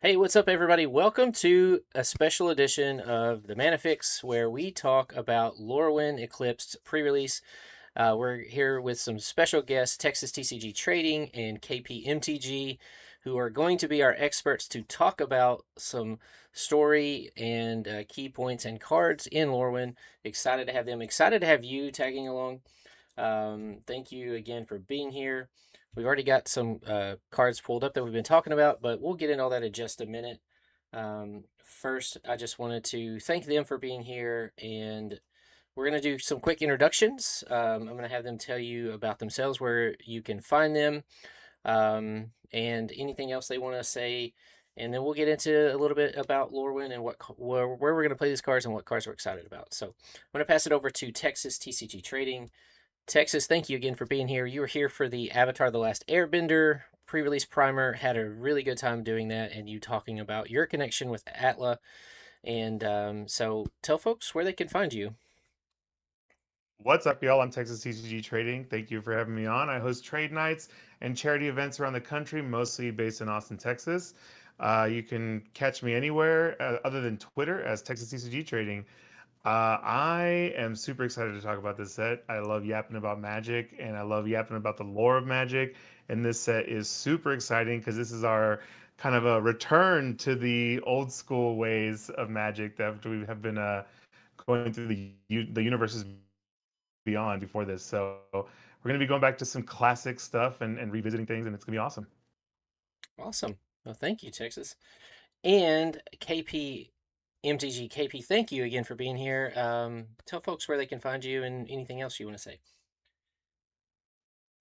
Hey, what's up, everybody? Welcome to a special edition of the Manifix, where we talk about Lorwyn Eclipsed pre-release. We're here with some special guests, Texas TCG Trading and KPMTG, who are going to be our experts to talk about some story and key points and cards in Lorwyn. Excited to have them. Excited to have you tagging along. Thank you again for being here. We've already got some cards pulled up that we've been talking about, but we'll get into all that in just a minute. First, I just wanted to thank them for being here, and we're going to do some quick introductions. I'm going to have them tell you about themselves, where you can find them, and anything else they want to say. And then we'll get into a little bit about Lorwyn and where we're going to play these cards and what cards we're excited about. So I'm going to pass it over to Texas TCG Trading. Texas, thank you again for being here. You were here for the Avatar The Last Airbender pre-release primer. Had a really good time doing that, and you talking about your connection with Atla. And so tell folks where they can find you. What's up, y'all? I'm Texas TCG Trading. Thank you for having me on. I host trade nights and charity events around the country, mostly based in Austin, Texas. You can catch me anywhere other than Twitter as Texas TCG Trading. I am super excited to talk about this set. I love yapping about Magic, and I love yapping about the lore of Magic. And this set is super exciting because this is our kind of a return to the old school ways of Magic that we have been going through the universes beyond before this. So we're going to be going back to some classic stuff and revisiting things, and it's going to be awesome. Awesome. Well, thank you, Texas. And KP, thank you again for being here. Tell folks where they can find you and anything else you want to say.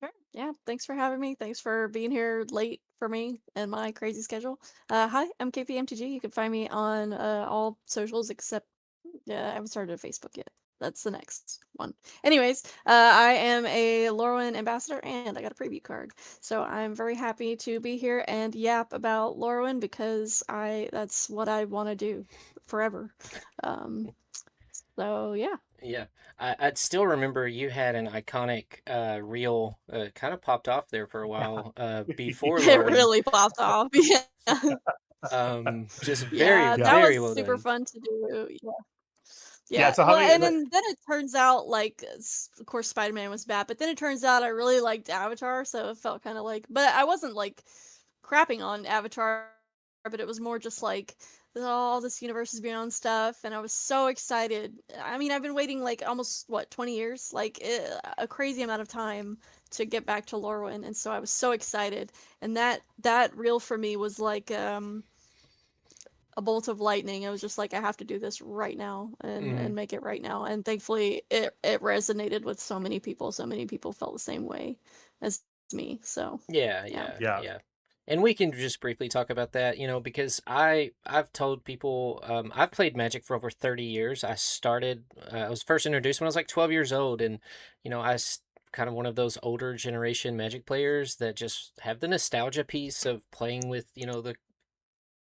Sure. Yeah, thanks for having me. Thanks for being here late for me and my crazy schedule. Hi, I'm KPMTG. You can find me on all socials except I haven't started a Facebook yet. That's the next one. Anyways, I am a Lorwyn ambassador and I got a preview card. So I'm very happy to be here and yap about Lorwyn because that's what I want to do forever. Um, so yeah. Yeah, I'd still remember you had an iconic reel kind of popped off there for a while before It Lorwyn. really popped off. Yeah. Just very, Yeah, Yeah. that very was well super done. fun to do. Yeah. Yeah. Yeah. So how Well, many? and then it turns out like of course Spider-Man was bad, but then it turns out I really liked Avatar, so it felt kind of like but I wasn't like crapping on Avatar, but it was more just like all this universes beyond stuff and I was so excited. I mean, I've been waiting like almost 20 years, like a crazy amount of time to get back to Lorwyn, and so I was so excited. And that reel for me was like a bolt of lightning. It was just like I have to do this right now and Hmm. make it right now. And thankfully it resonated with so many people. So many people felt the same way as me. So Yeah, yeah. yeah, Yeah. yeah. And we can just briefly talk about that, because I've told people I've played Magic for over 30 years. I was first introduced when I was like 12 years old, and kind of one of those older generation Magic players that just have the nostalgia piece of playing with,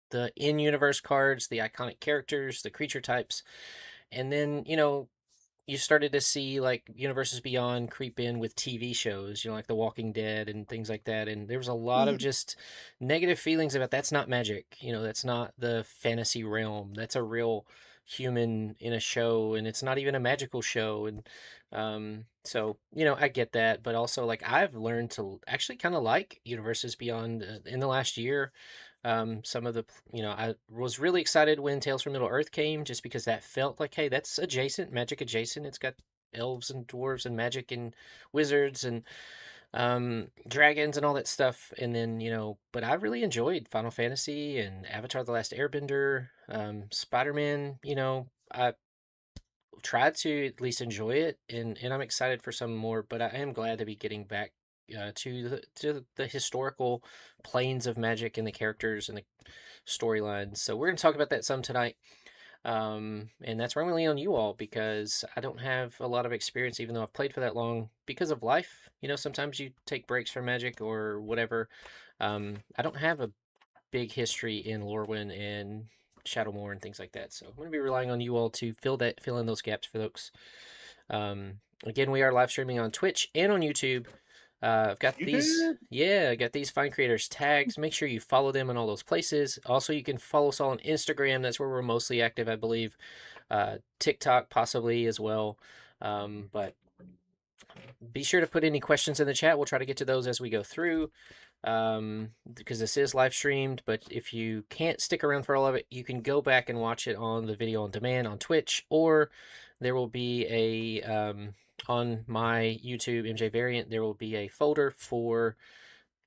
the in-universe cards, the iconic characters, the creature types. And then, you started to see like universes beyond creep in with TV shows, like The Walking Dead and things like that. And there was a lot of Mhm. just negative feelings about that's not magic. That's not the fantasy realm. That's a real human in a show, and it's not even a magical show. And so I get that, but also like I've learned to actually kind of like universes beyond in the last year. Some of the, I was really excited when Tales from Middle Earth came, just because that felt like, hey, that's adjacent, magic adjacent. It's got elves and dwarves and magic and wizards and dragons and all that stuff. And then, but I really enjoyed Final Fantasy and Avatar The Last Airbender, Spider-Man. I tried to at least enjoy it, and I'm excited for some more, but I am glad to be getting back to the historical planes of magic and the characters and the storylines. So we're going to talk about that some tonight. And that's where I'm going to lean on you all, because I don't have a lot of experience, even though I've played for that long, because of life. Sometimes you take breaks from Magic or whatever. I don't have a big history in Lorwyn and Shadowmoor and things like that. So I'm going to be relying on you all to fill in those gaps for folks. Again, we are live streaming on Twitch and on YouTube. I've got You these, did? yeah, I got these Find Creators tags. Make sure you follow them in all those places. Also, you can follow us all on Instagram. That's where we're mostly active, I believe. TikTok possibly as well. But be sure to put any questions in the chat. We'll try to get to those as we go through, because this is live streamed. But if you can't stick around for all of it, you can go back and watch it on the video on demand on Twitch, or there will be a on my YouTube MJVariant, there will be a folder for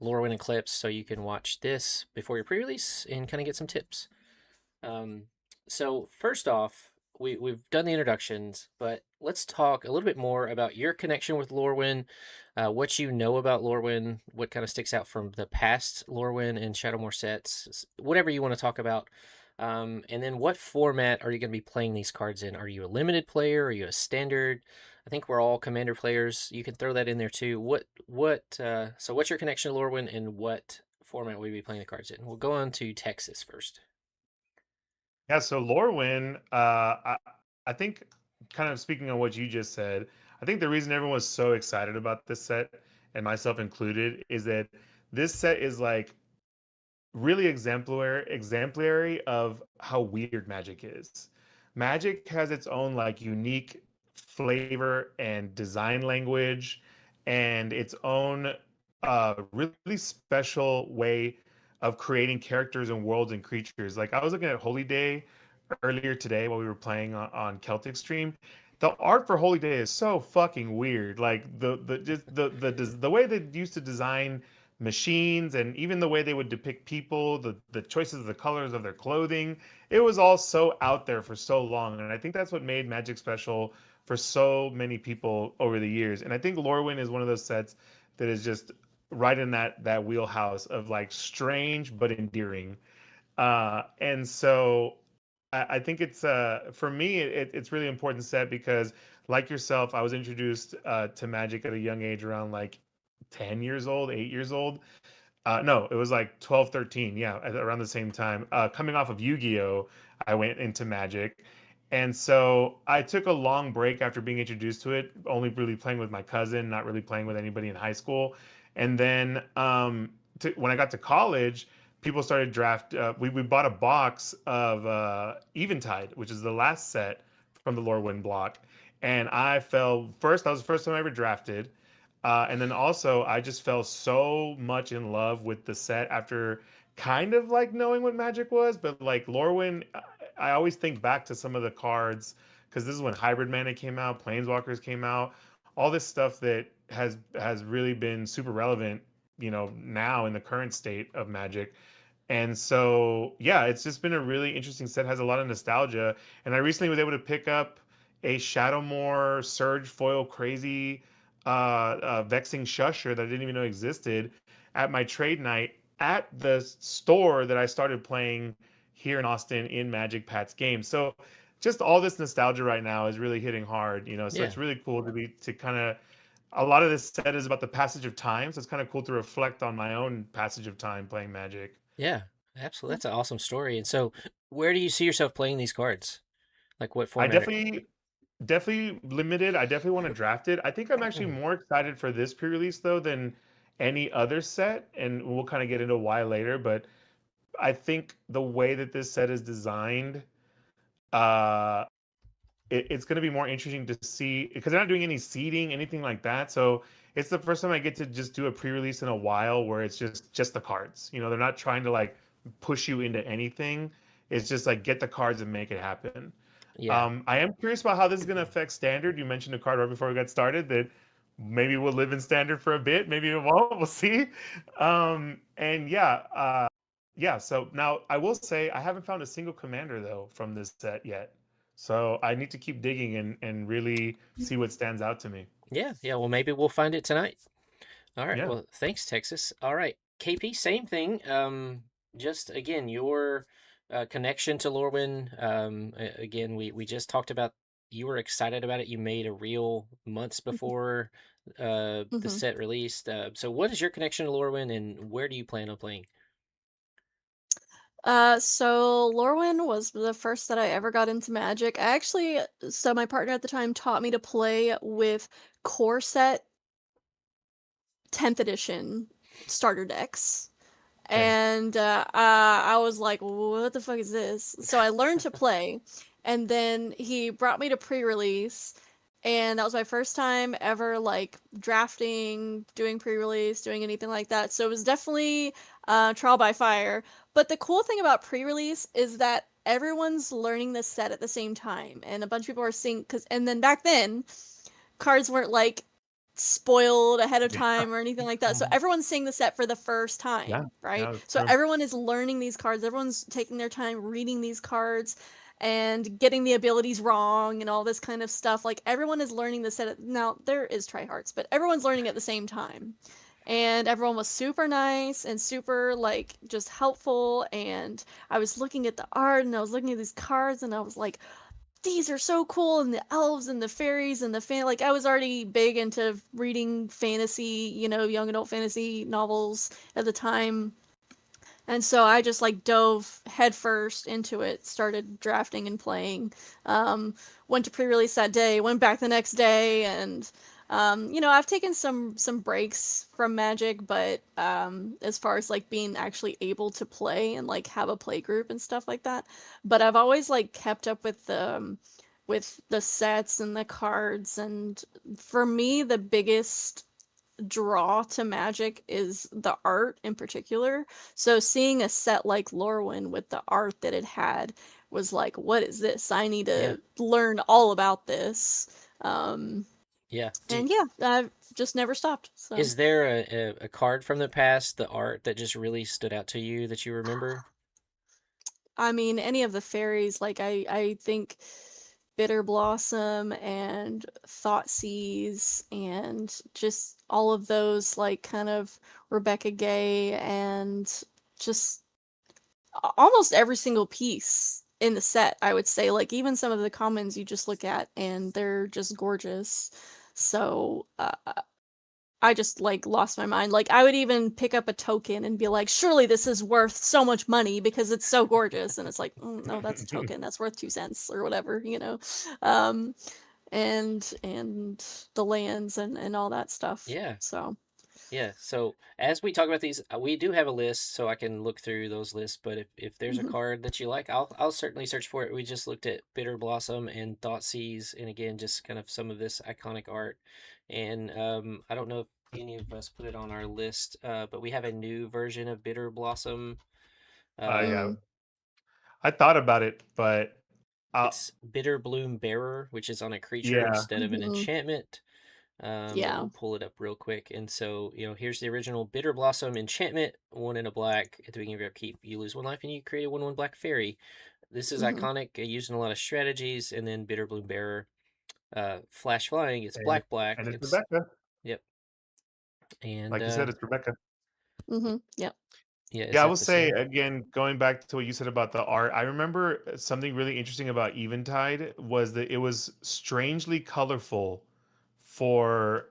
Lorwyn and Eclipsed, so you can watch this before your pre-release and kind of get some tips. So first off, we've done the introductions, but let's talk a little bit more about your connection with Lorwyn, what you know about Lorwyn, what kind of sticks out from the past Lorwyn and Shadowmoor sets, whatever you want to talk about. And then what format are you going to be playing these cards in? Are you a limited player? Are you a standard? I think we're all commander players. You can throw that in there too. So what's your connection to Lorwyn and what format will you be playing the cards in? We'll go on to Texas first. Yeah, so Lorwyn, I think, kind of speaking on what you just said, I think the reason everyone was so excited about this set, and myself included, is that this set is like really exemplary of how weird Magic is. Magic has its own like unique flavor and design language, and its own really special way of creating characters and worlds and creatures. Like I was looking at Holy Day earlier today while we were playing on Celtic Stream. The art for Holy Day is so fucking weird. Like the way they used to design machines and even the way they would depict people, the choices of the colors of their clothing, it was all so out there for so long. And I think that's what made Magic special for so many people over the years. And I think Lorwyn is one of those sets that is just right in that wheelhouse of like strange but endearing. And so I think it's for me it's really important set because like yourself, I was introduced to Magic at a young age around like 10 years old, 8 years old. No, it was like 12, 13. Yeah, around the same time. Coming off of Yu-Gi-Oh, I went into Magic. And so I took a long break after being introduced to it, only really playing with my cousin, not really playing with anybody in high school. And then when I got to college, people started we bought a box of Eventide, which is the last set from the Lorwyn block. And I fell first. That was the first time I ever drafted. And then also, I just fell so much in love with the set after kind of like knowing what Magic was. But like Lorwyn, I always think back to some of the cards because this is when Hybrid Mana came out, Planeswalkers came out, all this stuff that has really been super relevant, now in the current state of Magic. And so, yeah, it's just been a really interesting set. Has a lot of nostalgia. And I recently was able to pick up a Shadowmoor Surge Foil Crazy Vexing Shusher that I didn't even know existed at my trade night at the store that I started playing here in Austin in Magic Pat's Games. So just all this nostalgia right now is really hitting hard, So Yeah. it's really cool to kind of a lot of this set is about the passage of time. So it's kind of cool to reflect on my own passage of time playing Magic. Yeah, absolutely. That's an awesome story. And so, where do you see yourself playing these cards? Like, what I format? definitely limited. I definitely want to draft it. I think I'm actually more excited for this pre-release though than any other set, and we'll kind of get into why later. But I think the way that this set is designed, uh, it's going to be more interesting to see because they're not doing any seeding, anything like that. So it's the first time I get to just do a pre-release in a while where it's just the cards. They're not trying to like push you into anything. It's just like get the cards and make it happen. Yeah. I am curious about how this is going to affect standard. You mentioned a card right before we got started that maybe will live in standard for a bit, maybe it won't. We'll see. And yeah. So now I will say I haven't found a single commander though from this set yet. So I need to keep digging and really see what stands out to me. Yeah. Yeah. Well, maybe we'll find it tonight. All right. Yeah. Well, thanks, Texas. All right. KP, same thing. Just again, your connection to Lorwyn. Again, we just talked about you were excited about it. You made a reel months before the Mm-hmm. set released. So what is your connection to Lorwyn and where do you plan on playing? So Lorwyn was the first that I ever got into Magic. So my partner at the time taught me to play with core set 10th edition starter decks. Okay. And I was like, what the fuck is this? So I learned to play, and then he brought me to pre-release, and that was my first time ever like drafting, doing pre-release, doing anything like that. So it was definitely trial by fire. But the cool thing about pre-release is that everyone's learning the set at the same time, and a bunch of people are seeing and then back then cards weren't like spoiled ahead of time or anything like that. So everyone's seeing the set for the first time, right? So true. everyone is learning these cards. Everyone's taking their time reading these cards and getting the abilities wrong and all this kind of stuff. Like everyone is learning the set. Now there is tryhards, but everyone's learning at the same time. And everyone was super nice and super like just helpful. And I was looking at the art and I was looking at these cards and I was like, these are so cool, and the elves and the fairies and the like I was already big into reading fantasy, young adult fantasy novels at the time. And so I just like dove headfirst into it, started drafting and playing. Went to pre-release that day, went back the next day, and I've taken some breaks from Magic, but as far as like being actually able to play and like have a play group and stuff like that, but I've always like kept up with the sets and the cards, and for me the biggest draw to Magic is the art in particular. So seeing a set like Lorwyn with the art that it had was like, what is this? I need to learn all about this. Yeah. And yeah, I've just never stopped. So. Is there a card from the past, the art that just really stood out to you that you remember? I mean, any of the fairies, like I think Bitter Blossom and Thoughtseize and just all of those, like kind of Rebecca Gay and just almost every single piece in the set, I would say. Like even some of the commons you just look at and they're just gorgeous. So I just like lost my mind. Like I would even pick up a token and be like, surely this is worth so much money because it's so gorgeous. And it's like, no, that's a token. That's worth 2 cents or whatever, and the lands and all that stuff. Yeah. So. Yeah. So as we talk about these, we do have a list, so I can look through those lists. But if there's a card that you like, I'll certainly search for it. We just looked at Bitter Blossom and Thoughtseize, and again, just kind of some of this iconic art. And I don't know if any of us put it on our list, but we have a new version of Bitter Blossom. Yeah, I thought about it, but It's Bitter Bloom Bearer, which is on a creature yeah, instead of an enchantment. Yeah. We'll pull it up real quick. And so, here's the original Bitter Blossom enchantment, 1 and a black. At the beginning of your upkeep, you lose 1 life and you create a 1/1 black fairy. This is iconic, used in a lot of strategies. And then Bitter Bloom Bearer, flash flying. It's black. and it's It's Rebecca. Yep. And Like you said, it's Rebecca. Yep. yeah, is Yeah, I that will the say same? again, going back to what you said about the art, I remember something really interesting about Eventide was that it was strangely colorful for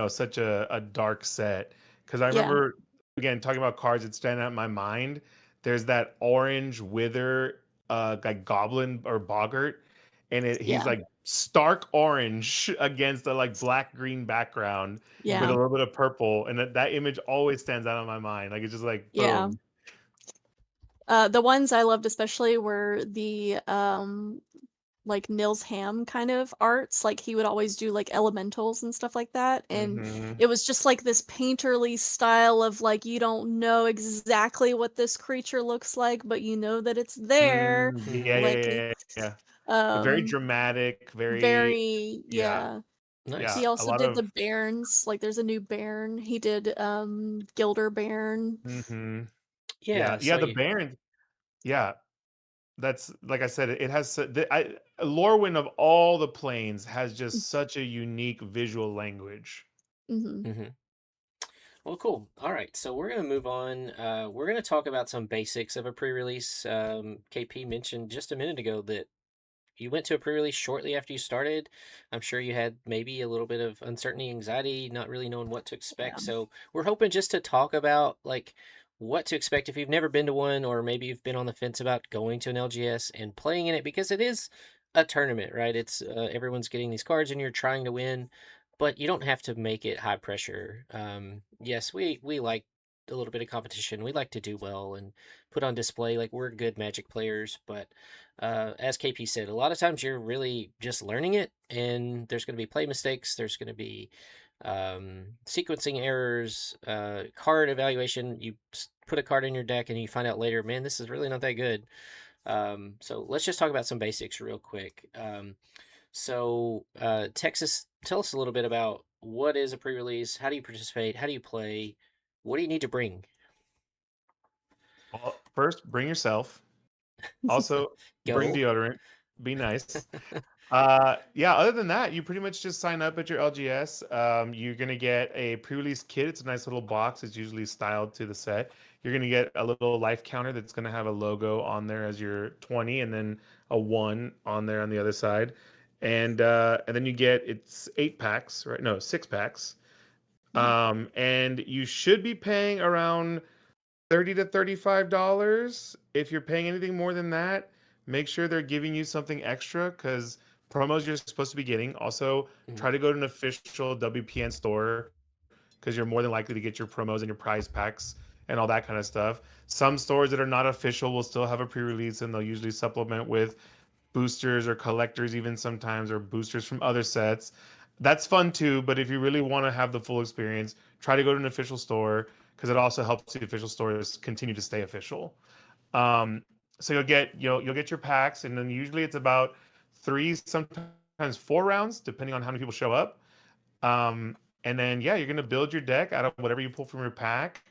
such a dark set. Because I Yeah. remember again talking about cards that stand out in my mind. There's that orange wither like goblin or boggart, and he's Yeah. like stark orange against a like black green background with a Yeah. little bit of purple, and that image always stands out in my mind. Like it's just like Yeah. boom. The ones I loved especially were the like Nils Ham kind of arts. Like he would always do like elementals and stuff like that, and Mm-hmm. it was just like this painterly style of like you don't know exactly what this creature looks like, but you know that it's there. Yeah, yeah, Like yeah, yeah. Very um dramatic, very very yeah, yeah. yeah. He Nice. A also lot did of the Bairns. Like there's a new Bairn. He did Gilder Bairn. mm-hmm. Yeah, Yeah, I yeah. saw The you. Baron, yeah. That's like I said. It has Lorwyn of all the planes has just such a unique visual language. Mm-hmm. Mm-hmm. Well, cool. All right, so we're going to move on. We're going to talk about some basics of a pre-release. KP mentioned just a minute ago that you went to a pre-release shortly after you started. I'm sure you had maybe a little bit of uncertainty, anxiety, not really knowing what to Yeah. expect. So we're hoping just to talk about like what to expect if you've never been to one, or maybe you've been on the fence about going to an LGS and playing in it, because it is a tournament, right? It's everyone's getting these cards and you're trying to win. but you don't have to make it high pressure. Yes, we like a little bit of competition. We like to do well and put on display. Like, we're good Magic players, but as KP said, a lot of times you're really just learning it, and there's going to be play mistakes. There's going to be sequencing errors, card evaluation. You put a card in your deck and you find out later, man, this is really not that good. So let's just talk about some basics real quick. So Texas, tell us a little bit about what is a pre-release, how do you participate, how do you play, what do you need to bring? Well, first, bring yourself. Also, bring Go. deodorant. Be nice. Yeah, other than that, you pretty much just sign up at your LGS. You're going to get a pre-release kit. It's a nice little box. It's usually styled to the set. You're going to get a little life counter that's going to have a logo on there as your 20 and then a 1 on there on the other side. And then you get, it's 8 packs, right? No, 6 packs. And you should be paying around $30 to $35. If you're paying anything more than that, make sure they're giving you something extra, because promos you're supposed to be getting. Also, try to go to an official WPN store, because you're more than likely to get your promos and your prize packs and all that kind of stuff. Some stores that are not official will still have a pre-release, and they'll usually supplement with boosters or collectors even sometimes, or boosters from other sets. That's fun too, but if you really want to have the full experience, try to go to an official store, because it also helps the official stores continue to stay official. So you'll get your packs, and then usually it's about 3, sometimes 4 rounds, depending on how many people show up. And then you're gonna build your deck out of whatever you pull from your pack.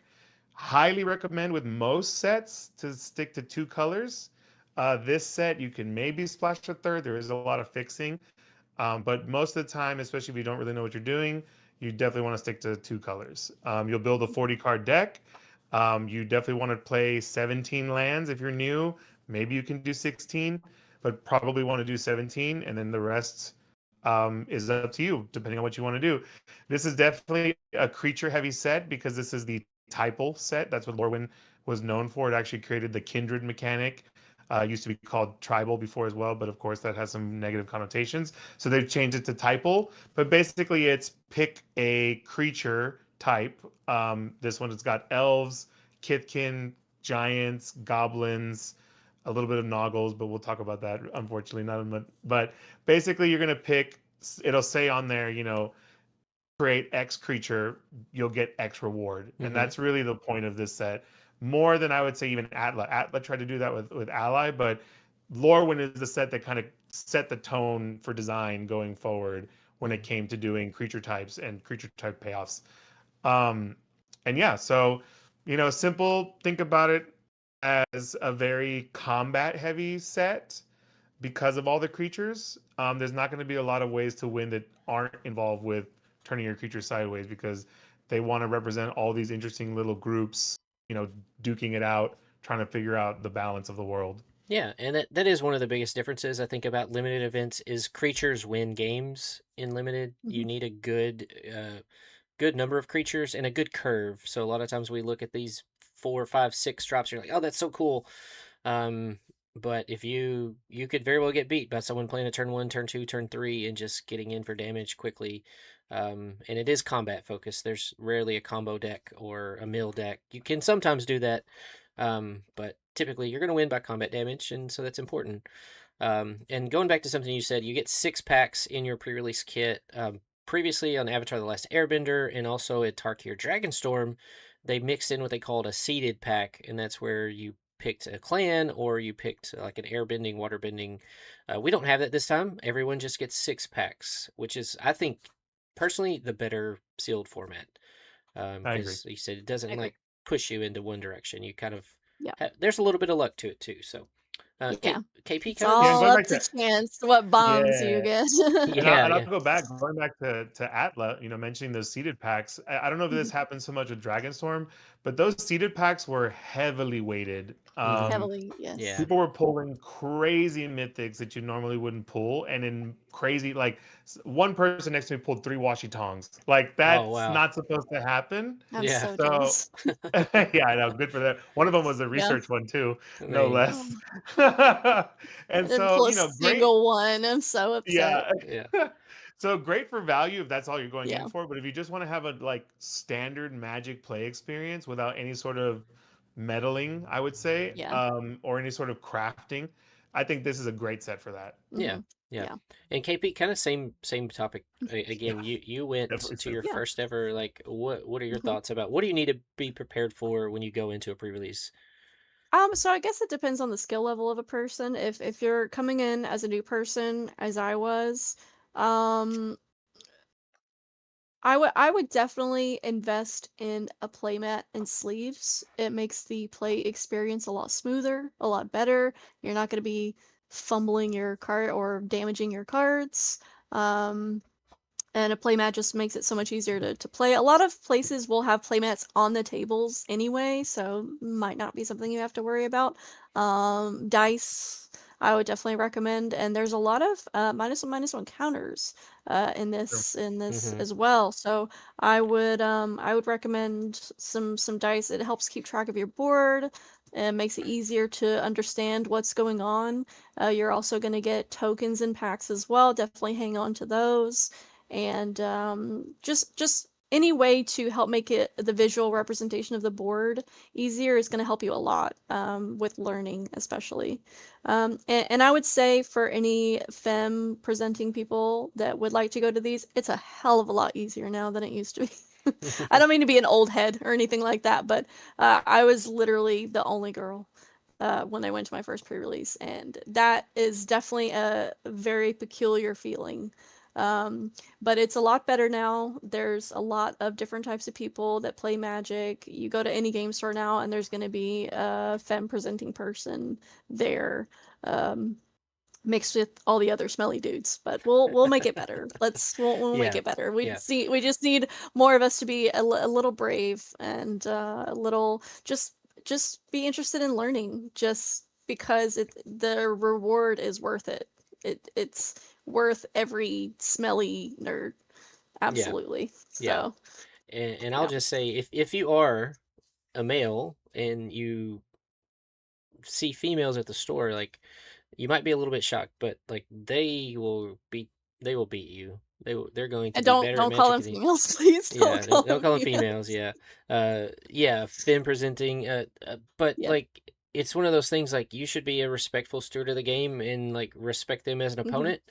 Highly recommend with most sets to stick to 2 colors. This set you can maybe splash a third. There is a lot of fixing, but most of the time, especially if you don't really know what you're doing, you definitely want to stick to 2 colors. You'll build a 40 card deck. You definitely want to play 17 lands if you're new. Maybe you can do 16, but probably want to do 17, and then the rest is up to you, depending on what you want to do. This is definitely a creature-heavy set, because this is the typal set. That's what Lorwyn was known for. It actually created the kindred mechanic. Used to be called tribal before as well, but of course that has some negative connotations. So they've changed it to typal. But basically it's pick a creature type. This one has got elves, kithkin, giants, goblins, a little bit of noggles, but we'll talk about that, unfortunately. Not. But basically you're going to pick, it'll say on there, create X creature, you'll get X reward. And that's really the point of this set. More than I would say even Atla. Atla tried to do that with Ally, but Lorwyn is the set that kind of set the tone for design going forward when it came to doing creature types and creature type payoffs. So, simple, think about it as a very combat heavy set because of all the creatures. There's not going to be a lot of ways to win that aren't involved with turning your creature sideways, because they want to represent all these interesting little groups, duking it out, trying to figure out the balance of the world. Yeah, and that is one of the biggest differences I think about limited events is creatures win games in limited. You need a good number of creatures and a good curve. So a lot of times we look at these 4, 5, 6 drops, you're like, oh, that's so cool. But if you could very well get beat by someone playing a turn 1, turn 2, turn 3, and just getting in for damage quickly. And it is combat focused. There's rarely a combo deck or a mill deck. You can sometimes do that, but typically you're going to win by combat damage, and so that's important. And going back to something you said, you get 6 packs in your pre-release kit. Previously on Avatar: The Last Airbender and also at Tarkir Dragonstorm, they mixed in what they called a seeded pack, and that's where you picked a clan or you picked like an airbending, waterbending. We don't have that this time. Everyone just gets 6 packs, which is, I think, personally, the better sealed format. Because you said it doesn't like push you into one direction. You kind of there's a little bit of luck to it too. So KP, it's all up to chance what bombs you get. I'll go back, going back to Atla, mentioning those seeded packs. I don't know if this happens so much with Dragonstorm, but those seeded packs were heavily weighted. Heavily, yes. Yeah. People were pulling crazy mythics that you normally wouldn't pull, and in crazy, like one person next to me pulled 3 washi tongs. Like that's not supposed to happen. I'm so jealous. Yeah, I know. Good for that. One of them was a research one too, no less. And so pull a single one. I'm so upset. Yeah. So great for value if that's all you're going in Yeah. for, but if you just want to have a like standard Magic play experience without any sort of meddling, I would say, Yeah. or any sort of crafting, I think this is a great set for that. Yeah, Mhm. yeah. Yeah. And KP, kind of same topic. Again, Yeah, you went definitely to so. your Yeah. first ever. Like, what are your Mhm. thoughts about what do you need to be prepared for when you go into a pre-release? So I guess it depends on the skill level of a person. If you're coming in as a new person, as I was, um, I would definitely invest in a playmat and sleeves. It makes the play experience a lot smoother, a lot better. You're not gonna be fumbling your card or damaging your cards. Um, and a playmat just makes it so much easier to play. A lot of places will have playmats on the tables anyway, so might not be something you have to worry about. Dice, I would definitely recommend, and there's a lot of -1/-1 counters in True. this Mm-hmm. as well. So I would recommend some dice. It helps keep track of your board. It makes it easier to understand what's going on. You're also going to get tokens and packs as well. Definitely hang on to those, and just any way to help make it the visual representation of the board easier is going to help you a lot with learning, especially. And I would say for any femme presenting people that would like to go to these, it's a hell of a lot easier now than it used to be. I don't mean to be an old head or anything like that, but I was literally the only girl when I went to my first pre-release, and that is definitely a very peculiar feeling. Um, but it's a lot better now. There's a lot of different types of people that play Magic. You go to any game store now, and there's going to be a femme presenting person there, um, mixed with all the other smelly dudes. But we'll make it better. We'll make Yeah, it better. yeah, We just need more of us to be a little brave and a little just be interested in learning. Just because the reward is worth it. It's worth every smelly nerd. yeah, Absolutely. yeah. So, And I'll yeah. just say, if you are a male and you see females at the store, like you might be a little bit shocked, but like they will beat you. They're going to And be better at don't call Magic them than you. females, please. Don't Yeah, call don't them call them females. females. Yeah, yeah, femme presenting. But Yeah. like, it's one of those things. Like, you should be a respectful steward of the game and like respect them as an Mhm. opponent.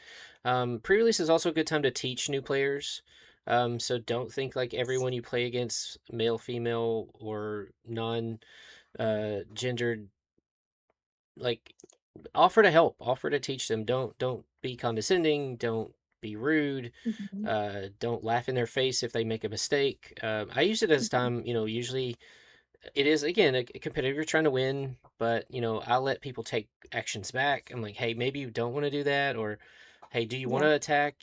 Pre-release is also a good time to teach new players. So don't think like everyone you play against, male, female, or non gendered, like, offer to help, offer to teach them. Don't be condescending, don't be rude, Mhm. don't laugh in their face if they make a mistake. I use it as Mhm. time, usually it is, again, a competitive, you're trying to win, but I'll let people take actions back. I'm like, hey, maybe you don't want to do that, or hey, do you want Yeah, to attack?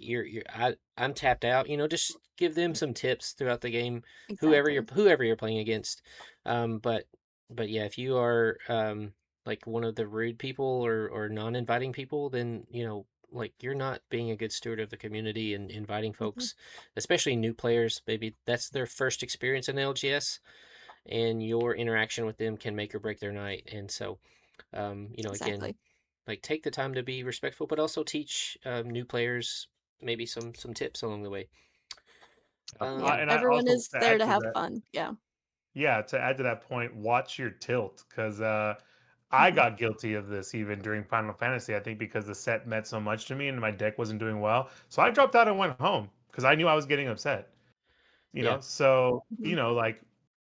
I'm tapped out. Just give them some tips throughout the game, exactly. whoever you're playing against. But yeah, if you are like one of the rude people or non-inviting people, then like, you're not being a good steward of the community and inviting Mhm. folks, especially new players. Maybe that's their first experience in LGS, and your interaction with them can make or break their night. And so, again, Exactly. like, take the time to be respectful, but also teach new players maybe some tips along the way. Yeah. Um, And I Everyone also is to there add to to have that, fun. Yeah. yeah, to add to that point, watch your tilt because I Mhm. got guilty of this even during Final Fantasy. I think because the set meant so much to me and my deck wasn't doing well, so I dropped out and went home because I knew I was getting upset. yeah, So Mhm. like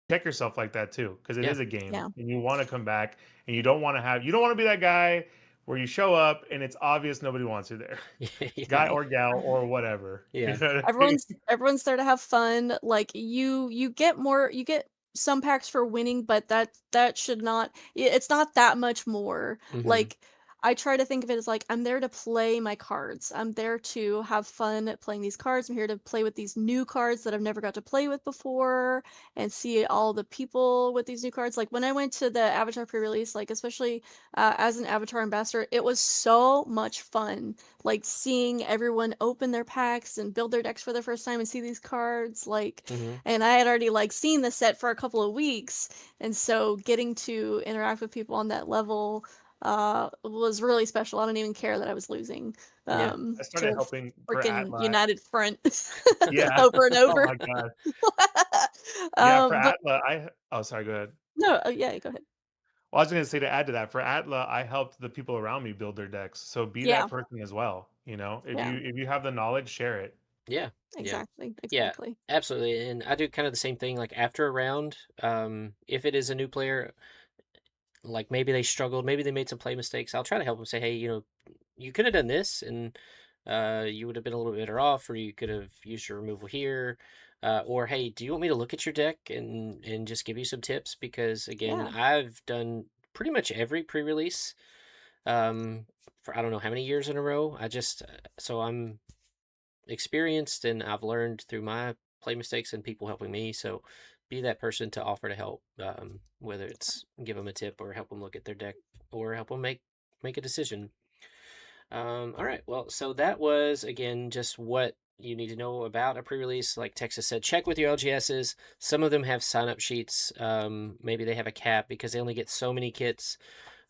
check yourself like that too because it yeah, is a game Yeah. and you want to come back and you don't want to be that guy where you show up and it's obvious nobody wants you there, yeah, guy Yeah. or gal or whatever. You yeah, know what I mean? Everyone's there to have fun. Like you get some packs for winning, but that should not it's not that much more. hmm, Like I try to think of it as like I'm there to play my cards. I'm there to have fun playing these cards. I'm here to play with these new cards that I've never got to play with before and see all the people with these new cards. Like when I went to the Avatar pre-release, like especially as an Avatar ambassador, it was so much fun like seeing everyone open their packs and build their decks for the first time and see these cards like hmm, and I had already like seen the set for a couple of weeks, and so getting to interact with people on that level was really special. I don't even care that I was losing Yeah. I to started helping for freaking Atla. United Front Yeah. over and Oh over. my god. Yeah, for But Atla, oh, sorry, go ahead. no, yeah, go ahead. Well, I was gonna say, to add to that, for Atla, I helped the people around me build their decks. So be Yeah, that person as well. You know, yeah, if you have the knowledge, share it. Yeah. Yeah. exactly, Yeah, exactly. absolutely. And I do kind of the same thing. Like after a round, if it is a new player, like maybe they struggled, maybe they made some play mistakes, I'll try to help them say, hey, you could have done this, and you would have been a little bit better off, or you could have used your removal here. Or hey, do you want me to look at your deck and just give you some tips? Because again, Yeah, I've done pretty much every pre-release for I don't know how many years in a row. I just so I'm experienced and I've learned through my play mistakes and people helping me. So be that person to offer to help, whether it's give them a tip or help them look at their deck or help them make a decision. All right. Well, so that was again just what you need to know about a pre-release. Like Texas said, check with your LGSs. Some of them have sign-up sheets. Maybe they have a cap because they only get so many kits.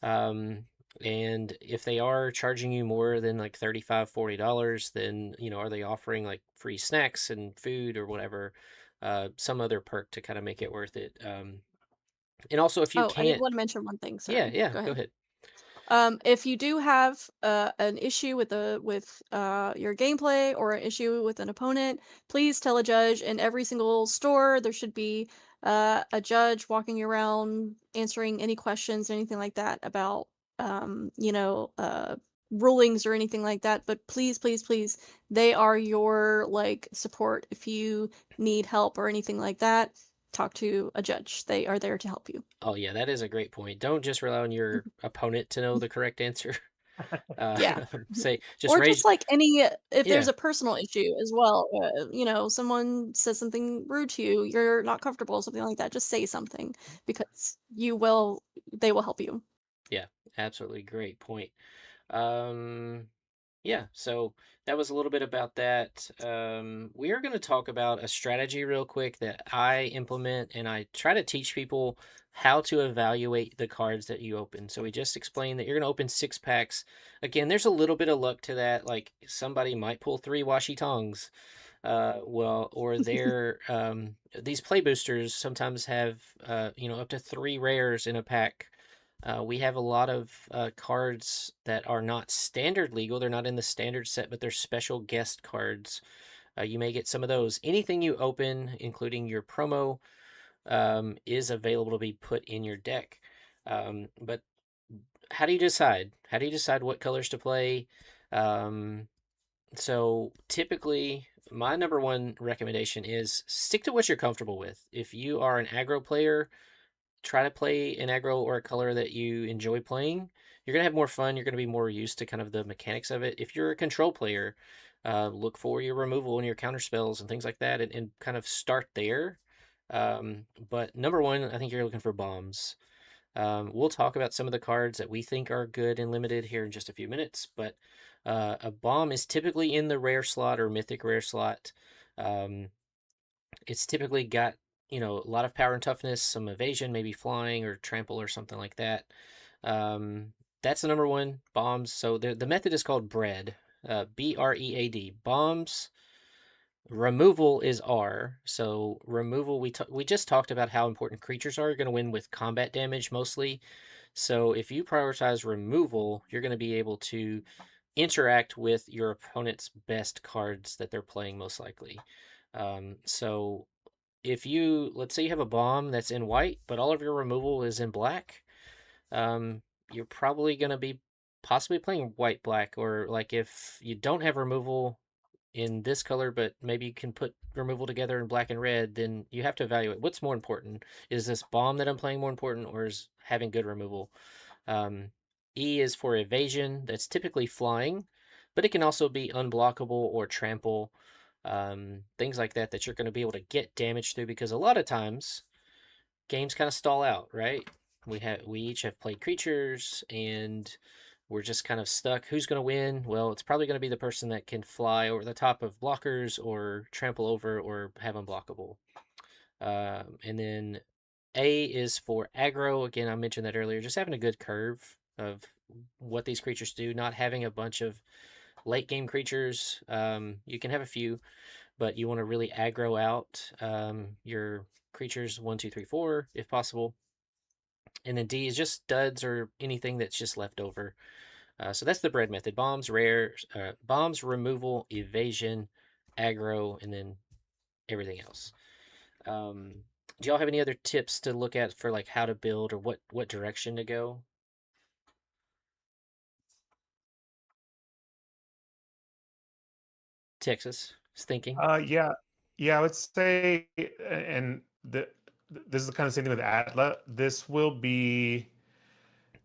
And if they are charging you more than like $35-$40, then are they offering like free snacks and food or whatever, some other perk to kind of make it worth it. And also if you oh, I did can't, want to mention one thing, yeah, sorry, yeah, go go ahead. ahead. If you do have an issue with your gameplay or an issue with an opponent, please tell a judge. In every single store, there should be a judge walking around answering any questions, anything like that about rulings or anything like that. But please, please, please, they are your like support. If you need help or anything like that, talk to a judge. They are there to help you. Oh yeah, that is a great point. Don't just rely on your opponent to know the correct answer. uh Yeah. say just Or raise, just like if there's yeah. a personal issue as well, someone says something rude to you, you're not comfortable, something like that, just say something because they will help you. Yeah, absolutely great point. um Yeah, so that was a little bit about that. We are going to talk about a strategy real quick that I implement, and I try to teach people how to evaluate the cards that you open. So we just explained that you're going to open 6 packs. Again, there's a little bit of luck to that. Like somebody might pull 3 washi tongs. Or these play boosters sometimes have up to 3 rares in a pack. We have a lot of cards that are not standard legal. They're not in the standard set, but they're special guest cards. You may get some of those. Anything you open, including your promo, is available to be put in your deck. But how do you decide? How do you decide what colors to play? Um, so typically, my number one recommendation is stick to what you're comfortable with. If you are an aggro player, try to play an aggro or a color that you enjoy playing. You're gonna have more fun. You're gonna be more used to kind of the mechanics of it. If you're a control player, look for your removal and your counter spells and things like that, and kind of start there. But number one, I think you're looking for bombs. We'll talk about some of the cards that we think are good and limited here in just a few minutes, but a bomb is typically in the rare slot or mythic rare slot. Um, it's typically got, a lot of power and toughness, some evasion, maybe flying or trample or something like that. That's the number one, bombs. So the method is called bread, BREAD. Bombs. Removal is R. So removal, we just talked about how important creatures are. You're going to win with combat damage mostly. So if you prioritize removal, you're going to be able to interact with your opponent's best cards that they're playing most likely. So if let's say you have a bomb that's in white, but all of your removal is in black, you're probably going to be possibly playing white black. Or like if you don't have removal in this color, but maybe you can put removal together in black and red, then you have to evaluate what's more important. Is this bomb that I'm playing more important, or is having good removal? Um, E is for evasion. That's typically flying, but it can also be unblockable or trample, things like that that you're going to be able to get damage through, because a lot of times games kind of stall out, right? We each have played creatures and we're just kind of stuck. Who's going to win? Well, it's probably going to be the person that can fly over the top of blockers or trample over or have unblockable. And then A is for aggro. Again, I mentioned that earlier. Just having a good curve. of what these creatures do. Not having a bunch of late game creatures. You can have a few, but you want to really aggro out your creatures 1, 2, 3, 4 if possible. And then D is just studs or anything that's just left over. So that's the bread method: bombs, bombs, removal, evasion, aggro, and then everything else. Do y'all have any other tips to look at for like how to build or what direction to go? Texas is thinking. Yeah, yeah, I would say, and this is the kind of same thing with Atla. This will be,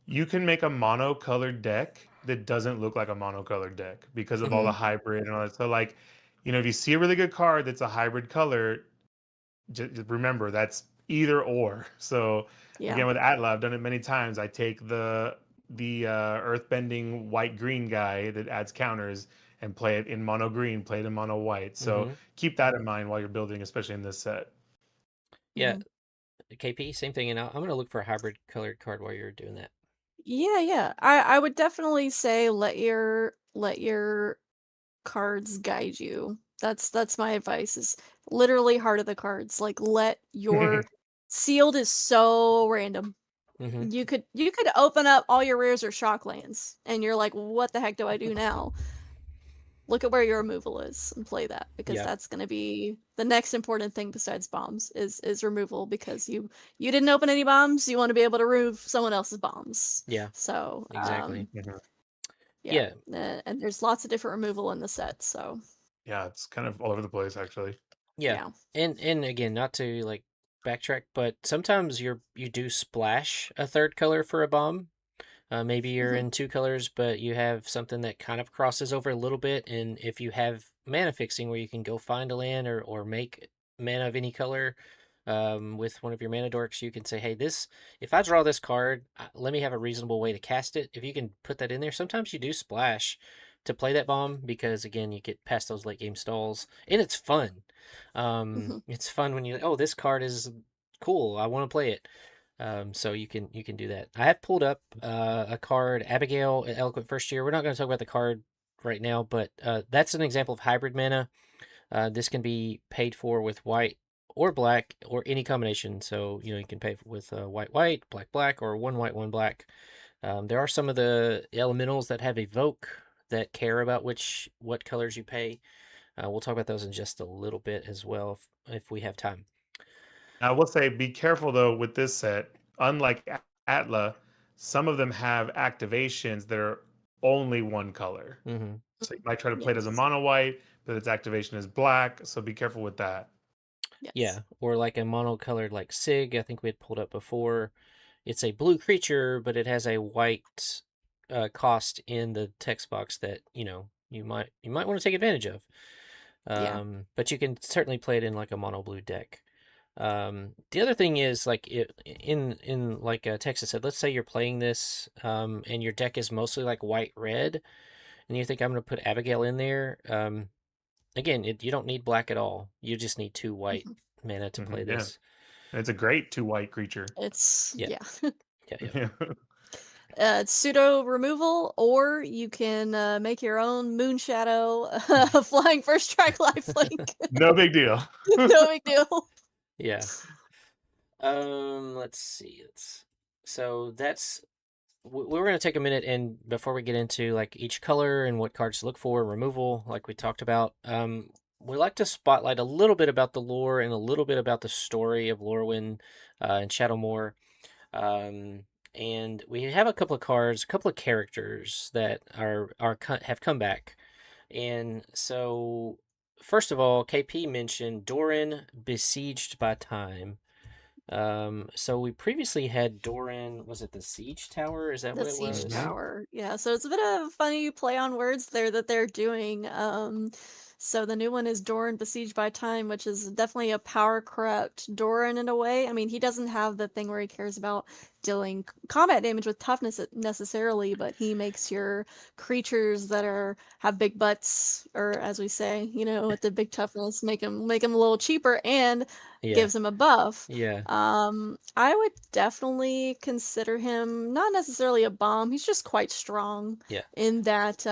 you can make a monocolored deck that doesn't look like a monocolored deck because of all the hybrid and all that. So, like, if you see a really good card that's a hybrid color, just remember that's either or. So, Yeah. again, with Atla, I've done it many times. I take the earthbending white green guy that adds counters and play it in mono green, play it in mono white. So keep that in mind while you're building, especially in this set. Yeah, KP, same thing. And I'm going to look for a hybrid colored card while you're doing that. Yeah. I would definitely say let your cards guide you. That's my advice, is literally heart of the cards. Like, let your sealed is so random. You could open up all your rares or shock lands, and you're like, what the heck do I do now? Look at where your removal is and play that, because that's going to be the next important thing besides bombs is removal, because you didn't open any bombs. You want to be able to remove someone else's bombs. Yeah. So exactly. Yeah. And there's lots of different removal in the set. So yeah, it's kind of all over the place actually. Yeah. And again, not to like backtrack, but sometimes you do splash a third color for a bomb. Maybe you're in 2 colors, but you have something that kind of crosses over a little bit. And if you have mana fixing where you can go find a land or make mana of any color with one of your mana dorks, you can say, hey, if I draw this card, let me have a reasonable way to cast it. If you can put that in there, sometimes you do splash to play that bomb because, again, you get past those late game stalls. And it's fun. It's fun when this card is cool. I want to play it. So you can do that. I have pulled up a card, Abigail at Eloquent First Year. We're not going to talk about the card right now, but that's an example of hybrid mana. This can be paid for with white or black or any combination. So you can pay with white, black, or one white, one black. There are some of the elementals that have evoke that care about what colors you pay. We'll talk about those in just a little bit as well if we have time. I will say, be careful though with this set. Unlike Atla, some of them have activations that are only one color. So you might try to play it as a mono white, but its activation is black. So be careful with that. Yeah, or like a monocolored like Sig, I think we had pulled up before. It's a blue creature, but it has a white cost in the text box that you might want to take advantage of. But you can certainly play it in like a mono blue deck. The other thing is, like, in like Texas said, let's say you're playing this and your deck is mostly like white red, and you think I'm going to put Abigail in there. Again, you don't need black at all. You just need 2 white mana to play this. It's a great 2 white creature. It's yeah. It's pseudo removal, or you can make your own Moon Shadow flying first strike lifelink. No big deal. No big deal. Yeah. Let's see. So that's we're going to take a minute, and before we get into like each color and what cards to look for, removal, like we talked about, we like to spotlight a little bit about the lore and a little bit about the story of Lorwyn and Shadowmoor. And we have a couple of cards, a couple of characters that have come back. And so, first of all, KP mentioned Doran, Besieged by Time. So we previously had Doran, was it the Siege Tower? Is that what it was? The Siege Tower. Yeah, so it's a bit of a funny play on words there that they're doing. So the new one is Doran Besieged by Time, which is definitely a power corrupt Doran in a way. I mean, he doesn't have the thing where he cares about dealing combat damage with toughness necessarily, but he makes your creatures that have big butts, or as we say, with the big toughness, make them a little cheaper and Yeah. gives him a buff. Yeah. I would definitely consider him not necessarily a bomb. He's just quite strong Yeah. in that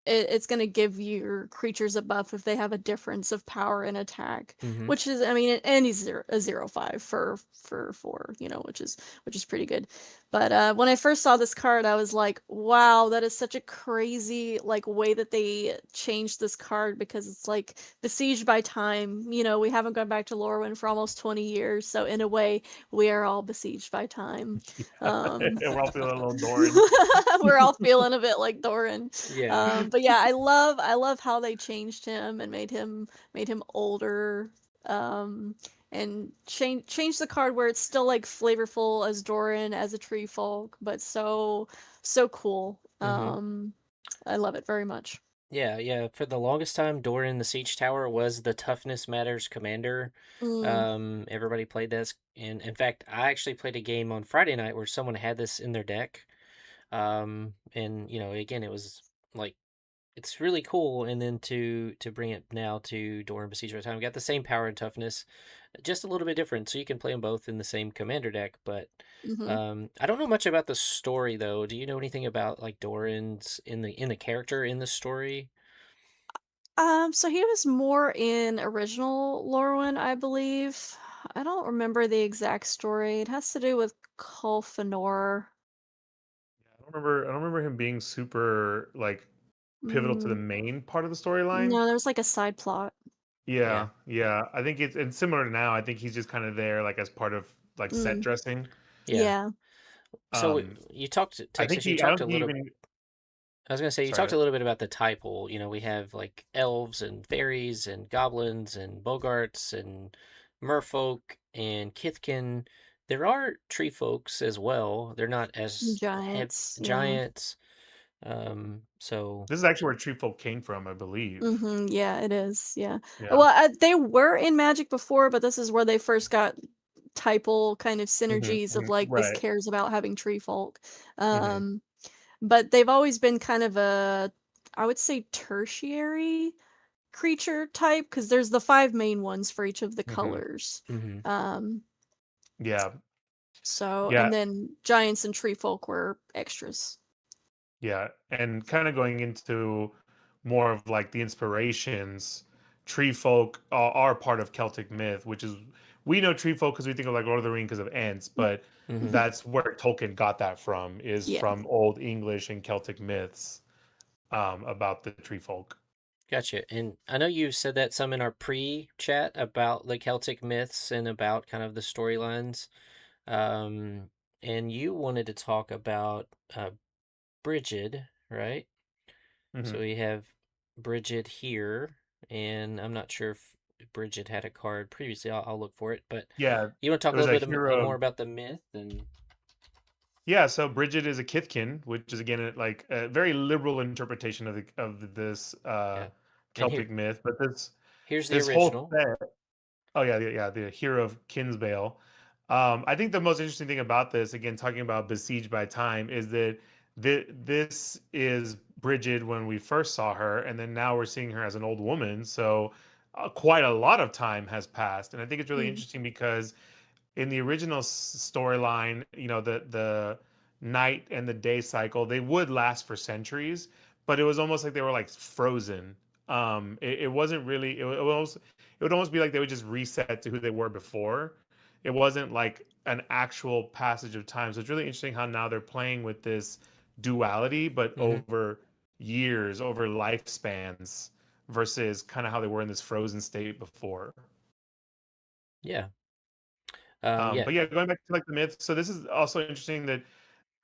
it's going to give your creatures a buff if they have a difference of power and attack, Mm-hmm. which is, I mean, and he's a 0/5 for 4, which is pretty good. But when I first saw this card, I was like, wow, that is such a crazy like way that they changed this card, because it's like besieged by time. We haven't gone back to Lorwyn for almost 20 years, so in a way, we are all besieged by time. We're all feeling a little Doran. We're all feeling a bit like Doran. Yeah. But yeah, I love how they changed him and made him older. And change the card where it's still like flavorful as Doran, as a tree folk, but so cool. Mm-hmm. I love it very much. Yeah. For the longest time, Doran the Siege Tower was the Toughness Matters commander. Mm, Everybody played this, and in fact, I actually played a game on Friday night where someone had this in their deck. And again, it was like it's really cool. And then to bring it now to Doran Besiege by Time, we got the same power and toughness, just a little bit different. So you can play them both in the same commander deck. But hmm I don't know much about the story though. Do you know anything about like Doran's in the character in the story? So he was more in original Lorwyn, I believe. I don't remember the exact story. It has to do with Kolfanor. I don't remember him being super like pivotal to the Mm, main part of the storyline. no, there was like a side plot. Yeah. Yeah. I think it's similar to now. I think he's just kind of there like as part of like set Mm, dressing. Yeah. yeah. So Um, you talked I think Texas. You I talked don't a think he little. even. I was gonna say you Sorry. talked a little bit about the type pool. We have like elves and fairies and goblins and bogarts and merfolk and kithkin. There are tree folks as well. They're not as Giants. Yeah. giants. So This is actually where Tree Folk came from, I believe. Yeah, it is. Yeah. Yeah. Well, they were in Magic before, but this is where they first got typal kind of synergies of like this Right. cares about having tree folk. hmm Um, but they've always been kind of I would say tertiary creature type, because there's the 5 main ones for each of the hmm colors. hmm Um, Yeah. so Yeah. and then giants and tree folk were extras. Yeah. And kind of going into more of like the inspirations, Tree Folk are part of Celtic myth, which is we know Tree Folk because we think of like Lord of the Rings because of ants, but hmm that's where Tolkien got that from, is Yeah. from Old English and Celtic myths about the Tree Folk. Gotcha. And I know you said that some in our pre-chat about the Celtic myths and about kind of the storylines. Um, and you wanted to talk about Brigid, right? So hmm we have Bridget here, and I'm not sure if Bridget had a card previously. I'll look for it. But Yeah. you want to talk It a was little a bit more hero. about the myth and Yeah, so Bridget is a Kithkin, which is again like a very liberal interpretation of this yeah. And Celtic myth. But here's the this whole original. set, oh yeah, the hero of Kinsbale. I think the most interesting thing about this, again talking about besieged by time, is that this is Bridget when we first saw her, and then now we're seeing her as an old woman. So quite a lot of time has passed, and I think it's really Mm, interesting because in the original storyline, the night and the day cycle, they would last for centuries, but it was almost like they were like frozen. It wasn't really. It would almost be like they would just reset to who they were before. It wasn't like an actual passage of time. So it's really interesting how now they're playing with this duality, but Mm-hmm. over years, over lifespans, versus kind of how they were in this frozen state before. Yeah. Yeah. But yeah, going back to like the myth. So this is also interesting that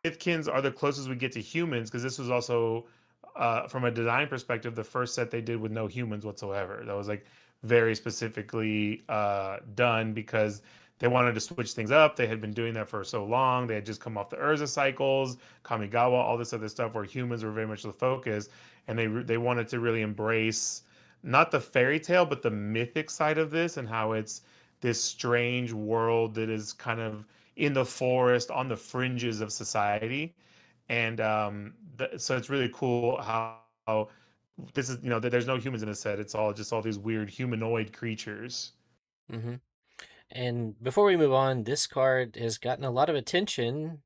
Mythkins are the closest we get to humans, because this was also, from a design perspective, the first set they did with no humans whatsoever. That was like very specifically done because they wanted to switch things up. They had been doing that for so long. They had just come off the Urza cycles, Kamigawa, all this other stuff where humans were very much the focus, and they wanted to really embrace not the fairy tale, but the mythic side of this, and how it's this strange world that is kind of in the forest on the fringes of society. And so it's really cool how this is, there's no humans in the set. It's all just all these weird humanoid creatures. Mm-hmm. And before we move on, this card has gotten a lot of attention,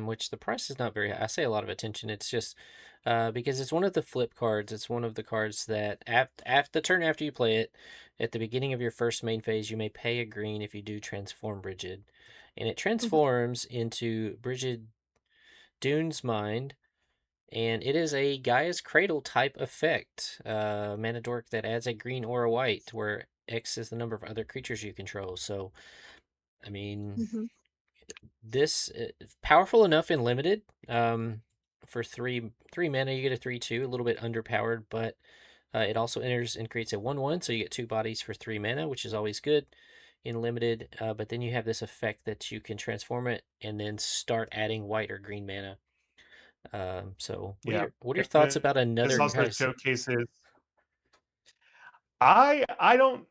which the price is not very high. I say a lot of attention. It's just because it's one of the flip cards. It's one of the cards that after the turn after you play it, at the beginning of your first main phase, you may pay a green if you do transform Brigid. And it transforms into Brigid Dune's Mind, and it is a Gaia's Cradle type effect. Mana dork that adds a green or a white, where X is the number of other creatures you control. So, I mean, Mm-hmm. this powerful enough in limited. For three mana, you get a 3/2, a little bit underpowered, but it also enters and creates a 1/1, so you get 2 bodies for 3 mana, which is always good in limited. But then you have this effect that you can transform it and then start adding white or green mana. So Yeah. what are your And thoughts then about this another also guys? showcases. I don't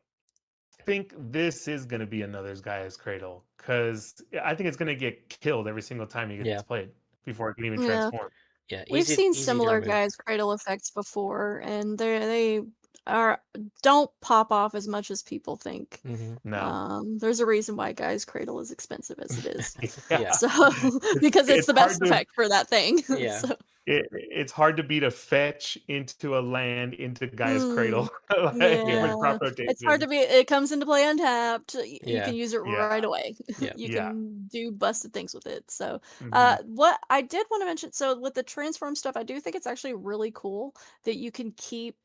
think this is going to be another Gaia's Cradle, because I think it's going to get killed every single time it Yeah, gets played before it can even Yeah. transform. yeah, We've seen easy to similar remove. guys cradle effects before, and they are don't pop off as much as people think. Mm-hmm. No. There's a reason why Guy's Cradle is expensive as it is. Yeah, Yeah. So because it's It's the hard best to effect for that thing. yeah, So it's hard to beat a fetch into a land into Gaia's mm, Cradle like, yeah, with yeah, crop it's hard rotation. to be. It comes into play untapped. You yeah, can use it Yeah. right away. yeah. You Yeah. can do busted things with it. So, Hmm. what I did want to mention, so with the transform stuff, I do think it's actually really cool that you can keep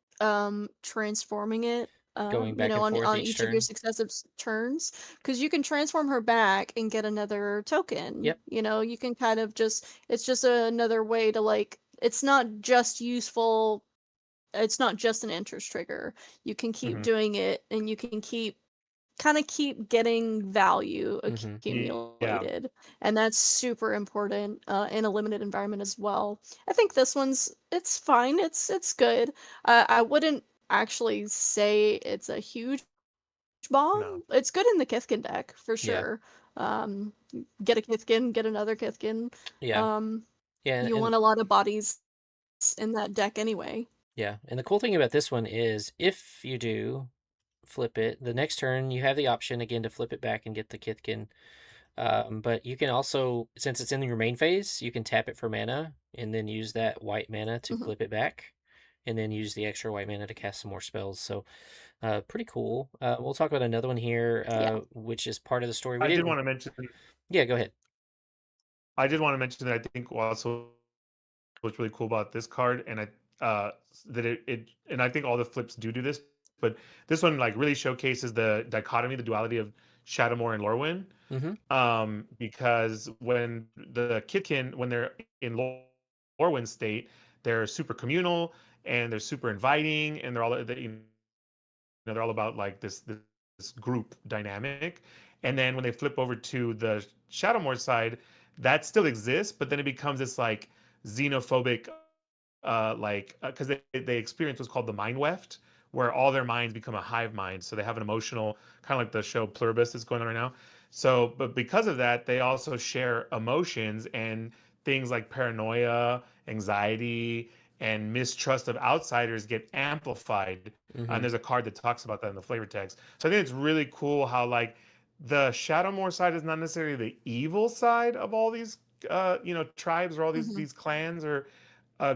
transforming it. Going back and forth On each each of your turn. successive turns, because you can transform her back and get another token. Yep. You can kind of just, it's just another way to like, it's not just useful, it's not just an interest trigger. You can keep Hmm. doing it, and you can keep getting value Mm-hmm. Yeah. accumulated, and that's super important in a limited environment as well. I think this one's, it's fine, it's good. I wouldn't actually say it's a huge No. bomb. It's good in the Kithkin deck for Yeah, sure. Um, get a Kithkin, get another Kithkin. yeah, Um, yeah, you want a lot of bodies in that deck anyway. yeah. And the cool thing about this one is if you do flip it, the next turn you have the option again to flip it back and get the Kithkin. But you can also, since it's in your main phase, you can tap it for mana and then use that white mana to Mhm. clip it back, and then use the extra white mana to cast some more spells. So, pretty cool. We'll talk about another one here, Yeah. which is part of the story. We I did didn't. want to mention Yeah, go ahead. I did want to mention that I think also what's really cool about this card, and that it and I think all the flips do this, but this one like really showcases the dichotomy, the duality of Shadowmoor and Lorwyn. Mm-hmm. Because when the Kitkin, when they're in Lorwyn state, they're super communal and they're super inviting, and they're all they're all about like this group dynamic. And then when they flip over to the Shadowmoor side, that still exists, but then it becomes this like xenophobic, because they experience what's called the mind weft, where all their minds become a hive mind. So they have an emotional, kind of like the show Pluribus that's going on right now. So, but because of that, they also share emotions, and things like paranoia, anxiety, and mistrust of outsiders get amplified. Mm-hmm. And there's a card that talks about that in the flavor text. So I think it's really cool how like the Shadowmoor side is not necessarily the evil side of all these tribes, or all these Mhm. these clans, or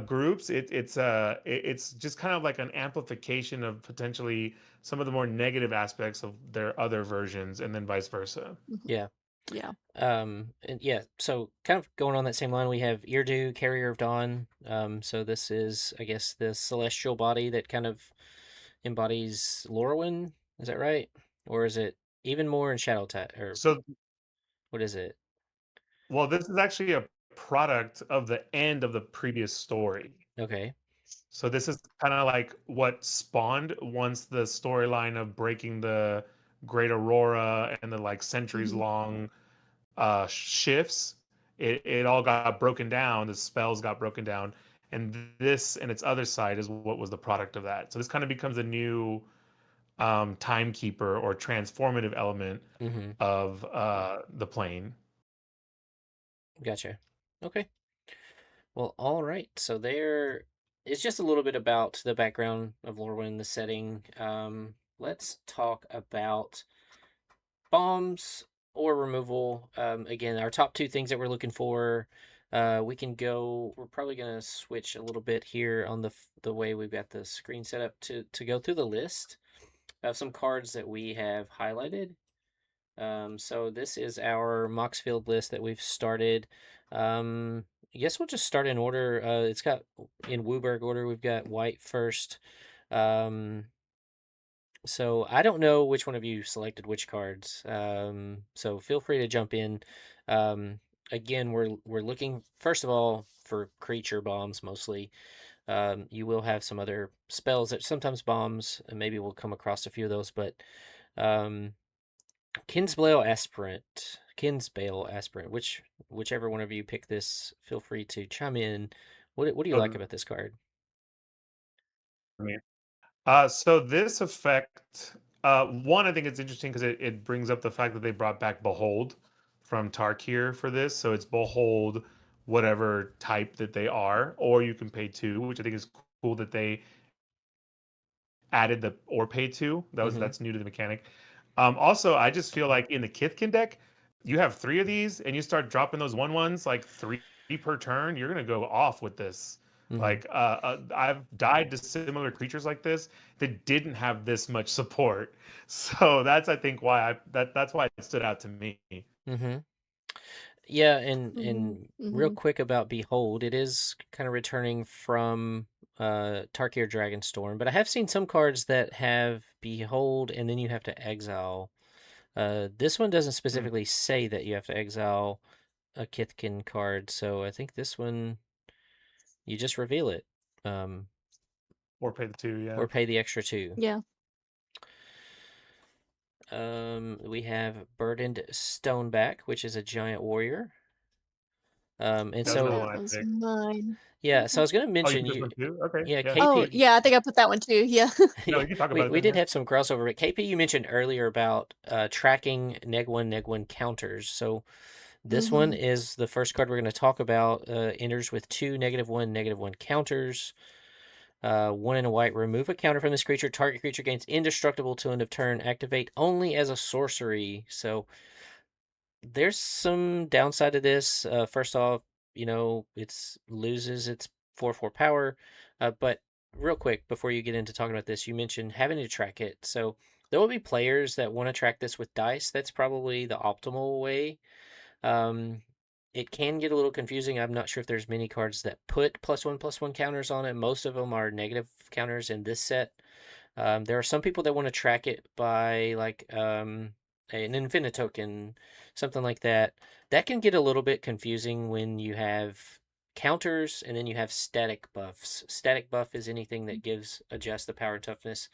groups. It's just kind of like an amplification of potentially some of the more negative aspects of their other versions, and then vice versa. Mhm. Yeah. Yeah. And yeah, so kind of going on that same line, we have Irdu, Carrier of Dawn. So this is, I guess, the celestial body that kind of embodies Lorwyn. Is that right? Or is it even more in Shadow Tide? Or So, what is it? well, this is actually a product of the end of the previous story. Okay. So this is kind of like what spawned once the storyline of breaking the Great Aurora and the like centuries Mhm. long shifts. It all got broken down. The spells got broken down, and this and its other side is what was the product of that. So this kind of becomes a new timekeeper or transformative element Mm-hmm. of the plane. Gotcha. Okay. Well, all right. So there is just a little bit about the background of Lorwyn, the setting. Let's talk about bombs or removal. Again, our top two things that we're looking for. We can go. We're probably gonna switch a little bit here on the way we've got the screen set up to go through the list of some cards that we have highlighted. So this is our Moxfield list that we've started. I guess we'll just start in order. It's got in Wooburg order. We've got white first. So I don't know which one of you selected which cards. So feel free to jump in. Again, we're looking first of all for creature bombs mostly. You will have some other spells that sometimes bombs, and maybe we'll come across a few of those, but Kinsbale Aspirant, whichever one of you pick this, feel free to chime in. What do you like about this card? So this effect, one, I think it's interesting because it brings up the fact that they brought back Behold from Tarkir for this. So it's Behold whatever type that they are, or you can pay 2, which I think is cool that they added the or pay 2. That's new to the mechanic. Also, I just feel like in the Kithkin deck, you have 3 of these, and you start dropping those 1/1s like 3 per turn. You're gonna go off with this. Like I've died to similar creatures like this that didn't have this much support. So that's I think why that's why it stood out to me. Mm-hmm. Yeah, and Mm-hmm. real quick about Behold, it is kind of returning from Tarkir Dragonstorm, but I have seen some cards that have Behold and then you have to exile. This one doesn't specifically say that you have to exile a Kithkin card, so I think this one you just reveal it. Or pay the 2, yeah. Or pay the extra 2. Yeah. We have Burdened Stoneback, which is a giant warrior. And That was so the one I was picked. mine. yeah, so I was gonna Oh, you mention picked this one too? Okay. yeah, Yeah. Oh, KP. yeah, I think I put that one too. Yeah. No, Yeah, you can talk about it we then, did yeah. have some crossover, but KP, you mentioned earlier about tracking neg1 counters. So this one Mm-hmm. is the first card we're going to talk about. Enters with 2 -1/-1 counters. 1 and a white. Remove a counter from this creature. Target creature gains indestructible till end of turn. Activate only as a sorcery. So there's some downside to this. First off, it's loses its 4/4 power. But real quick, before you get into talking about this, you mentioned having to track it. So there will be players that want to track this with dice. That's probably the optimal way. It can get a little confusing. I'm not sure if there's many cards that put +1/+1 counters on it. Most of them are negative counters in this set. There are some people that want to track it by like an infinite token, something like that. That can get a little bit confusing when you have counters and then you have static buffs. Static buff is anything that adjusts the power and toughness.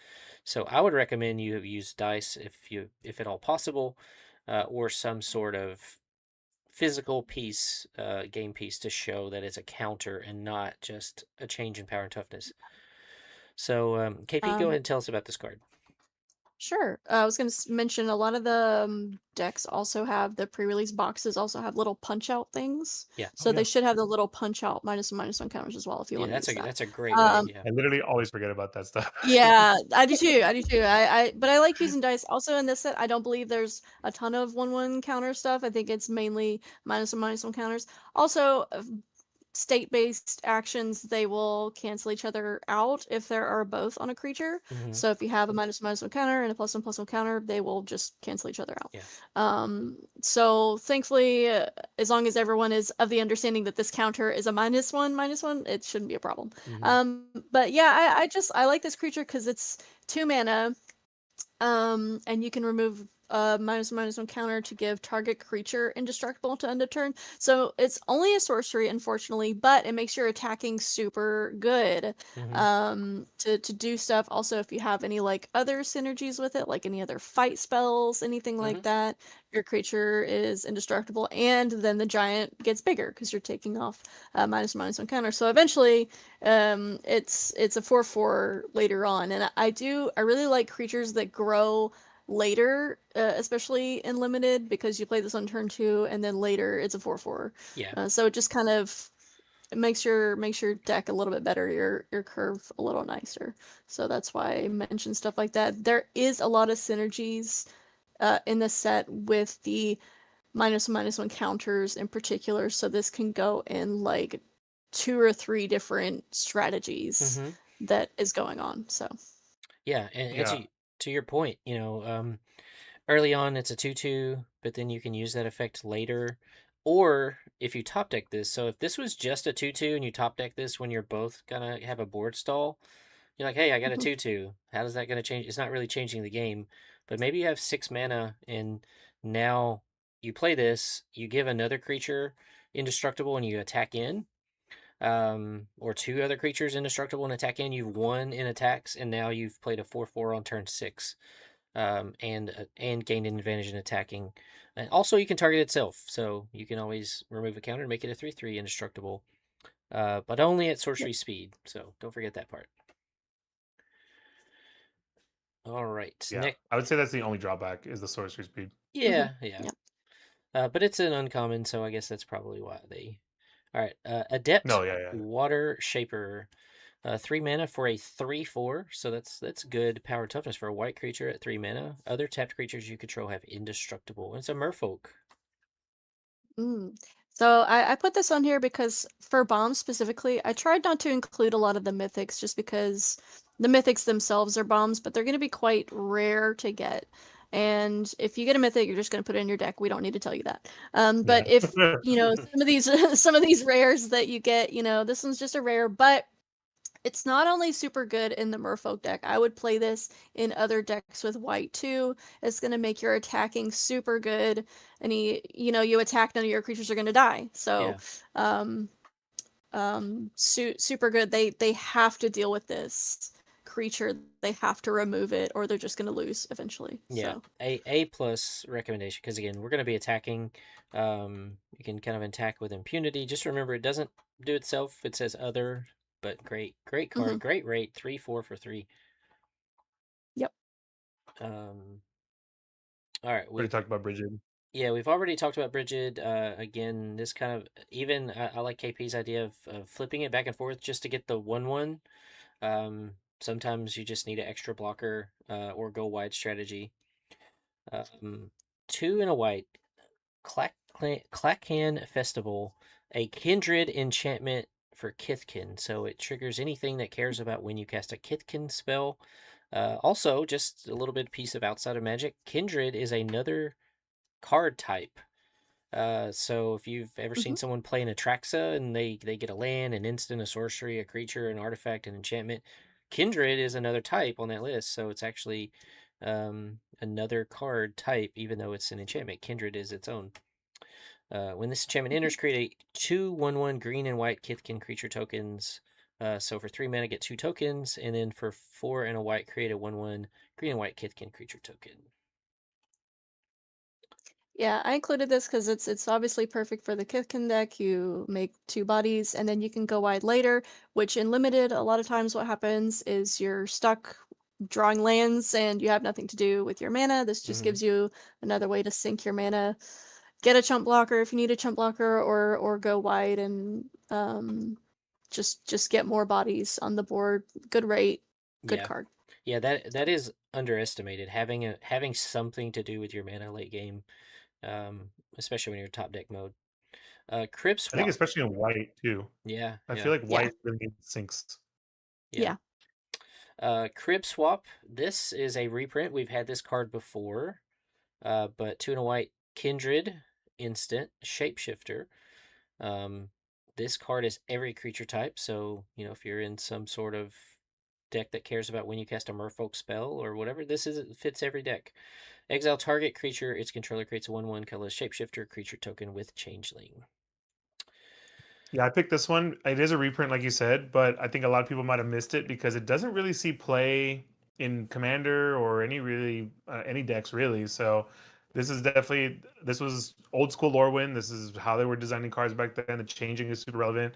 So I would recommend you use dice if at all possible, or some sort of physical piece, game piece to show that it's a counter and not just a change in power and toughness. So, KP, go ahead and tell us about this card. Sure. I was going to mention a lot of the decks also have the pre-release boxes also have little punch-out things. Yeah. So they should have the little punch-out -1/-1 counters as well if you want to use that. That's a great way. Yeah. I literally always forget about that stuff. Yeah, I do too. I do too. But I like using dice. Also in this set, I don't believe there's a ton of 1/1 counter stuff. I think it's mainly -1/-1 counters. Also, state-based actions, they will cancel each other out if there are both on a creature. Mhm. So if you have a -1/-1 counter and a +1/+1 counter, they will just cancel each other out. Yeah. So thankfully, as long as everyone is of the understanding that this counter is a -1/-1, it shouldn't be a problem. But yeah, I like this creature because it's 2 mana, and you can remove a -1/-1 counter to give target creature indestructible to end of turn. So it's only a sorcery, unfortunately, but it makes your attacking super good to do stuff. Also, if you have any like other synergies with it, like any other fight spells, anything like that, your creature is indestructible, and then the giant gets bigger because you're taking off -1/-1 counter. So eventually, it's a 4/4 later on, and I really like creatures that grow later, especially in limited, because you play this on turn 2, and then later it's a 4/4. Yeah. So it just kind of it makes your deck a little bit better, your curve a little nicer. So that's why I mentioned stuff like that. There is a lot of synergies in the set with the -1/-1 counters in particular. So this can go in like 2 or 3 different strategies that is going on. So Yeah, and Yeah. to your point, early on it's a 2/2, but then you can use that effect later. Or if you top deck this, so if this was just a 2/2 and you top deck this when you're both gonna have a board stall, you're like, hey, I got a 2/2. How is that gonna change? It's not really changing the game, but maybe you have 6 mana and now you play this, you give another creature indestructible and you attack in. Or 2 other creatures indestructible and attack in. You've won in attacks, and now you've played a 4/4 on turn 6, and gained an advantage in attacking. And also, you can target itself, so you can always remove a counter and make it a 3/3 indestructible, but only at sorcery speed. So don't forget that part. All right, Yeah. Nick. I would say that's the only drawback is the sorcery speed. Yeah, yeah. But it's an uncommon, so I guess that's probably why they. All right, Adept No, yeah. Water Shaper. 3 mana for a 3/4, so that's good power toughness for a white creature at 3 mana. Other tapped creatures you control have indestructible. And it's a merfolk. Mm. So I put this on here because for bombs specifically, I tried not to include a lot of the mythics just because the mythics themselves are bombs, but they're going to be quite rare to get. And if you get a mythic, you're just going to put it in your deck. We don't need to tell you that. But Yeah. if some of these some of these rares that you get, this one's just a rare, but it's not only super good in the Merfolk deck. I would play this in other decks with white too. It's going to make your attacking super good, and you attack, none of your creatures are going to die. So, Yeah. super good. They have to deal with this creature. They have to remove it, or they're just going to lose eventually. Yeah. So, A plus recommendation, because again, we're going to be attacking. You can kind of attack with impunity. Just remember, it doesn't do itself. It says other, but great card, great rate. 3/4 for 3. yep. Um, all right. Already talked about Bridget. Yeah, we've already talked about Bridget. Again, this kind of even I like KP's idea of flipping it back and forth just to get the 1/1. Sometimes you just need an extra blocker or go wide strategy. 2 and a white. Clackan Festival, a kindred enchantment for Kithkin. So it triggers anything that cares about when you cast a Kithkin spell. Also, just a little bit piece of outside of magic. Kindred is another card type. So if you've ever seen someone play an Atraxa and they get a land, an instant, a sorcery, a creature, an artifact, an enchantment, Kindred is another type on that list. So it's actually another card type, even though it's an enchantment. Kindred is its own. When this enchantment enters, create a 2/1/1 green and white Kithkin creature tokens. So for 3 mana, get 2 tokens, and then for 4 and a white, create a 1/1 green and white Kithkin creature token. Yeah, I included this because it's obviously perfect for the Kithkin deck. You make 2 bodies, and then you can go wide later, which in limited, a lot of times what happens is you're stuck drawing lands and you have nothing to do with your mana. This just gives you another way to sink your mana. Get a chump blocker if you need a chump blocker, or go wide and just get more bodies on the board. Good rate, good Yeah. card. Yeah, that is underestimated. Having something to do with your mana late game, especially when you're top deck mode. Crib I think swap. especially in white too. Yeah, I yeah, feel like Yeah. white really sinks. yeah. Crib swap. This is a reprint. We've had this card before, but 2 and a white kindred instant shapeshifter. This card is every creature type. So if you're in some sort of deck that cares about when you cast a merfolk spell or whatever. This fits every deck. Exile target creature, its controller creates a 1/1 colorless shapeshifter creature token with changeling. Yeah, I picked this one. It is a reprint, like you said, but I think a lot of people might have missed it because it doesn't really see play in Commander or any decks really. So this was old school Lorwyn. This is how they were designing cards back then. The changing is super relevant,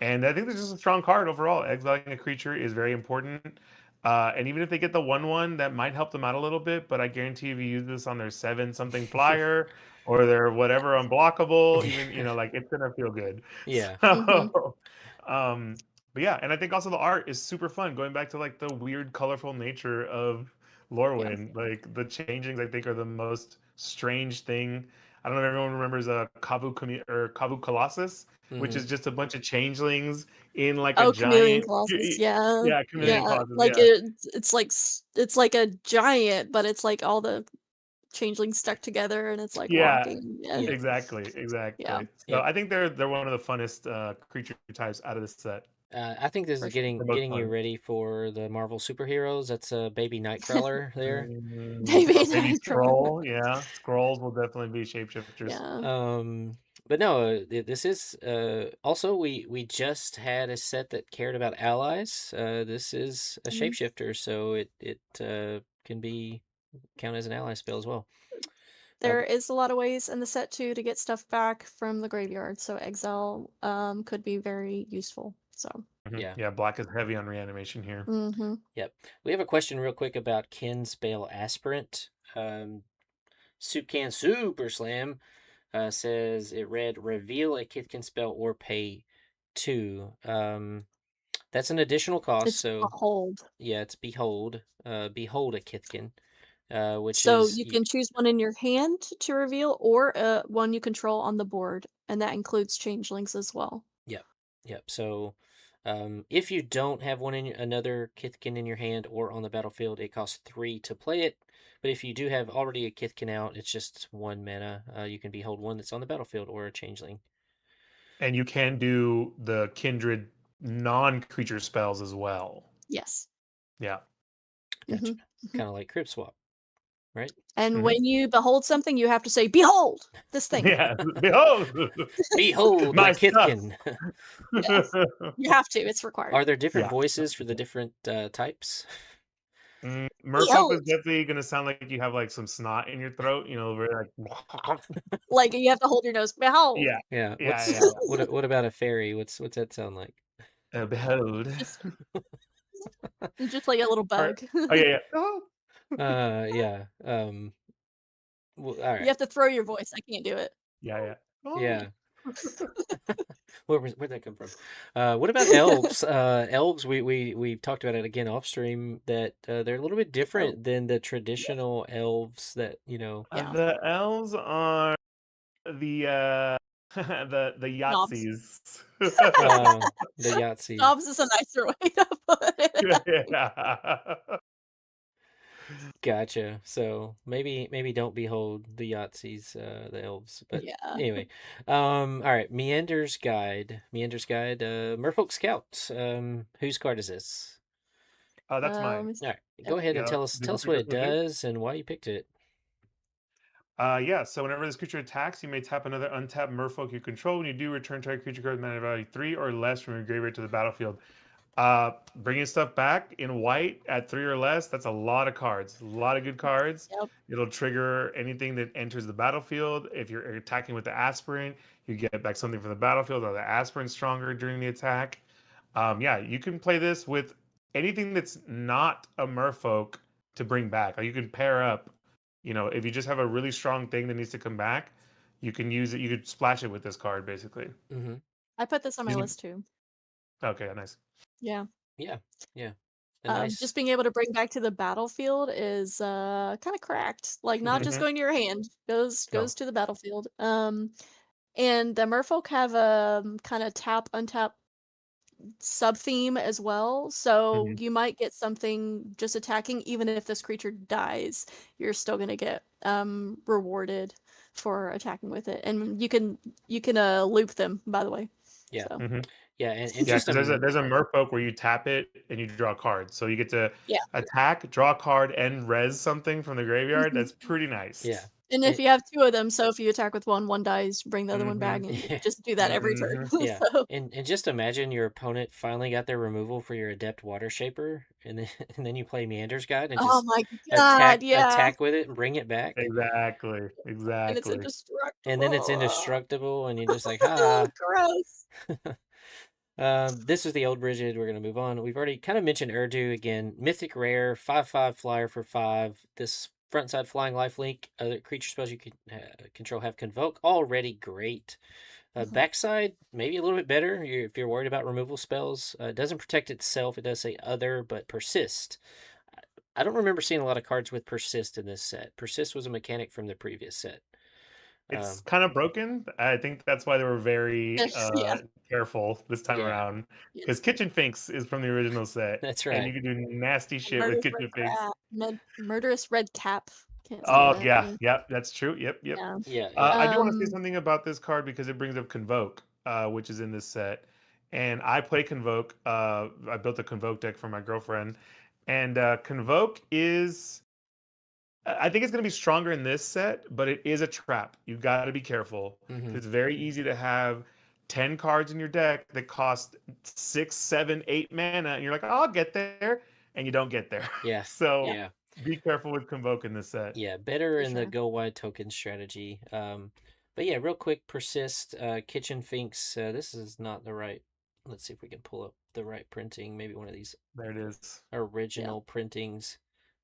and I think this is a strong card overall. Exiling a creature is very important. And even if they get the 1/1, that might help them out a little bit. But I guarantee if you use this on their 7-something flyer or their whatever unblockable, even like it's gonna feel good. Yeah. So, but yeah, and I think also the art is super fun. Going back to like the weird, colorful nature of Lorwyn, like the changings, I think are the most strange thing. I don't know if everyone remembers Kavu Colossus, which is just a bunch of changelings in like a Chameleon giant. Colossus, yeah. Yeah, Chameleon Yeah, Colossus. like Yeah. it's like a giant, but it's like all the changelings stuck together and it's like Yeah, walking. Yeah. exactly. Yeah. So Yeah. I think they're one of the funnest creature types out of this set. I think this For is sure. getting The most you fun. ready for the Marvel superheroes. That's a baby Nightcrawler there. Maybe Maybe Nightcrawler. Scroll. Yeah, Scrolls will definitely be shapeshifters. Yeah. But no, this is also we just had a set that cared about allies. This is a shapeshifter, so it can be count as an ally spell as well. There is a lot of ways in the set too to get stuff back from the graveyard, so exile could be very useful. So Yeah. Black is heavy on reanimation here. Yep. We have a question real quick about Ken's Bale Aspirant. Soup Can Super Slam says it read reveal a Kithkin spell or pay 2. That's an additional cost. it's So Behold. yeah, it's behold. Behold a Kithkin. Which So is you can choose one in your hand to reveal, or one you control on the board, and that includes changelings as well. Yep. So, if you don't have another Kithkin in your hand or on the battlefield, it costs 3 to play it. But if you do have already a Kithkin out, it's just 1 mana. You can behold one that's on the battlefield or a changeling. And you can do the kindred non-creature spells as well. Yes. Yeah. Gotcha. Kind of like Crypt Swap, right? And when you behold something, you have to say, "Behold this thing." Yeah. Behold. Behold My my Kithkin. Yes. You have to. It's required. Are there different voices for the different types? Merfolk is definitely going to sound like you have like some snot in your throat, very like. Like you have to hold your nose. Behold. Yeah. Yeah. What about a fairy? What's that sound like? Behold. Just like a little bug. Oh yeah. Oh. Yeah. Well, all right. You have to throw your voice. I can't do it. Yeah. Oh. Yeah. Where'd that come from? What about elves? Elves, we talked about it again off stream that they're a little bit different than the traditional elves that The elves are the the Yahtzees. the Yahtzee. Knobs is a nicer way to put it. Yeah. Gotcha. So maybe don't behold the Yahtzees, the elves. But anyway, all right. Meander's Guide. Merfolk Scouts. Whose card is this? Oh, that's mine. All right, go ahead and tell us what it does and why you picked it. Yeah, so whenever this creature attacks, you may tap another untapped merfolk you control. When you do, return target creature card with mana value 3 or less from your graveyard to the battlefield. Bringing stuff back in white at 3 or less, that's a lot of cards. A lot of good cards. Yep. It'll trigger anything that enters the battlefield. If you're attacking with the aspirant, you get back something from the battlefield, or the aspirant's stronger during the attack. Yeah, you can play this with anything that's not a merfolk to bring back. Like you can pair up, if you just have a really strong thing that needs to come back, you can use it. You could splash it with this card, basically. I put this on my list too. Okay, nice. Yeah. Nice. Just being able to bring back to the battlefield is kind of cracked. Like not just going to your hand, goes to the battlefield. And the merfolk have a kind of tap untap sub theme as well, so you might get something just attacking. Even if this creature dies, you're still gonna get rewarded for attacking with it, and you can loop them, by the way. Yeah. So. Yeah, and Yeah, just because there's a merfolk where you tap it and you draw a card. So you get to Yeah. attack, draw a card, and res something from the graveyard. Mhm. That's pretty nice. yeah. And if And, you have 2 of them, so if you attack with one dies, bring the other one back, Mm-hmm. and yeah. just do that every turn. Mm-hmm. Yeah, So and just imagine your opponent finally got their removal for your Adept Water Shaper, and then and then you play Meander's Guide and oh just my god, yeah. attack with it and bring it back, Exactly. And it's Exactly. and then it's indestructible. indestructible, and you're just like, Oh, ha. gross. This is the old Brigid. We're gonna move on. We've already kind of mentioned Urdu again. Mythic rare, 5/5 flyer for 5. This frontside flying lifelink. Other creature spells you can control have convoke. Already great. Mhm. Backside, maybe a little bit better if you're worried about removal spells. It doesn't protect itself. It does say other, but persist. I don't remember seeing a lot of cards with persist in this set. Persist was a mechanic from the previous set. It's Um, kind of broken. I think that's why they were very Yeah, careful this time yeah, around. yeah. Because Kitchen Finks is from the original set, that's and right. you can do nasty shit with Murderous red Kitchen Finks. crab. Murderous red cap. Can't say Oh that. yeah, Yeah. yep, that's true. Yep, yep. Yeah. Yeah, yeah. I do want to say Um. something about this card because it brings up Convoke, which is in this set, and I play Convoke. I built a Convoke deck for my girlfriend, and Convoke is. I think it's going to be stronger in this set, but it is a trap. You got to be careful. Hmm. It's very easy to have 10 cards in your deck that cost 6, 7, 8 mana, and you're like, oh, I'll get there, and you don't get there. Yeah, So yeah. be careful with Convoke in this set. Yeah, better For in the sure. go wide token strategy. But yeah, real quick, persist. Kitchen Finks. This is not the right. Let's see if we can pull up the right printing. Maybe one of these There it is. Yeah. original printings.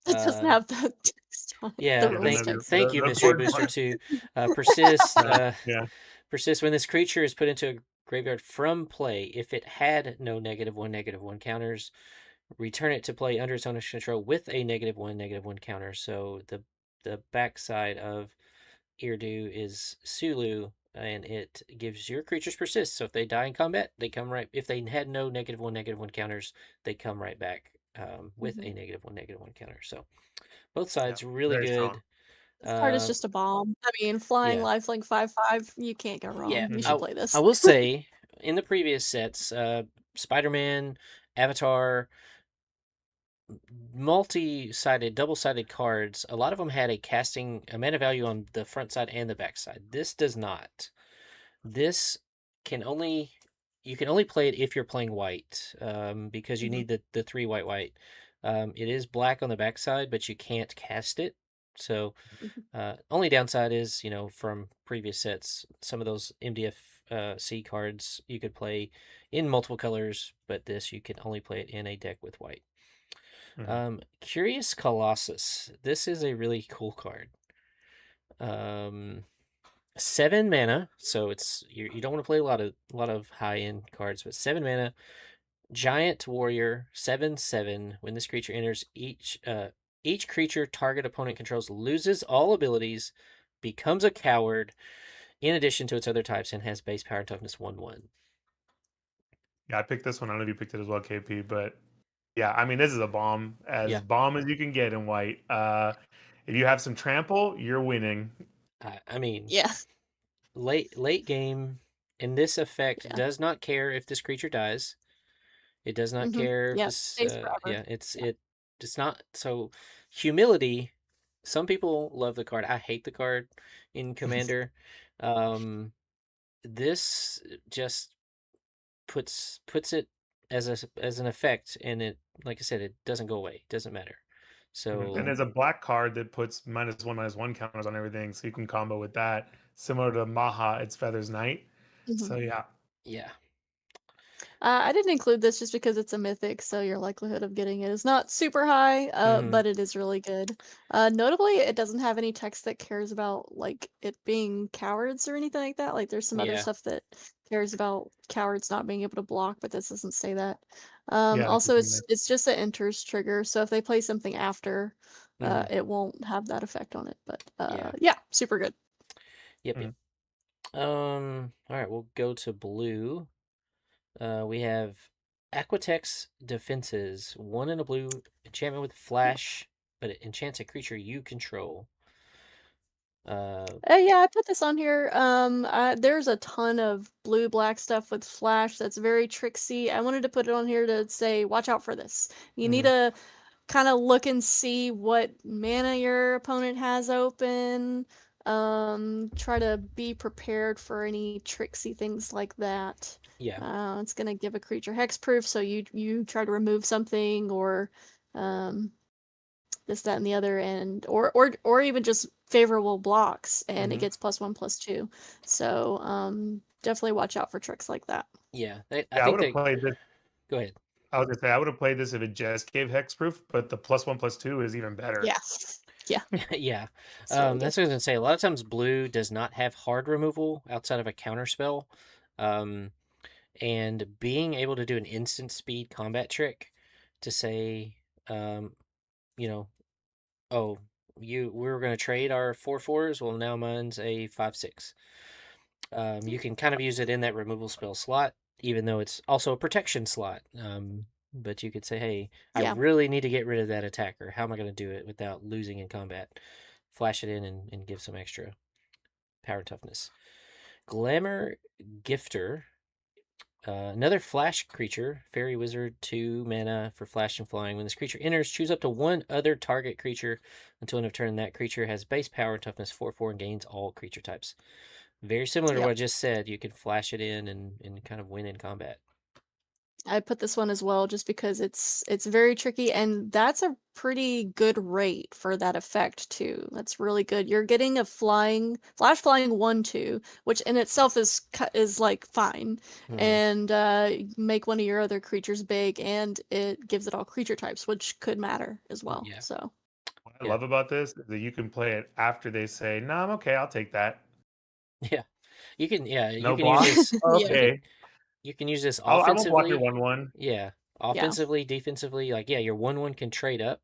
It doesn't Uh, have the text on it. The yeah, Yeah, rules thank text. thank you, the Mystery important Booster part. Two. Persist. Yeah. Persist when this creature is put into a graveyard from play. If it had no -1/-1 counters, return it to play under its owner's control with a -1/-1 counter. So the backside of Irdu is Sulu, and it gives your creatures persist. So if they die in combat, they come right. If they had no -1/-1 counters, they come right back with a -1/-1 counter. So both Yeah. sides really Very strong. good. This card is Uh, just a bomb. I mean, flying yeah, lifelink 5/5. You can't go yeah. wrong. You Mhm. should play I this. will say in the previous sets, Spider-Man, Avatar, multi-sided, double-sided cards, a lot of them had a mana value on the front side and the back side. This does not. This can only you can only play it if you're playing white, because you Mhm. need the 3 white. It is black on the back side, but you can't cast it. So Mhm. only downside is, from previous sets, some of those MDF C cards you could play in multiple colors, but this you can only play it in a deck with white. Mhm. Curious Colossus. This is a really cool card. 7 mana, so you don't want to play a lot of high end cards, but 7 mana. Giant Warrior 7/7. When this creature enters, each creature target opponent controls loses all abilities, becomes a coward, in addition to its other types, and has base power and toughness 1/1. Yeah, I picked this one. I don't know if you picked it as well, KP, but yeah, I mean, this is a Yeah, bomb as you can get in white. If you have some trample, you're winning. I mean, Yeah. late game, and this effect Yeah. does not care if this creature dies. It does not care if Yeah. this. Stays forever. Yeah, it's Yeah. it's not so. Humility. Some people love the card. I hate the card in Commander. Um, this just puts it as an effect, and it, like I said, it doesn't go away. It doesn't matter. Mhm. And So there's a black card that puts -1/-1 counters on everything, so you can combo with that, similar to Maha, its Feathers Knight. Mhm. So yeah. yeah. I didn't include this just because it's a mythic, so your likelihood of getting it is not super high, Hmm. but it is really good. Notably, it doesn't have any text that cares about like it being cowards or anything like that. Like there's some other Yeah. stuff that cares about cowards not being able to block, but this doesn't say that. Yeah, that's Also, pretty it's nice. it's just an enters trigger, so if they play something after, Hmm. it won't have that effect on it. But Yeah. yeah, super good. Yep. Mhm. Yep. All right. We'll go to blue. We have Aquatex Defenses. 1 in a blue enchantment with flash, but it enchants a creature you control. Yeah, I put this on here. There's a ton of blue-black stuff with flash that's very tricksy. I wanted to put it on here to say, watch out for this. You need to kind of look and see what mana your opponent has open. Try to be prepared for any tricksy things like that. Yeah. It's gonna give a creature hexproof, so you try to remove something or this, that, and the other, and or even just favorable blocks, and it gets +1/+2. So definitely watch out for tricks like that. Yeah. Yeah, I I think would have they played this. go ahead. I was gonna say I would have played this if it just gave hexproof, but the +1/+2 is even better. Yeah, yeah, Yeah. it's really That's good. what I was gonna say. A lot of times blue does not have hard removal outside of a counter spell. And being able to do an instant speed combat trick to say, you know, oh, we were gonna trade our 4/4s. Well, now mine's a 5/6. You can kind of use it in that removal spell slot, even though it's also a protection slot. But you could say, hey, I Yeah, really need to get rid of that attacker. How am I going to do it without losing in combat? Flash it in and give some extra power and toughness. Glamour Gifter. Another flash creature, fairy wizard, 2 mana for flash and flying. When this creature enters, choose up to one other target creature until end of turn. That creature has base power and toughness 4/4 and gains all creature types. Very similar to what yep. I just said. You can flash it in and kind of win in combat. I put this one as well just because it's very tricky, and that's a pretty good rate for that effect too. That's really good. You're getting a flash flying 1/2, which in itself is like fine, and make one of your other creatures big, and it gives it all creature types, which could matter as well. Yeah. So What I Yeah. love about this is that you can play it after they say, "No, I'm okay. I'll take that." Yeah. You can No use block. this yeah, Okay. you can use this I won't block your offensively. 1/1. Yeah. yeah, Offensively, defensively, like yeah, your 1/1 can trade up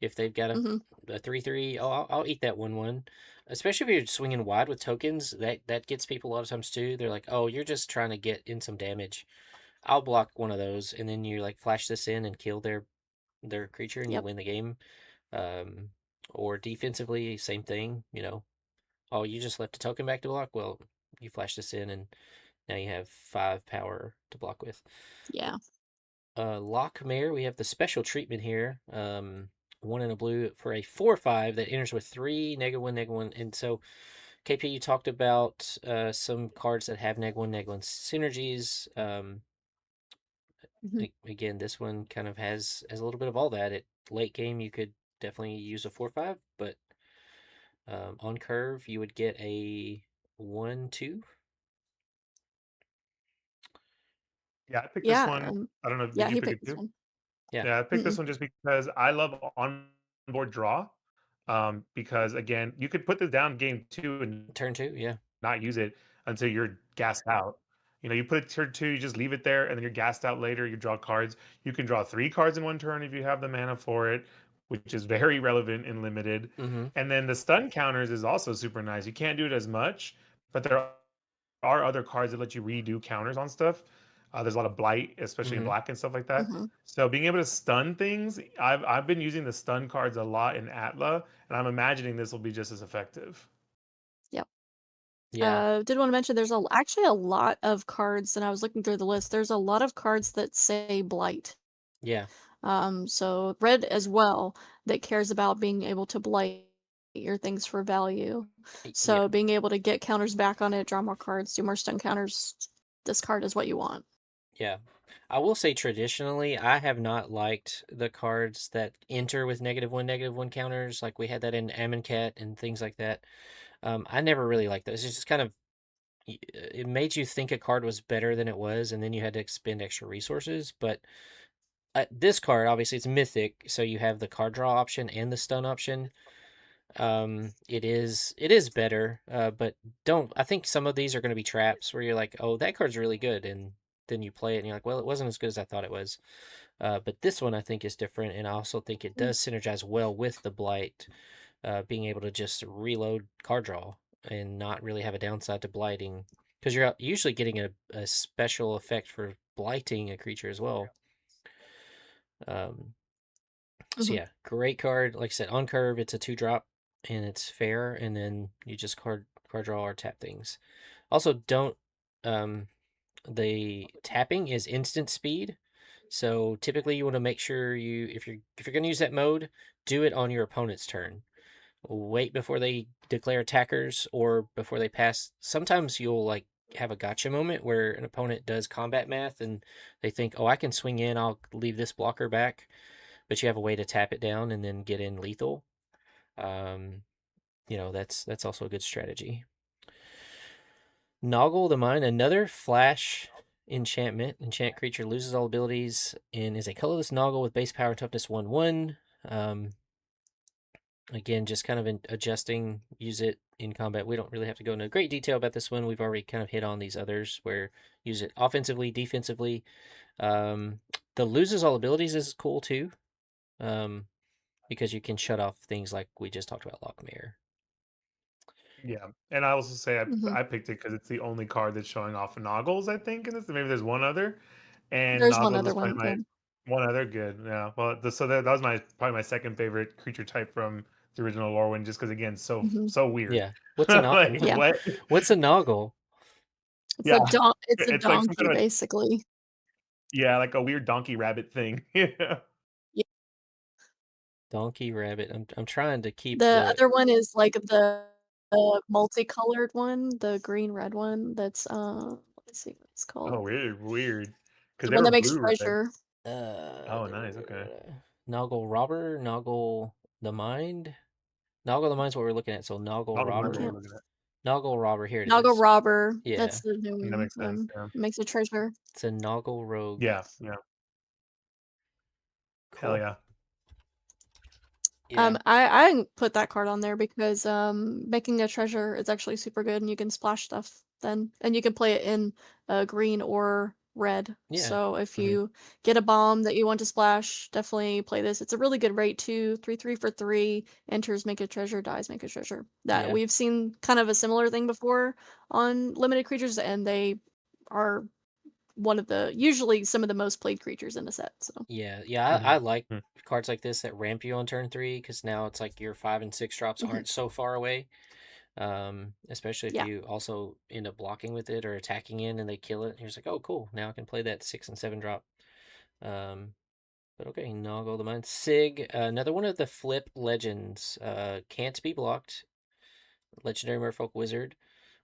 if they've got hmm a 3/3. Oh, I'll eat that 1/1. Especially if you're swinging wide with tokens, that gets people a lot of times too. They're like, "Oh, you're just trying to get in some damage. I'll block one of those and then you like flash this in and kill their creature and you yep, win the game." Um or defensively, same thing, Oh, you just left a token back to block? Well, you flash this in and now you have 5 power to block with. yeah, Lockmare, we have the special treatment here. 1 in a blue for a 4/5 that enters with 3 -1 -1. And so, KP, you talked about some cards that have -1 synergies. hmm Again, this one kind of has a little bit of all that. At late game, you could definitely use a 4/5, but on curve, you would get a 1/2. Yeah, I picked this yeah, one. I don't know. Did yeah. you He pick picked it this too? one. Yeah, Yeah, I picked this Mm-mm. one just because I love on-board draw. Because again, you could put this down game 2 and turn 2. Yeah. not use it until you're gassed out. You put it turn 2, you just leave it there, and then you're gassed out later. You draw cards. You can draw 3 cards in one turn if you have the mana for it, which is very relevant in limited. Mm-hmm. And then the stun counters is also super nice. You can't do it as much, but there are other cards that let you redo counters on stuff. There's a lot of blight, especially in Mm-hmm. black and stuff like that. hmm So being able to stun things, I've been using the stun cards a lot in Atla, and I'm imagining this will be just as effective. Yep. Yeah. Did want to mention there's actually a lot of cards, and I was looking through the list. There's a lot of cards that say blight. Yeah. So red as well that cares about being able to blight your things for value. Yeah. So being able to get counters back on it, draw more cards, do more stun counters. This card is what you want. Yeah. I will say traditionally, I have not liked the cards that enter with -1 counters. Like we had that in Amonkhet and things like that. I never really liked those. It's just kind of it made you think a card was better than it was, and then you had to expend extra resources. But this card, obviously, it's mythic, so you have the card draw option and the stun option. It is better, but don't. I think some of these are going to be traps where you're like, oh, that card's really good, and then you play it and you're like, well, it wasn't as good as I thought it was. But this one I think is different, and I also think it Mm, does synergize well with the blight, being able to just reload card draw and not really have a downside to blighting, because you're usually getting a special effect for blighting a creature as well. Um, so mhm. yeah, great card. Like I said, on curve, it's a 2-drop, and it's fair, and then you just card draw or tap things. Also, don't the tapping is instant speed, so typically you want to make sure if you're going to use that mode, do it on your opponent's turn. Wait before they declare attackers or before they pass. Sometimes you'll like have a gotcha moment where an opponent does combat math and they think, oh, I can swing in, I'll leave this blocker back, but you have a way to tap it down and then get in lethal. That's also a good strategy. Noggle the Mind, another flash enchantment. Enchant creature loses all abilities and is a colorless Noggle with base power and toughness 1/1. Again, just kind of adjusting, use it in combat. We don't really have to go into great detail about this one. We've already kind of hit on these others where use it offensively, defensively. The loses all abilities is cool too, because you can shut off things like we just talked about, Lockmere. Yeah, and I also say Mhm. I picked it because it's the only card that's showing off Noggles, I think, in this. Maybe there's one other, and There's one Noggles other is probably one. my Yeah. one other. Good, yeah. Well, that was probably my second favorite creature type from the original Lorwyn, just because again, Mhm. so weird. Yeah. What's a Yeah. What? What's a Noggle? Yeah, It's a it's like some donkey kind of basically. yeah, like a weird donkey rabbit thing. Yeah. Yeah. Donkey rabbit. I'm trying to keep The the other one is like the multicolored one, the green red one. That's let's see what it's Oh, called. weird. Because The they one were that makes blue red. treasure. Oh, nice. Okay. Noggle Robber, Noggle the Mind. Noggle the Mind's what we're looking at. So Noggle All the ones we're Robber. Yeah. looking at. Noggle Robber, here it Naga is. Robber. Yeah. That's the new That makes sense. one. Yeah. Makes a treasure. It's a Noggle Rogue. Yeah. Yeah. Hell Cool. yeah. Yeah. I didn't put that card on there because making a treasure is actually super good and you can splash stuff then, and you can play it in green or red. Yeah. So if Mhm. you get a bomb that you want to splash, definitely play this. It's a really good rate too. 3/3 for 3. Enters, make a treasure. Dies, make a treasure. That Yeah. we've seen kind of a similar thing before on limited creatures, and they are usually some of the most played creatures in the set. So Yeah. I like Mhm. cards like this that ramp you on turn 3 because now it's like your 5 and 6 drops mhm. aren't so far away. Especially if Yeah. you also end up blocking with it or attacking in and they kill it. You're just like, oh, cool. Now I can play that 6 and 7 drop. But okay, Noggle the Mind. Sig, another one of the flip legends. Can't be blocked. Legendary Merfolk Wizard.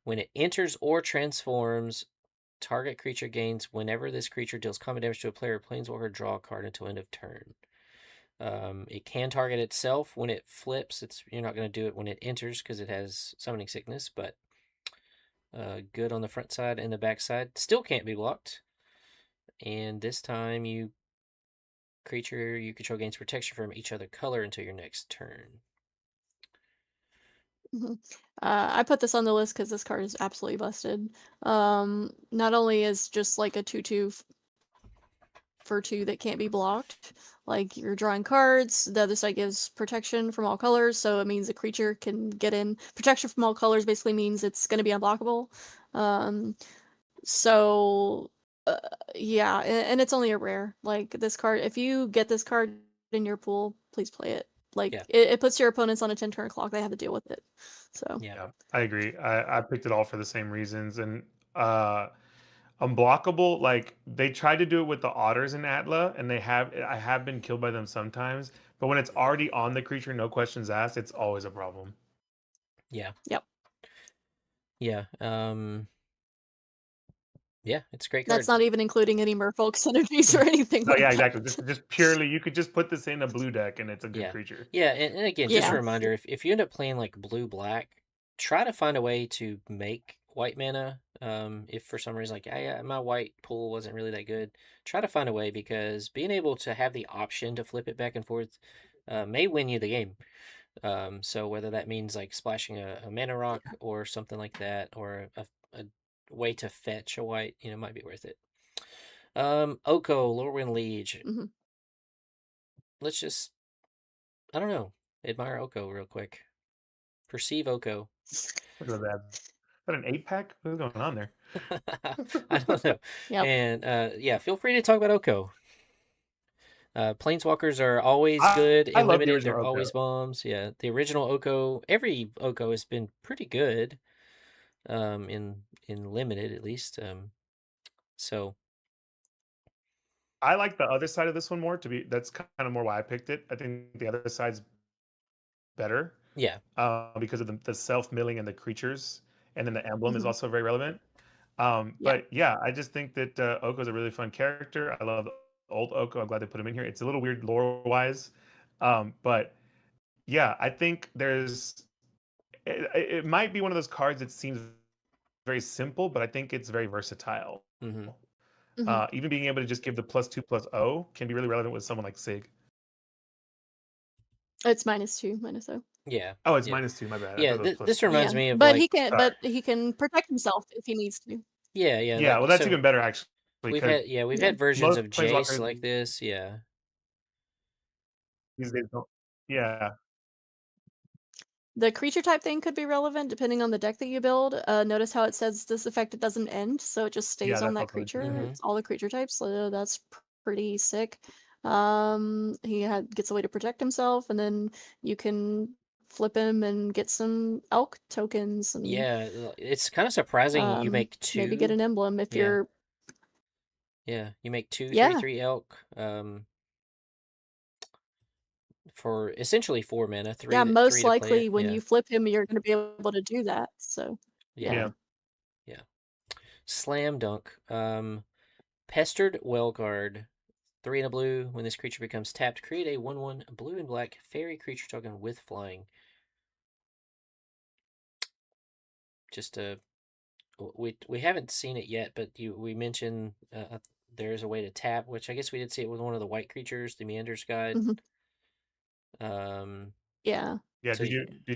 When it enters or transforms, target creature gains whenever this creature deals combat damage to a player or planeswalker, draw a card until end of turn. It can target itself when it flips. You're not going to do it when it enters because it has summoning sickness, but good on the front side and the back side. Still can't be blocked. And this time creature you control gains protection from each other color until your next turn. Mhm. I put this on the list because this card is absolutely busted. Not only is just like a 2/2 for 2 that can't be blocked, like you're drawing cards, the other side gives protection from all colors, so it means a creature can get in. Protection from all colors basically means it's going to be unblockable. Um, so uh, yeah, and it's only a rare. Like this card, if you get this card in your pool, please play it. Like Yeah. it puts your opponents on a 10-turn clock. They have to deal with it. So Yeah. Yeah, I agree. I picked it all for the same reasons. And unblockable, like they tried to do it with the otters in Atla, and I have been killed by them sometimes. But when it's already on the creature, no questions asked, it's always a problem. Yeah. yep. Yeah. Yeah, it's a great card. That's not even including any merfolk synergies or anything Oh like yeah, that. exactly. Just purely, you could just put this in a blue deck, and it's a good Yeah. creature. Yeah, and again, just a Yeah. reminder, if you end up playing like blue black, try to find a way to make white mana. If for some reason like my white pool wasn't really that good, try to find a way because being able to have the option to flip it back and forth may win you the game. So whether that means like splashing a mana rock or something like that, or a way to fetch a white, might be worth it. Oko, Lorwyn Liege. Mhm. Let's just, I don't know, admire Oko real quick. Perceive Oko. Look at that. Is that an 8-pack? What's going on there? I don't know. Yep. And yeah, feel free to talk about Oko. Planeswalkers are always I, good. I In love the limited, original they're Oko. always bombs. Yeah, the original Oko, every Oko has been pretty good. In limited at least. So I like the other side of this one more. That's kind of more why I picked it. I think the other side's better yeah. because of the self milling and the creatures, and then the emblem is Mhm. also very relevant. Yeah. But yeah, I just think that Oko is a really fun character. I love old Oko. I'm glad they put him in here. It's a little weird lore wise, but yeah, I think it might be one of those cards that seems very simple, but I think it's very versatile. Mm-hmm. Mhm. Even being able to just give the +2/+0 can be really relevant with someone like Sig. It's -2, -0. Yeah. Oh, it's Yeah. -2. My bad. I Yeah. thought it was This +2. reminds me of like. Sorry. But he can protect himself if he needs to. Yeah. Yeah. Yeah, well, Like that's even so. better actually We've because had we've Yeah. had versions most of Jace planeswalkers like this. Yeah. these days don't. Yeah, The creature type thing could be relevant depending on the deck that you build. Notice how it says this effect doesn't end, so it just yeah, stays on that's that also creature. Mm-hmm. It's all the creature types, so that's pretty sick. Gets a way to protect himself, and then you can flip him and get some elk tokens and Yeah. It's kind of surprising you make maybe get two. an emblem if Yeah. you're Yeah. You make two yeah 3/3 elk. For essentially 4 mana, yeah three most to play it. likely when Yeah. you flip him you're going to be able to do that. So Yeah. yeah. yeah. Yeah. Slam dunk. Pestered Wellguard. 3 and a blue. When this creature becomes tapped, create a 1/1 blue and black fairy creature token with flying. Just we haven't seen it yet, but we mentioned there's a way to tap, which I guess we did see it with one of the white creatures, the Meander's Guide. Mhm. Um, Yeah. Yeah, so I yeah,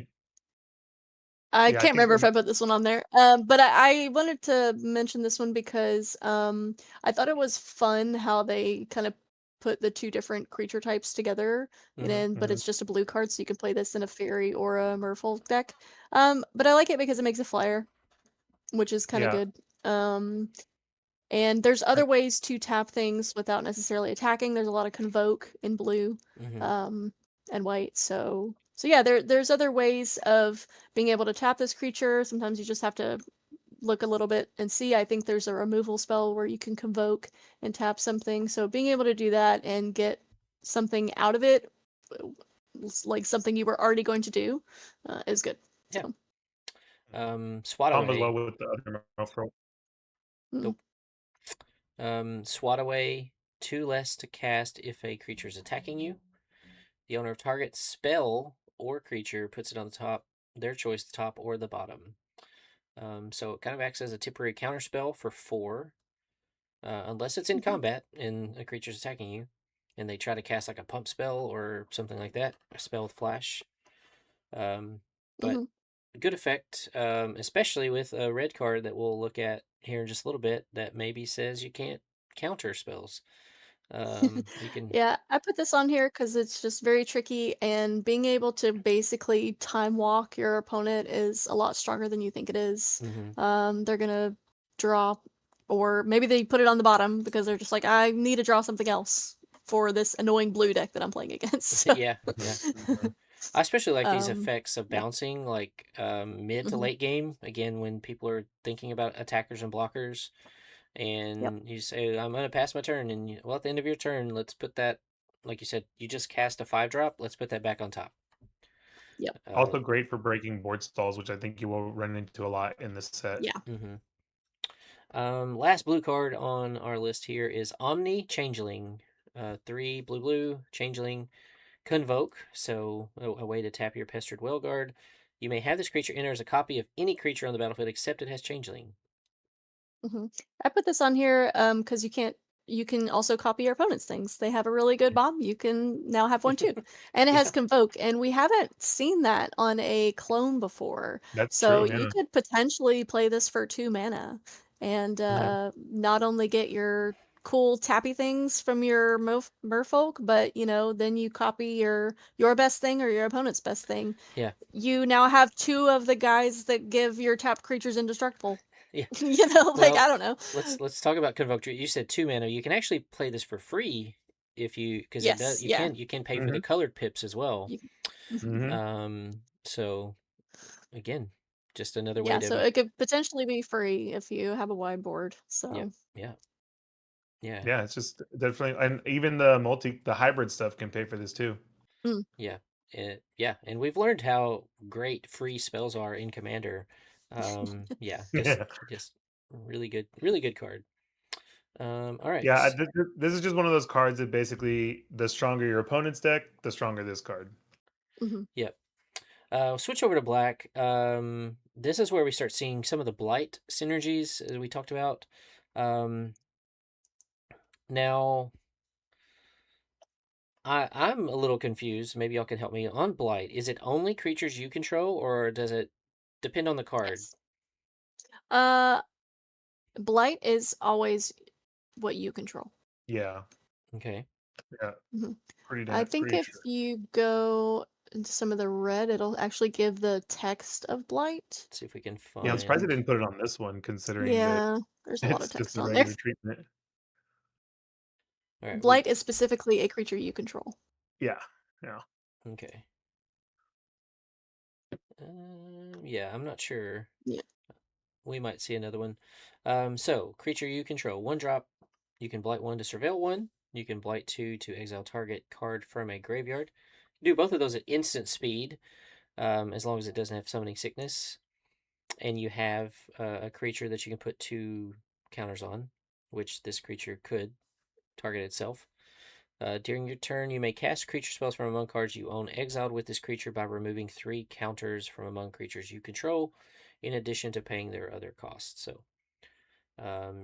I can't think remember if I put this one on there. But I wanted to mention this one because I thought it was fun how they kind of put the two different creature types together, mhm. but it's just a blue card, so you can play this in a fairy or a merfolk deck. But I like it because it makes a flyer, which is kind of yeah, good. And there's I- other ways to tap things without necessarily attacking. There's a lot of convoke in blue, Mhm. um, and white. So yeah, there's other ways of being able to tap this creature. Sometimes you just have to look a little bit and see. I think there's a removal spell where you can convoke and tap something. So being able to do that and get something out of it, like something you were already going to do, is good. Yeah. So Swat combos well away. with the other Merfolk. mm, Nope. Swat away. 2 less to cast if a creature is attacking you. The owner of target spell or creature puts it on the top, their choice, the top or the bottom. So it kind of acts as a temporary counter spell for 4, unless it's in mhm, combat and a creature's attacking you, and they try to cast like a pump spell or something like that, a spell with flash. But mhm. good effect, especially with a red card that we'll look at here in just a little bit that maybe says you can't counter spells. You can. Yeah, I put this on here because it's just very tricky, and being able to basically time walk your opponent is a lot stronger than you think it is. Mm-hmm. They're gonna draw, or maybe they put it on the bottom because they're just like, I need to draw something else for this annoying blue deck that I'm playing against. Yeah, Mhm, yeah. mhm. I especially like these um, effects of yeah. bouncing, like mid to Mhm. late game. Again, when people are thinking about attackers and blockers, Yep. and you say, "I'm gonna pass my turn," and well, at the end of your turn, let's put that, like you said, you just cast a 5-drop. Let's put that back on top. Yep. Also great for breaking board stalls, which I think you will run into a lot in this set. Yeah. Mm-hmm. Last blue card on our list here is Omni Changeling. 3 blue Changeling. Convoke, so a way to tap your Pestered Wellguard. You may have this creature enter as a copy of any creature on the battlefield except it has Changeling. I put this on here because you can also copy your opponent's things. They have a really good bomb. You can now have one too. And it has Yeah. convoke, and we haven't seen that on a clone before. That's So true. you Yeah. could potentially play this for 2 mana and Mhm. not only get your cool tappy things from your merfolk, but then you copy your best thing or your opponent's best thing. Yeah. You now have 2 of the guys that give your tapped creatures indestructible. Yeah. Like Well, I don't know. let's talk about Convoke. You said 2 mana. You can actually play this for free if you, because it does, Yes, yeah. you can pay for the colored pips as well. Mhm. So again, just another way Yeah, so to, it could potentially be free if you have a wide board. yeah, So yeah, yeah, Yeah, it's just definitely, and even the hybrid stuff can pay for this too. mm, yeah, yeah. And we've learned how great free spells are in Commander. Yeah, Yeah, just really good card. All right. yeah. This is just one of those cards that basically, the stronger your opponent's deck, the stronger this card. mhm. Yep. Switch over to black. This is where we start seeing some of the blight synergies as we talked about. Now, I'm a little confused. Maybe y'all can help me on blight. Is it only creatures you control, or does it depend on the card? Yes. Uh, blight is always what you control. Yeah, Okay. yeah. Mhm. Pretty I think pretty if sure. you go into some of the red, it'll actually give the text of blight. Let's see if we can Yeah, I'm surprised they find. didn't put it on this one, considering that Yeah, there's a lot of it's just text a on there. regular treatment. All right. We Blight is specifically a creature you control. Yeah, yeah. okay. Yeah, I'm not sure. Yeah. We might see another one. So creature you control, 1 drop. You can blight 1 to surveil 1. You can blight 2 to exile target card from a graveyard. Do both of those at instant speed, as long as it doesn't have summoning sickness. And you have a creature that you can put 2 counters on, which this creature could target itself. During your turn, you may cast creature spells from among cards you own exiled with this creature by removing 3 counters from among creatures you control, in addition to paying their other costs. So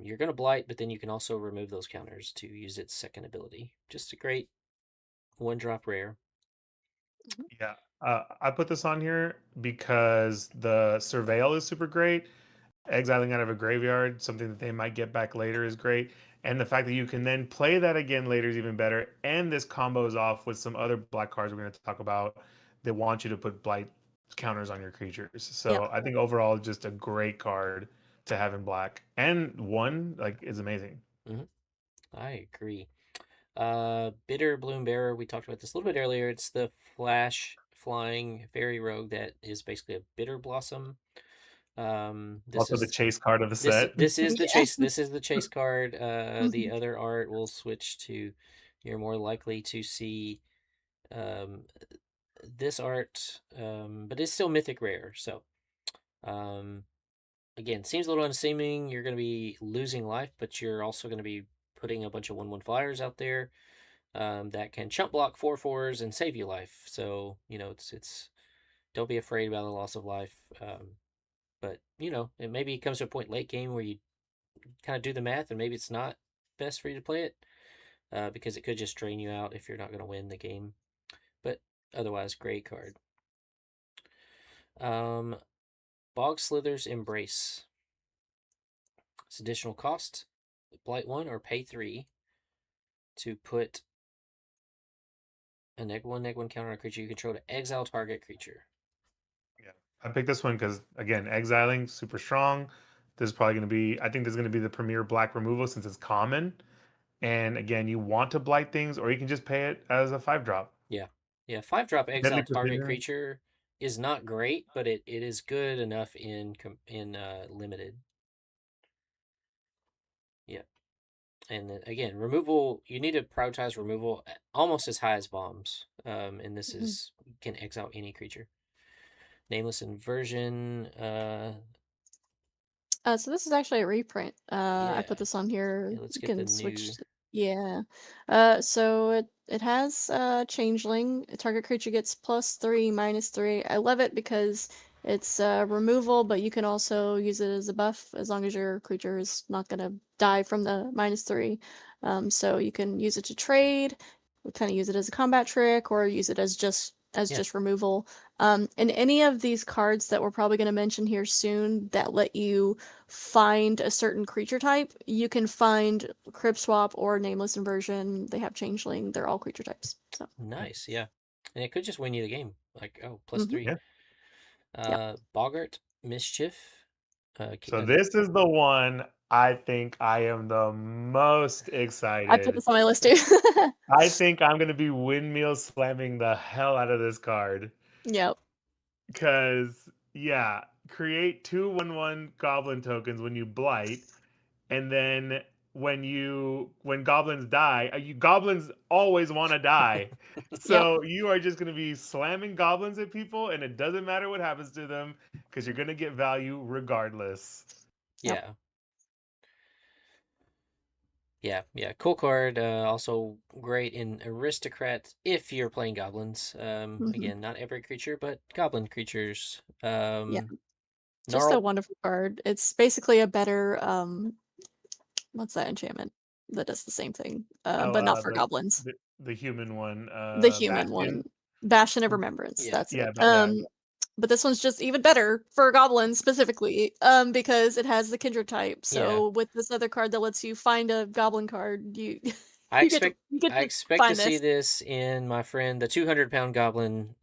you're going to blight, but then you can also remove those counters to use its second ability. Just a great 1-drop rare. Mhm. Yeah. I put this on here because the surveil is super great. Exiling out of a graveyard, something that they might get back later, is great. And the fact that you can then play that again later is even better. And this combos off with some other black cards we're going to talk about that want you to put blight counters on your creatures. Yep. So I think overall, just a great card to have in black. And one, like, is amazing. Mm-hmm. I agree. Bitter Bloom Bearer, we talked about this a little bit earlier. It's the flash flying fairy rogue that is basically a bitter blossom. This Also, the is chase card of the set. this is the Yeah. chase. This is the chase card. The Mhm. other art will switch to. You're more likely to see um, this art, but it's still mythic rare. So um, again, seems a little unseeming. You're going to be losing life, but you're also going to be putting a bunch of 1/1 flyers out there that can chump block 4/4s and save you life. So it's don't be afraid about the loss of life. But it maybe comes to a point late game where you kind of do the math, and maybe it's not best for you to play it because it could just drain you out if you're not going to win the game. But otherwise, great card. Um, Bog Slither's Embrace. It's additional cost. Blight 1 or pay 3 to put a -1/-1 counter on a creature you control to exile target creature. Yeah, I picked this one because, again, exiling super strong. This is probably going to be. I think this is going to be the premier black removal since it's common. And again, you want to blight things, or you can just pay it as a 5-drop. Yeah. Yeah, 5-drop Deadly exile target precision. creature is not great, but it is good enough in limited. Yeah. And then, again, removal, you need to prioritize removal almost as high as bombs. And this Mhm. is can exile any creature. Nameless Inversion. So this is actually a reprint. I Yeah. put this on here. Yeah, let's You get the can new. switch. Yeah. So it has changeling. A target creature gets +3, -3. I love it because it's removal, but you can also use it as a buff as long as your creature is not gonna die from the -3. So you can use it to trade, kind of use it as a combat trick, or use it as Yeah. just removal. And any of these cards that we're probably going to mention here soon that let you find a certain creature type, you can find Crib Swap or Nameless Inversion. They have Changeling. They're all creature types. So, Nice. Yeah. And it could just win you the game. Like, oh, mhm. +3. Yeah. Yep. Boggart Mischief. So this is the one I think I am the most I put excited. this on my list too. I think I'm gonna be windmill slamming the hell out of this card. Yep. Cause yeah, create 2/1/1 goblin tokens when you blight, and then when goblins die, goblins always want to die. So you are just gonna be slamming goblins at people, and it doesn't matter what happens to them, because you're gonna get value regardless. Yep. Yeah. Yeah, cool card. Also great in aristocrat if you're playing goblins. Again, not every creature, but goblin creatures. Yeah. Just a Gnarl. wonderful card. It's basically a better what's that enchantment that does the same thing, but not for goblins. The human one. The human Bastion. one, Bastion of Remembrance. Yeah. That's Yeah, it. But this one's just even better for goblins specifically, because it has the kindred type. So with this other card that lets you find a goblin card, you I you get expect to find see this. this in my friend, the 200-pound goblin,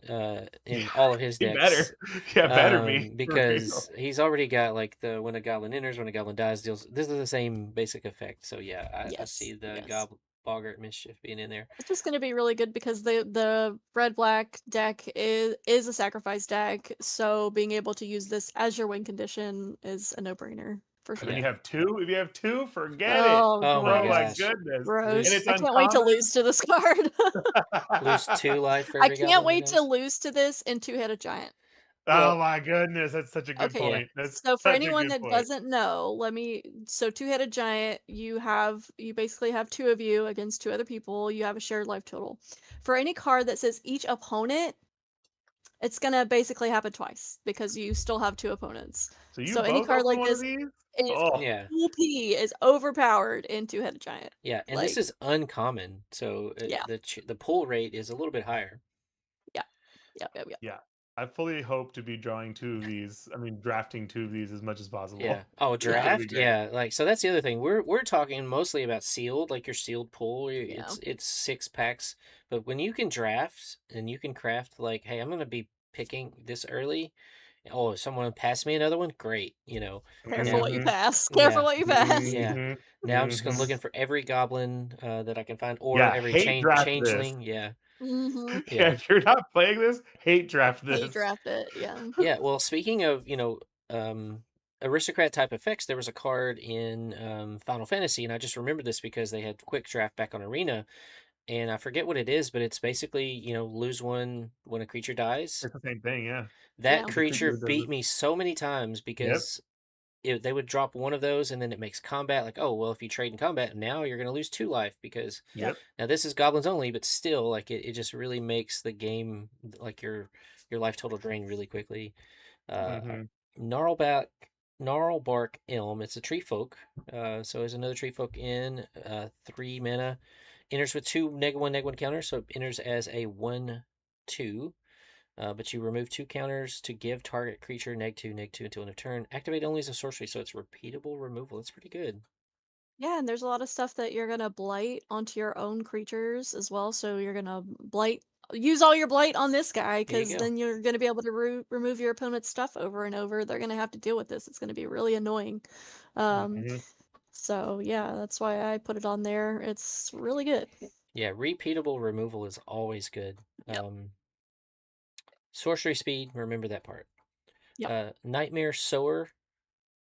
in all of his He decks. better. Yeah, better be. For Because real. he's already got like the when a goblin enters, when a goblin dies, deals. This is the same basic effect. So yeah, I see the goblin Boggart Mischief being in there. It's just going to be really good because the red black deck is a sacrifice deck, so being able to use this as your win condition is a no-brainer for And sure. then you have two. If you have two, forget it. Oh my Oh my gosh. goodness. Gross. And it's I can't wait to uncommon. lose to this card. Lose 2 life for I every can't goblin wait he to has. lose to this in two-headed giant. Oh my goodness, that's such a good Okay, point. That's so for such a anyone good that point. doesn't know, so two-headed giant, you basically have two of you against two other people. You have a shared life total. For any card that says each opponent, it's gonna basically happen twice because you still have two opponents. So you Any both card open like one of this these? is Oh. Yeah. OP, is overpowered in two-headed giant. Yeah, and this is uncommon, so the pull rate is a little bit higher. Yeah. I fully hope to be drawing two of these. I mean, drafting two of these as much as possible. Yeah. Oh, It's gonna be draft. great. Yeah. Like, so that's the other thing. We're talking mostly about sealed, like your sealed pull. Yeah. It's 6 packs, but when you can draft and you can craft, like, hey, I'm gonna be picking this early. Oh, if someone passed me another one, great. Careful what you pass. Yeah. Careful what you pass. Yeah. Now I'm just gonna looking for every goblin that I can find, or Yeah, every hate draft changeling. this. Yeah. Yeah, if you're not playing this, hate draft this. Hate draft it. Yeah. Yeah. Well, speaking of aristocrat type effects, there was a card in Final Fantasy, and I just remembered this because they had quick draft back on Arena, and I forget what it is, but it's basically lose one when a creature dies. It's the same thing, yeah. That Yeah. creature does beat it. me so many times because they would drop one of those, and then it makes combat like, oh well, if you trade in combat, now you're gonna lose 2 life because Yep. now this is goblins only, but still, like it just really makes the game like your life total drain really quickly. Gnarlbark Elm. It's a tree folk. So there's another tree folk in 3 mana. Enters with 2 -1/-1 counters, so it enters as a 1/2. But you remove 2 counters to give target creature -2/-2 until end of turn. Activate only as a sorcery, so it's repeatable removal. It's pretty good. Yeah, and there's a lot of stuff that you're gonna blight onto your own creatures as well. So you're gonna use all your blight on this guy, There you because go. then you're gonna be able to remove your opponent's stuff over and over. They're gonna have to deal with this. It's gonna be really annoying. So yeah, that's why I put it on there. It's really good. Yeah, repeatable removal is always good. Yep. Sorcery speed, remember that part. Yep. Nightmare Sower,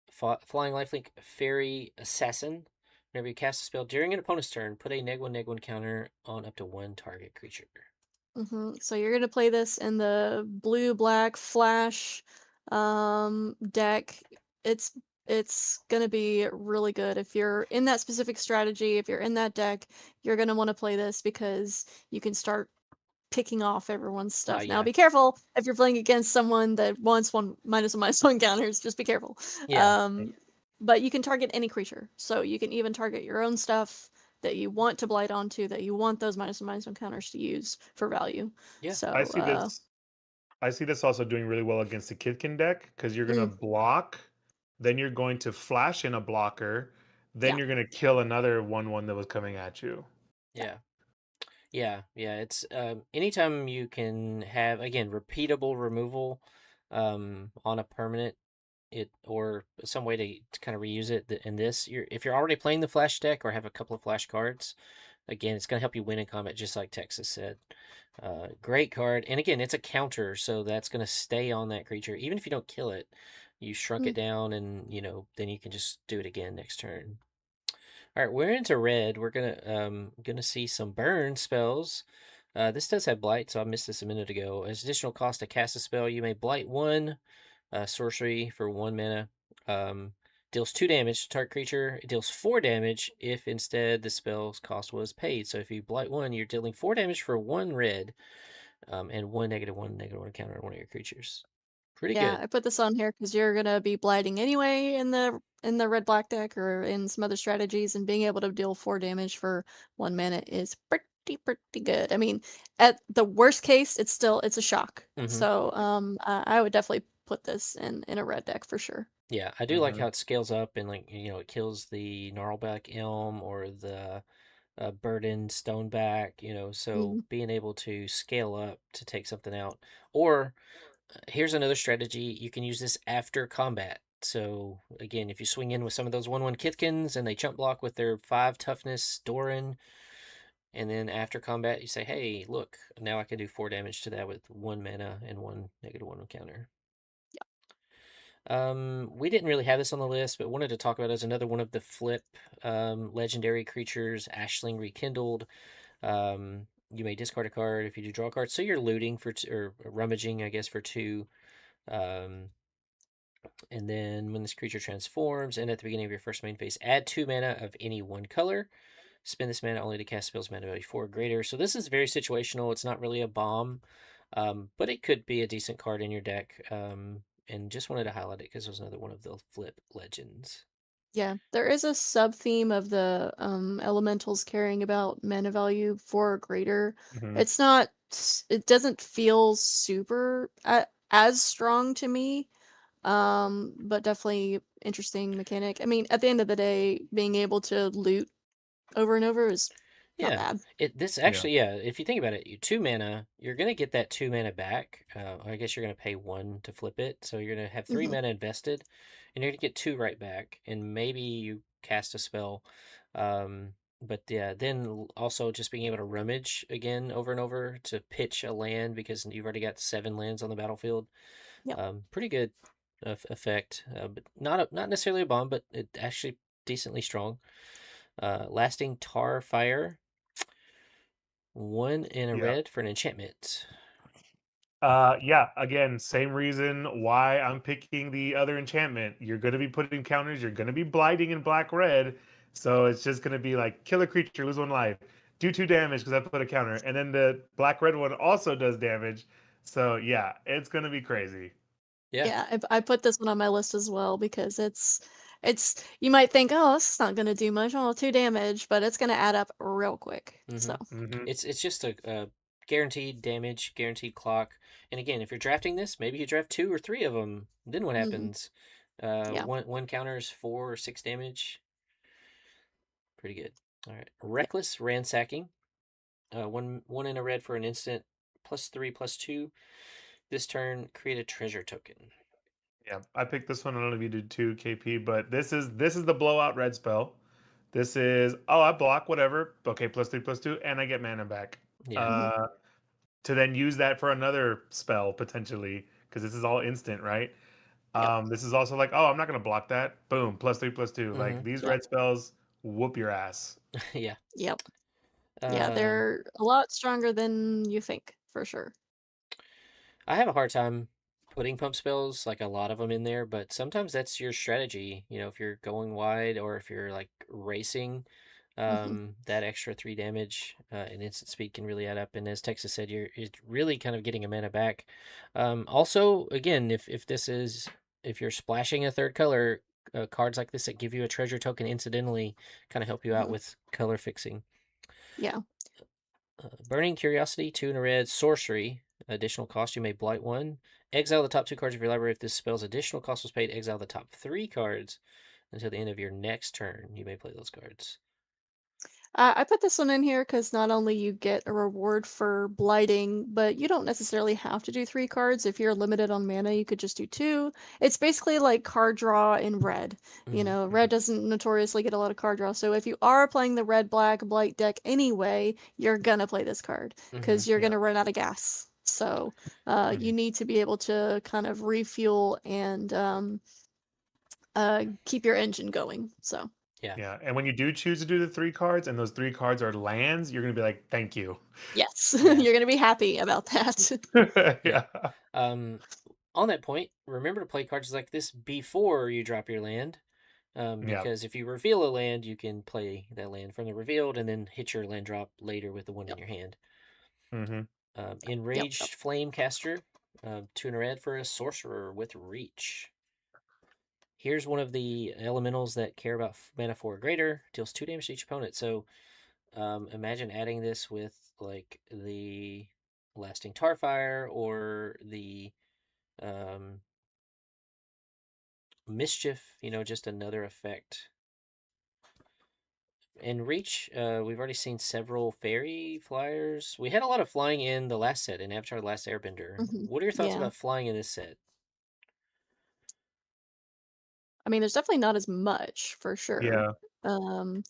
Flying Lifelink Fairy Assassin. Whenever you cast a spell during an opponent's turn, put a -1/-1 counter on up to 1 target creature. So you're gonna play this in the blue-black flash deck. It's gonna be really good if you're in that specific strategy. If you're in that deck, you're gonna want to play this because you can start picking off everyone's stuff. Now, be careful if you're playing against someone that wants -1/-1 counters. Just be careful. But you can target any creature, so you can even target your own stuff that you want to blight onto, that you want those -1/-1 counters to use for value. Yeah. So I see this also doing really well against the Kidkin deck, because you're gonna block, then you're going to flash in a blocker, then you're gonna kill another 1/1 that was coming at you. Yeah. It's anytime you can have, again, repeatable removal on a permanent it or some way to kind of reuse it. In this, if you're already playing the flash deck or have a couple of flash cards, again, it's going to help you win in combat, just like Texas said. Great card, and again, it's a counter, so that's going to stay on that creature even if you don't kill it. You shrunk it down, and then you can just do it again next turn. All right, we're into red. We're gonna see some burn spells. This does have blight, so I missed this a minute ago. As additional cost to cast a spell, you may blight one sorcery for 1 mana. Deals 2 damage to target creature. It deals 4 damage if instead the spell's cost was paid. So if you blight one, you're dealing 4 damage for 1 red, and 1 -1/-1 counter on one of your creatures. Pretty Yeah, good. I put this on here because you're gonna be blighting anyway in the red black deck or in some other strategies, and being able to deal 4 damage for 1 mana is pretty good. I mean, at the worst case, it's a shock. So I would definitely put this in a red deck for sure. Yeah, I do like how it scales up and it kills the gnarlback elm or the burdened stoneback. So being able to scale up to take something out, or here's another strategy: you can use this after combat. So again, if you swing in with some of those 1/1 Kithkins and they chump block with their 5 toughness Doran, and then after combat you say, hey, look, now I can do 4 damage to that with 1 mana and 1 -1 counter. We didn't really have this on the list, but wanted to talk about it as another one of the flip legendary creatures, Ashling Rekindled. You may discard a card if you do draw a card. So you're looting or rummaging, I guess, for 2. And then when this creature transforms, and at the beginning of your first main phase, add 2 mana of any one color. Spend this mana only to cast spells mana value 4 or greater. So this is very situational. It's not really a bomb, but it could be a decent card in your deck. And just wanted to highlight it because it was another one of the flip legends. Yeah, there is a sub theme of the elementals caring about mana value 4 or greater. It's not. It doesn't feel super as strong to me, but definitely interesting mechanic. I mean, at the end of the day, being able to loot over and over is not bad. This actually, if you think about it, you 2 mana, you're gonna get that 2 mana back. I guess you're gonna pay 1 to flip it, so you're gonna have 3 mana invested, and you're gonna get 2 right back, and maybe you cast a spell. But yeah, then also just being able to rummage again over and over to pitch a land because you've already got 7 lands on the battlefield. Pretty good effect, but not necessarily a bomb, but it actually decently strong. Lasting Tar Fire. 1 in a red for an enchantment. Yeah, again, same reason why I'm picking the other enchantment. You're going to be putting counters, you're going to be blighting in black-red, so it's just going to be like, kill a creature, lose 1 life, do 2 damage because I put a counter, and then the black-red one also does damage, so yeah, it's going to be crazy. Yeah, I put this one on my list as well because it's you might think, oh, this is not going to do much, 2 damage, but it's going to add up real quick. So It's just a guaranteed damage, guaranteed clock. And again, if you're drafting this, maybe you draft 2 or 3 of them. Then what happens? One counters 4 or 6 damage. Pretty good. All right, Reckless Ransacking. One in a red for an instant, +3/+2. This turn, create a treasure token. Yeah, I picked this one. I don't know if you did too, KP, but this is the blowout red spell. This is I block whatever. Okay, +3/+2, and I get mana back. Yeah. To then use that for another spell potentially, because this is all instant, right? This is also like, I'm not gonna block that. Boom, +3/+2. Like these red spells whoop your ass. Yeah. Yep. Yeah, they're a lot stronger than you think, for sure. I have a hard time putting pump spells, like a lot of them in there, but sometimes that's your strategy. If you're going wide or if you're like racing, that extra 3 damage and instant speed can really add up. And as Texas said, you're really kind of getting a mana back. Also, again, if you're splashing a third color, cards like this that give you a treasure token incidentally kind of help you out with color fixing. Yeah. Burning Curiosity, 2 in a red, sorcery. Additional cost, you may blight 1. Exile the top 2 cards of your library. If this spell's additional cost was paid, exile the top 3 cards until the end of your next turn. You may play those cards. I put this one in here because not only you get a reward for blighting, but you don't necessarily have to do 3 cards. If you're limited on mana, you could just do 2. It's basically like card draw in red. You know, red doesn't notoriously get a lot of card draw. So if you are playing the red-black blight deck anyway, you're gonna play this card because you're Yeah. gonna run out of gas. So you need to be able to kind of refuel and keep your engine going. So. Yeah. Yeah, and when you do choose to do the 3 cards, and those 3 cards are lands, you're gonna be like, "Thank you." Yes, Yeah. you're gonna be happy about that. Yeah. On that point, remember to play cards like this before you drop your land. Yeah. Because if you reveal a land, you can play that land from the revealed and then hit your land drop later with the one in your hand. Enraged Flamecaster, 2 and a red for a sorcerer with reach. Here's one of the elementals that care about mana 4 or greater, deals 2 damage to each opponent. So imagine adding this with like the Lasting Tarfire or the Mischief, just another effect. In Reach, we've already seen several fairy flyers. We had a lot of flying in the last set, in Avatar: The Last Airbender. What are your thoughts about flying in this set? I mean, there's definitely not as much for sure. Yeah. Um,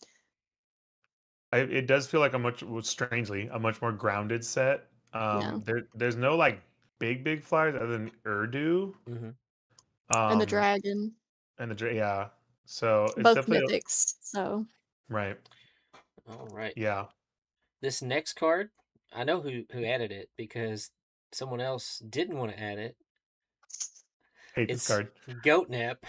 It does feel like strangely, a much more grounded set. There's no like big flyers other than Urdu. and the dragon, And yeah. So it's both definitely mythics. So right. All right. Yeah. This next card, I know who added it because someone else didn't want to add it. Hate this card. Goat Nap.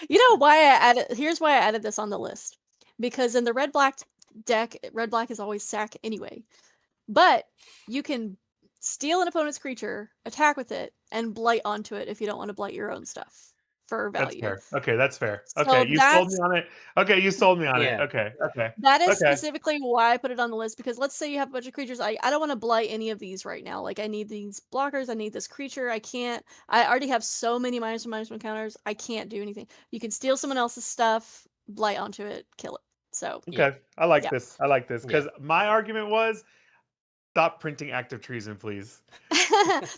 you know why I added? Here's why I added this on the list. Because in the red-black deck, red-black is always sack anyway. But you can steal an opponent's creature, attack with it, and blight onto it if you don't want to blight your own stuff for value. That's fair. Okay, that's fair. So Okay, you sold me on it. Okay, you sold me on it. Okay. That is Okay. specifically why I put it on the list, because let's say you have a bunch of creatures. I don't want to blight any of these right now. Like, I need these blockers, I need this creature. I already have so many -1/-1 counters, I can't do anything. You can steal someone else's stuff, blight onto it, kill it. So Okay. I like this. I like this. Yeah. Because my argument was stop printing active treason, please.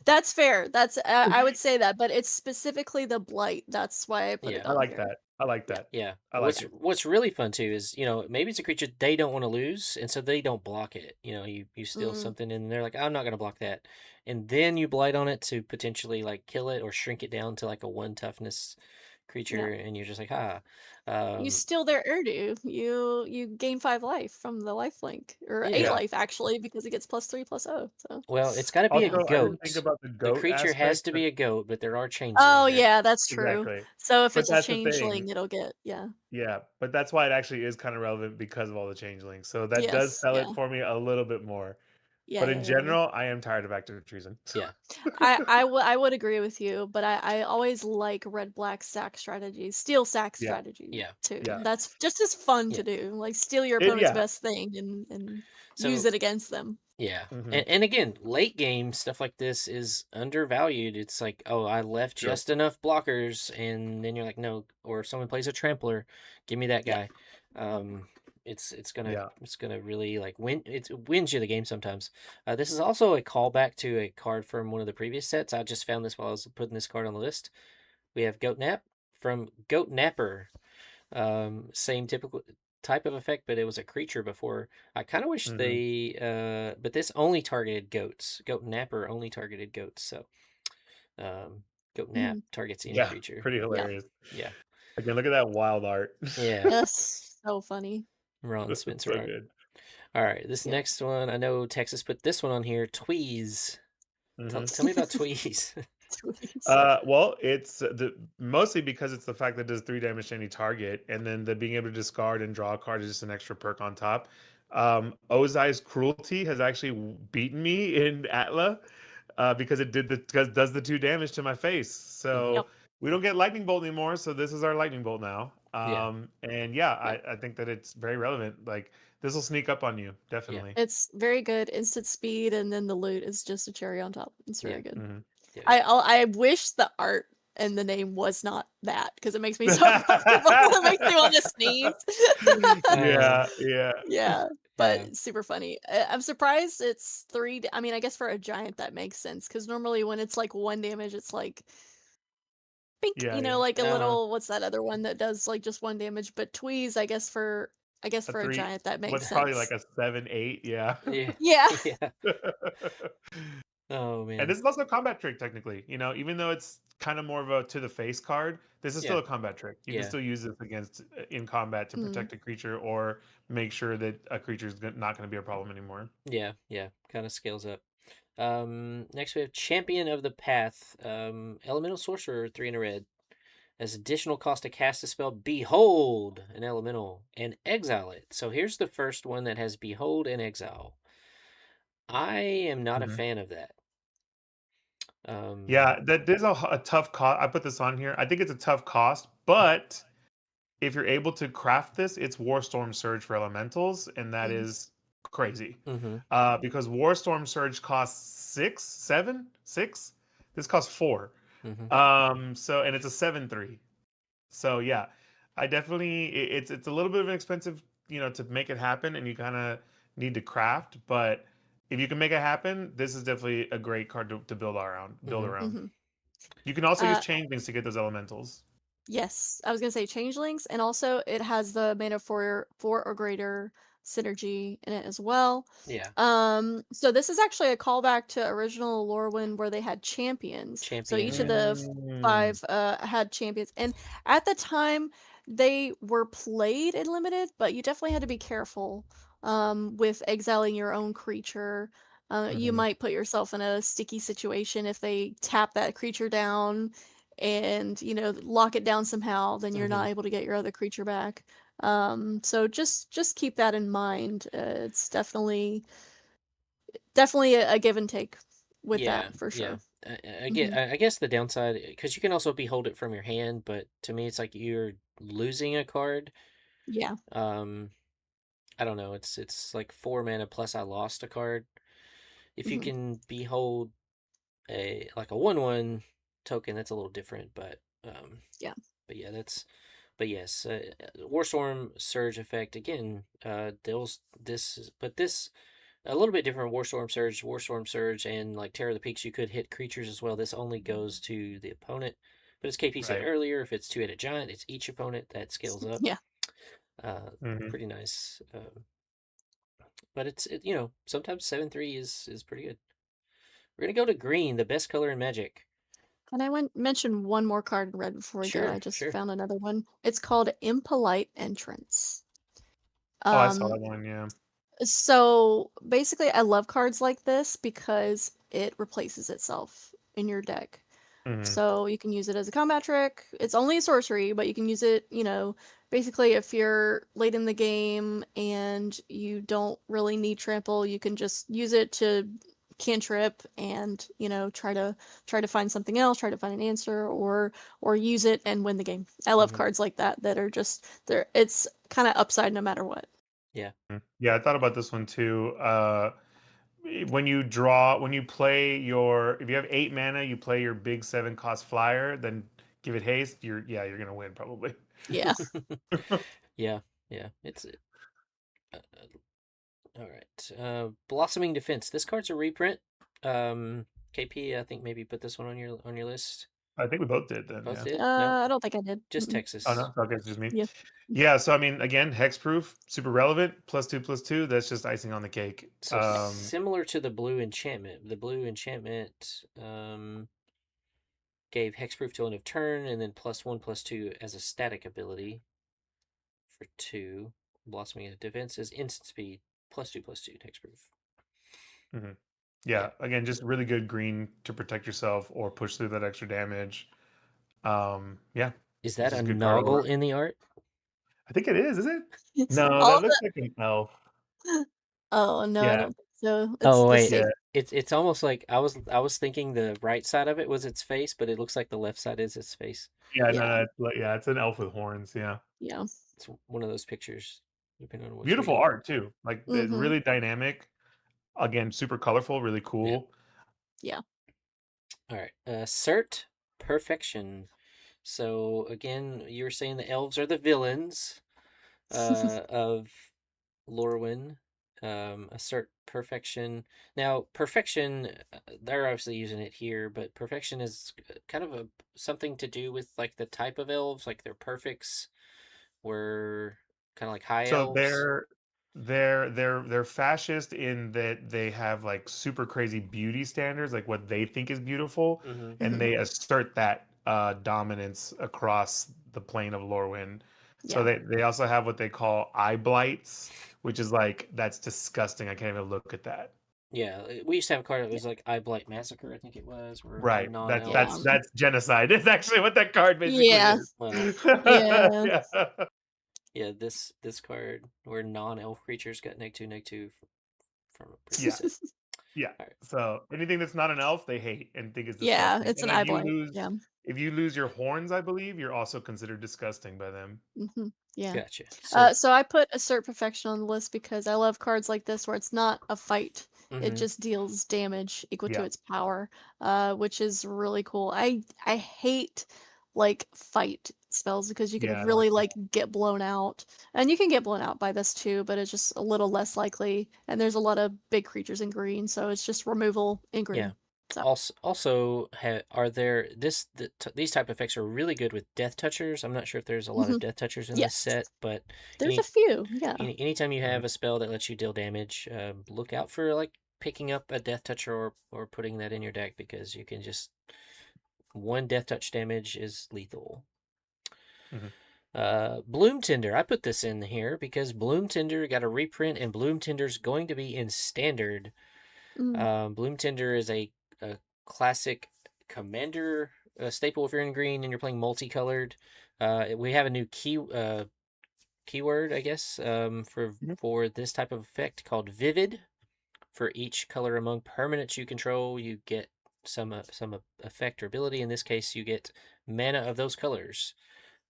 that's fair. That's I would say that, but it's specifically the blight. That's why I put it I on like here. that. I like that. Yeah. I like it. What's really fun too is, maybe it's a creature they don't want to lose, and so they don't block it. You steal something and they're like, I'm not gonna block that. And then you blight on it to potentially like kill it or shrink it down to like a 1 toughness creature, and you're just like, you steal their Urdu. You gain 5 life from the life link, or 8 life actually, because it gets +3/+0. So well, it's got to be a Also, I goat. didn't think about the The goat creature has aspect, to be a goat, but there are changelings. Oh there. yeah, that's true. Exactly. So if But it's a that's the changeling, thing. it'll get Yeah, but that's why it actually is kind of relevant because of all the changelings. So that does sell it for me a little bit more. Yeah, But in general, I am tired of active treason. Yeah. I would agree with you, but I always like red-black sack strategies, steal sack strategies too. Yeah. That's just as fun to do. Like, steal your opponent's best thing and use it against them. Yeah. And again, late game stuff like this is undervalued. It's like, oh, I left just enough blockers, and then you're like, no. Or if someone plays a trampler, give me that guy. It's gonna really like win. It wins you the game sometimes. This is also a callback to a card from one of the previous sets. I just found this while I was putting this card on the list. We have Goat Nap from Goat Napper. Same typical type of effect, but it was a creature before. I kind of wish they but this only targeted goats. Goat Napper only targeted goats. So Goat Nap targets any creature. Pretty hilarious. Yeah. Again, look at that wild art. Yeah. That's so funny. Ron Spencer so art. good. All right, this next one, I know Texas put this one on here, Tweeze. Tell me about Tweeze. Well, it's mostly because it's the fact that it does 3 damage to any target, and then the being able to discard and draw a card is just an extra perk on top. Ozai's Cruelty has actually beaten me in Atla because it does the 2 damage to my face. So we don't get Lightning Bolt anymore, so this is our Lightning Bolt now. And I think that it's very relevant. Like, this will sneak up on you, definitely. It's very good. Instant speed, and then the loot is just a cherry on top. It's very good. Mm-hmm. I wish the art and the name was not that because it makes me so uncomfortable. It makes me want to sneeze. Yeah, yeah. Yeah, Yeah. but super funny. I'm surprised it's 3. I mean, I guess for a giant that makes sense because normally when it's like 1 damage, it's like bink, Yeah, you know, yeah. like a Uh-huh. little what's that other one that does like just 1 damage? But Tweez, I guess A for a 3 giant that makes what's probably like sense. a 7, 8, yeah. Yeah. Yeah. Yeah. Oh And man. this is also a combat trick technically, even though it's kind of more of a to the face card, this is Yeah. still a combat trick. You can Yeah. still use this against in combat to Mm. protect a creature or make sure that a creature is not going to be a problem anymore. Yeah. Yeah. Kind of scales up. Next we have Champion of the Path. Elemental Sorcerer, 3 in a red. As additional cost to cast a spell, Behold an elemental and exile it. So here's the first one that has Behold and Exile. I am not a Mhm. fan of that. Yeah, that there's a tough cost. I put this on here. I think it's a tough cost, but if you're able to craft this, it's Warstorm Surge for elementals, and that Mm. is crazy. Mm-hmm. Because Warstorm Surge costs 6, 7, 6. This costs 4. Mm-hmm. So and it's a 7/3. So yeah, I definitely it's a little bit of an expensive, to make it happen, and you kind of need to craft. But if you can make it happen, this is definitely a great card to build around. Build Mm-hmm. around. Hmm. You can also use Uh, changelings to get those elementals. yes, I was gonna say changelings, and also it has the mana for 4 or greater synergy in it as well. Yeah. So this is actually a callback to original Lorwyn where they had champions. So each of Champion. the Mm, 5 had champions, and at the time they were played in limited, but you definitely had to be careful with exiling your own creature. You mhm, might put yourself in a sticky situation if they tap that creature down and lock it down somehow, then you're Mm-hmm. not able to get your other creature back. So just keep that in mind. It's definitely a give and take with Yeah. that for Yeah. sure. I Hmm. I guess the downside, because you can also behold it from your hand, but to me it's like you're losing a card. Yeah. Um, I don't know. It's like 4 mana plus I lost a card. If you Hmm. can behold a 1/1 token, that's a little different, Yeah. but yeah, but yes, Warstorm Surge effect again. This a little bit different. Warstorm Surge, and like Terror of the Peaks, you could hit creatures as well. This only goes to the opponent. But as KP said right. earlier, if it's 2-headed giant, it's each opponent that scales up. Yeah. Hmm. Pretty nice. But sometimes 7/3 is pretty good. We're gonna go to green, the best color in Magic. And I went mention one more card in red before we go. I Sure, just sure. found another one. It's called Impolite Entrance. Oh, I saw Um, that one. Yeah. so basically, I love cards like this because it replaces itself in your deck. Hmm. So you can use it as a combat trick. It's only a sorcery, but you can use it, basically if you're late in the game and you don't really need trample, you can just use it to cantrip and, try to find something else, try to find an answer or use it and win the game. I love Hmm. cards like that are just there. It's kind of upside no matter what. Yeah. Yeah, I thought about this one too. When you play if you have 8 mana, you play your big 7 cost flyer, then give it haste. You're gonna win probably. Yeah. Yeah, yeah. All right. Blossoming Defense. This card's a reprint. KP, I think maybe put this one on your list. I think we both did then. Both Yeah. did? No, I don't think I did. just Mm-mm. Oh Texas. no, okay, it's just me. Yeah. Yeah, so I mean, again, hexproof, super relevant, +2/+2. That's just icing on the cake. So similar to the blue enchantment. The blue enchantment gave hexproof till end of turn, and then +1/+2 as a static ability for 2. Blossoming Defense is instant speed, +2/+2 hexproof. Mhm. Yeah. Yeah, again, just really good green to protect yourself or push through that extra damage. Yeah, Is it's that a just a good card all Noggle around. in the art? I think it is it? No, All that looks like an elf. Oh, no, I Yeah, don't think so. It's Oh the wait, same. yeah, it's almost like I was thinking the right side of it was its face, but it looks like the left side is its face. yeah, no, Yeah, no, it's an elf with horns. Yeah, yeah. It's one of those pictures, depending on which beautiful reader. art too. Like Mhm. really dynamic. Again, super colorful, really Yeah. cool. Yeah. All right. Cert. Perfection. So again, you were saying the elves are the villains of Lorwyn. Assert perfection. Now, perfection, they're obviously using it here, but perfection is kind of something to do with like the type of elves, like their perfects were kind of like high So elves. they're fascist in that they have like super crazy beauty standards, like what they think is beautiful, Mm-hmm. and Mhm. they assert that dominance across the plane of Lorwyn. So Yeah. they also have what they call eye blights, which is like that's disgusting. I can't even look at that. Yeah, we used to have a card that was like Eye Blight Massacre, I think it was, where the Right. That's non-elves. that's Yeah. that's genocide. It's actually what that card basically Yeah. is. Well, Yeah. Yeah. yeah, this card where non-elf creatures got -2/-2 from a Yeah. previous hit. Yeah. All right. So anything that's not an elf, they hate and think is Yeah, disgusting. it's an And eye blight. Yeah. if you lose your horns, I believe, you're also considered disgusting by them. Yeah. Gotcha. So, So I put Assert Perfection on the list because I love cards like this where it's not a fight. It mm-hmm. just deals damage equal to Yeah. its power, which is really cool. I hate like fight spells because you can Yeah, I don't really like like get blown out. And you can get blown out by this too, but it's just a little less likely. And there's a lot of big creatures in green, so it's just removal in Yeah. green. So Also, are there these type of effects are really good with Death Touchers. I'm not sure if there's a lot of Death Touchers in this yes, set, but there's a any few. Yeah. anytime you Mhm. have a spell that lets you deal damage, look out for like picking up a Death Toucher or putting that in your deck because you can just one Death Touch damage is lethal. Mhm. Bloom Tinder. I put this in here because Bloom Tinder got a reprint, and Bloom Tinder's going to be in standard. Mm. Bloom Tinder is a classic commander staple if you're in green and you're playing multicolored. We have a new keyword, I guess, Mhm. for this type of effect called Vivid. For each color among permanents you control, you get some effect or ability. In this case, you get mana of those colors.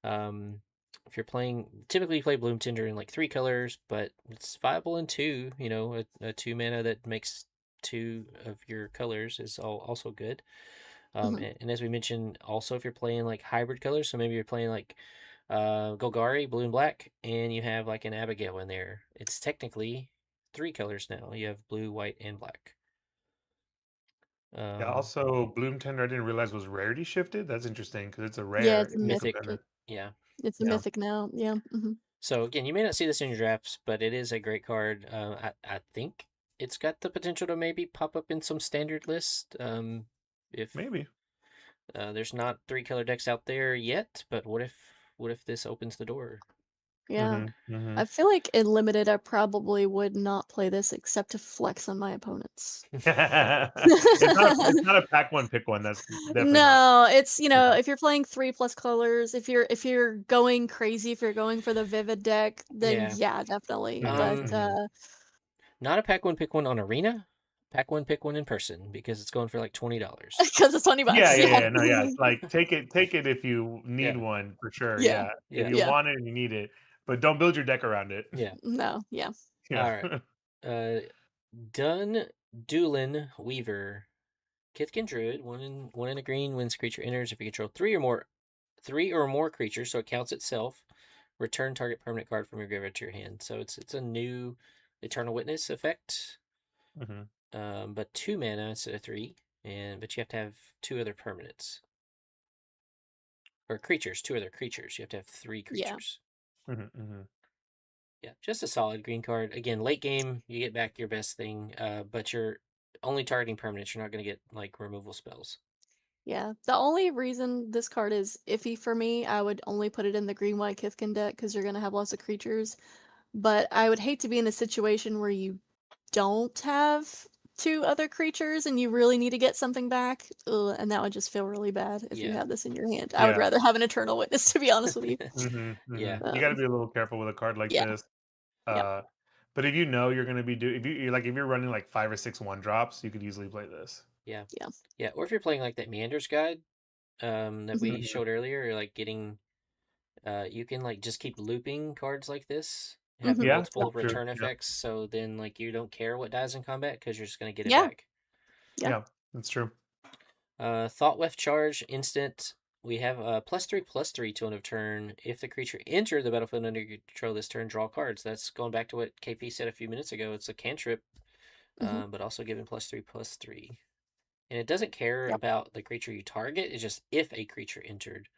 Um, if you're playing, typically you play Bloom Tinder in like 3 colors, but it's viable in 2. You know, a 2 mana that makes 2 of your colors is also good. Mhm. And as we mentioned, also if you're playing like hybrid colors, so maybe you're playing like Golgari, blue and black, and you have like an Abigail in there. It's technically 3 colors now. You have blue, white, and black. Yeah, Um, also Bloom Tender I didn't realize was rarity shifted. That's interesting because it's a Yeah, rare it's a in mythic. mythic, Commander. yeah. It's a Yeah. mythic now. Yeah. So again, you may not see this in your drafts, but it is a great card. I think it's got the potential to maybe pop up in some standard list. If Maybe. there's not 3 color decks out there yet, but what if this opens the door? Yeah. Mm-hmm. I feel like in limited, I probably would not play this except to flex on my opponents. It's not a pack one pick one. That's definitely not. No, it's Yeah. if you're playing 3+ colors, if you're going crazy, if you're going for the vivid deck, then Yeah. yeah, definitely. Mhm, But mhm. Not a pack one pick one on Arena. Pack one pick one in person because it's going for like $20. because it's 20 Yeah, bucks, yeah, yeah. yeah. No, yeah. Like take it if you need Yeah. one for sure. Yeah. Yeah. If Yeah. you Yeah. want it and you need it, but don't build your deck around it. Yeah. No, yeah. Yeah. All right. Uh, Dun Doolin Weaver. Kithkin Druid, one in a green. When this creature enters, if you control three or more creatures, so it counts itself. Return target permanent card from your graveyard to your hand. So it's a new Eternal Witness effect. Mhm. But 2 mana instead of 3, but you have to have 2 other permanents or creatures. 2 other creatures. You have to have 3 Yeah. creatures. Mhm, mhm. Yeah, just a solid green card. Again, late game, you get back your best thing, but you're only targeting permanents. You're not going to get like removal spells. Yeah. The only reason this card is iffy for me, I would only put it in the green white Kithkin deck because you're gonna have lots of creatures. But I would hate to be in a situation where you don't have 2 other creatures and you really need to get something back. Ugh, and that would just feel really bad if you Yeah. have this in your hand. I would Yeah. rather have an Eternal Witness, to be honest with you. Mhm, Yeah. mhm. You got to Um, be a little careful with a card like yeah, this. yeah, Uh, but if you know you're going to be if you're running like 5 or 6 one drops, you could easily play this. Yeah. yeah. Yeah. Or if you're playing like that Meander's Guide, that Mhm. we showed earlier, or like getting, you can like just keep looping cards like this, have Mhm. Yeah, Yeah, multiple that's true. return Yeah. effects. So then like you don't care what dies in combat because you're just gonna get it yeah, back. yeah. Yeah, that's true. Thought Weft Charge, instant. We have a +3/+3 to end of turn. If the creature entered the battlefield under your control this turn, draw cards. That's going back to what KP said a few minutes ago. It's a cantrip, but also given +3/+3. And it doesn't care Yep. about the creature you target. It's just if a creature entered.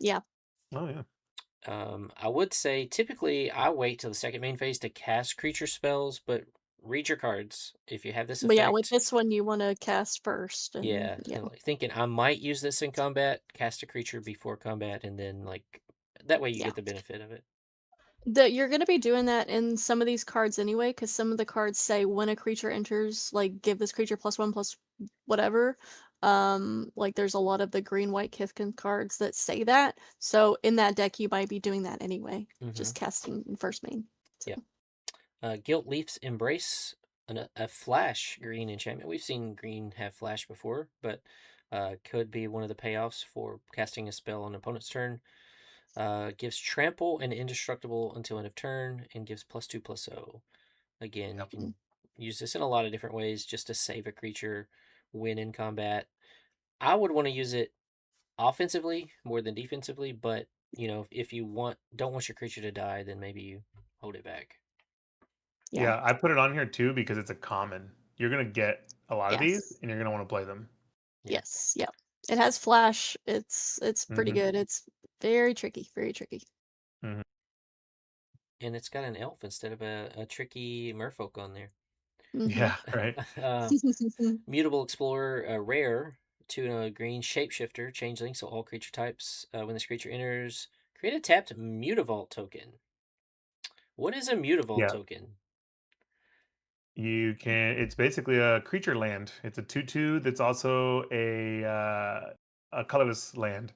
Yeah. Oh yeah. I would say typically I wait till the second main phase to cast creature spells, but read your cards. If you have this But yeah, with effect, this one you want to cast first, and yeah, yeah, and like thinking I might use this in combat, cast a creature before combat, and then like that way you yeah. get the benefit of it. You're gonna be doing that in some of these cards anyway, because some of the cards say when a creature enters, like give this creature +1 plus whatever. Like there's a lot of the green white Kithkin cards that say that. So in that deck you might be doing that anyway, just casting in first main. So. Yeah. Gilt Leaf's Embrace, a flash green enchantment. We've seen green have flash before, but could be one of the payoffs for casting a spell on an opponent's turn. Gives trample and indestructible until end of turn, and gives +2/+0. Again, you can use this in a lot of different ways just to save a creature when in combat. I would want to use it offensively more than defensively, but if you don't want your creature to die, then maybe you hold it back. Yeah. I put it on here too because it's a common. You're gonna get a lot of these, Yes. and you're gonna want to play them. Yeah. Yes. Yep. It has flash. It's pretty Mm-hmm. good. It's very tricky. Very tricky. Mm-hmm. And it's got an elf instead of a tricky merfolk on there. Yeah, right. Mutable Explorer, rare, 2 green shapeshifter, changeling, so all creature types. When this creature enters, create a tapped Mutavault token. What is a Mutavault Yeah, token? you can. It's basically a creature land. It's a 2/2 that's also a colorless land,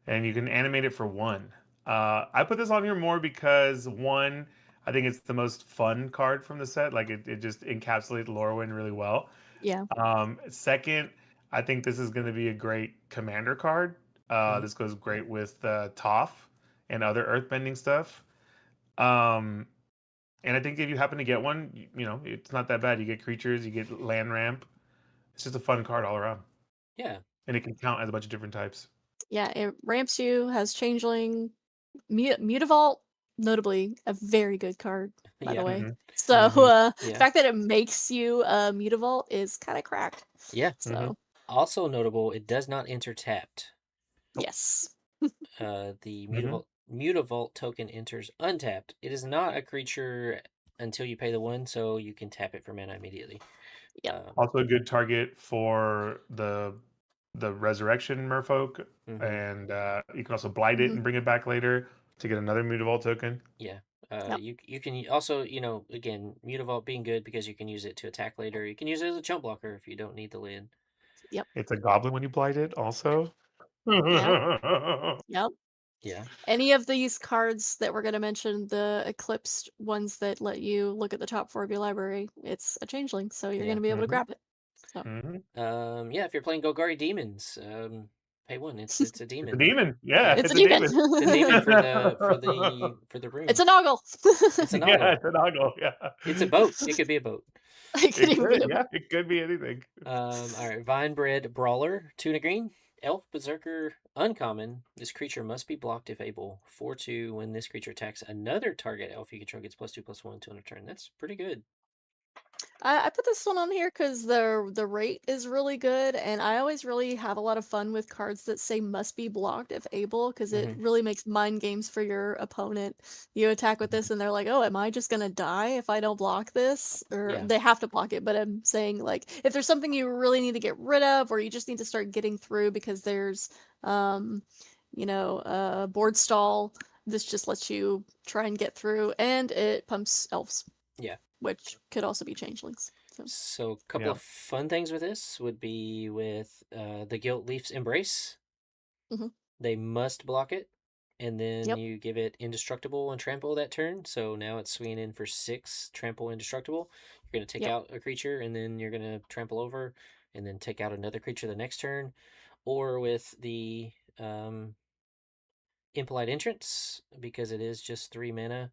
and you can animate it for 1. I put this on here more because 1, I think it's the most fun card from the set. Like it just encapsulates Lorwyn really well. Yeah. Second, I think this is going to be a great commander card. Mhm. This goes great with Toph and other earthbending stuff. Um, and I think if you happen to get one, it's not that bad. You get creatures, you get land ramp. It's just a fun card all around, Yeah. and it can count as a bunch of different types. Yeah. It ramps you. Has changeling. Mutavault, notably a very good card, by the Yeah. way. Hmm. So the Yeah. fact that it makes you a Mutavault is kind of cracked. Yeah. Hmm. So Also notable, it does not enter tapped. yes. The Hmm. Mutavault token enters untapped. It is not a creature until you pay the 1, so you can tap it for mana immediately. Yep. Also a good target for the resurrection merfolk, Mhm. and you can also blight it Hmm. and bring it back later to get another mutavault token. Yeah. Yep. You can also, again, Mutavault being good because you can use it to attack later. You can use it as a chump blocker if you don't need the land. Yep. It's a goblin when you blight it, also. Yep. Yeah. Yep. Yeah. Any of these cards that we're going to mention, the Eclipsed ones that let you look at the top 4 of your library, it's a changeling, so you're going Yeah. to be able to Hmm. grab it. So Hmm. Yeah, if you're playing Golgari Demons, pay 1. It's a It's a demon. demon. Yeah, Yeah. it's a it's a demon. demon. It's a demon for the It's room. a Noggle. It's a Yeah, Noggle. it's a noggle. Yeah, It's a boat. It could be a boat. It could it even be could. a Yeah, it could be anything. All right, Vinebred Brawler, 2 and a green. Elf Berserker, uncommon. This creature must be blocked if able. 4/2. When this creature attacks another target elf you control, gets +2/+1 to end of turn. That's pretty good. I put this one on here because the rate is really good, and I always really have a lot of fun with cards that say must be blocked if able, because it Hmm. really makes mind games for your opponent. You attack with this, and they're like, "Oh, am I just gonna die if I don't block this?" Or Yeah. they have to block it, but I'm saying like if there's something you really need to get rid of, or you just need to start getting through because there's a board stall. This just lets you try and get through, and it pumps elves, Yeah. which could also be changelings. So, a couple Yeah. of fun things with this would be with the Gilt Leaf's Embrace. Hmm. They must block it, and then Yep. you give it Indestructible and Trample that turn. So now it's swinging in for 6 Trample Indestructible. You're going to take Yep. out a creature, and then you're going to trample over, and then take out another creature the next turn. Or with the Impolite Entrance, because it is just 3 mana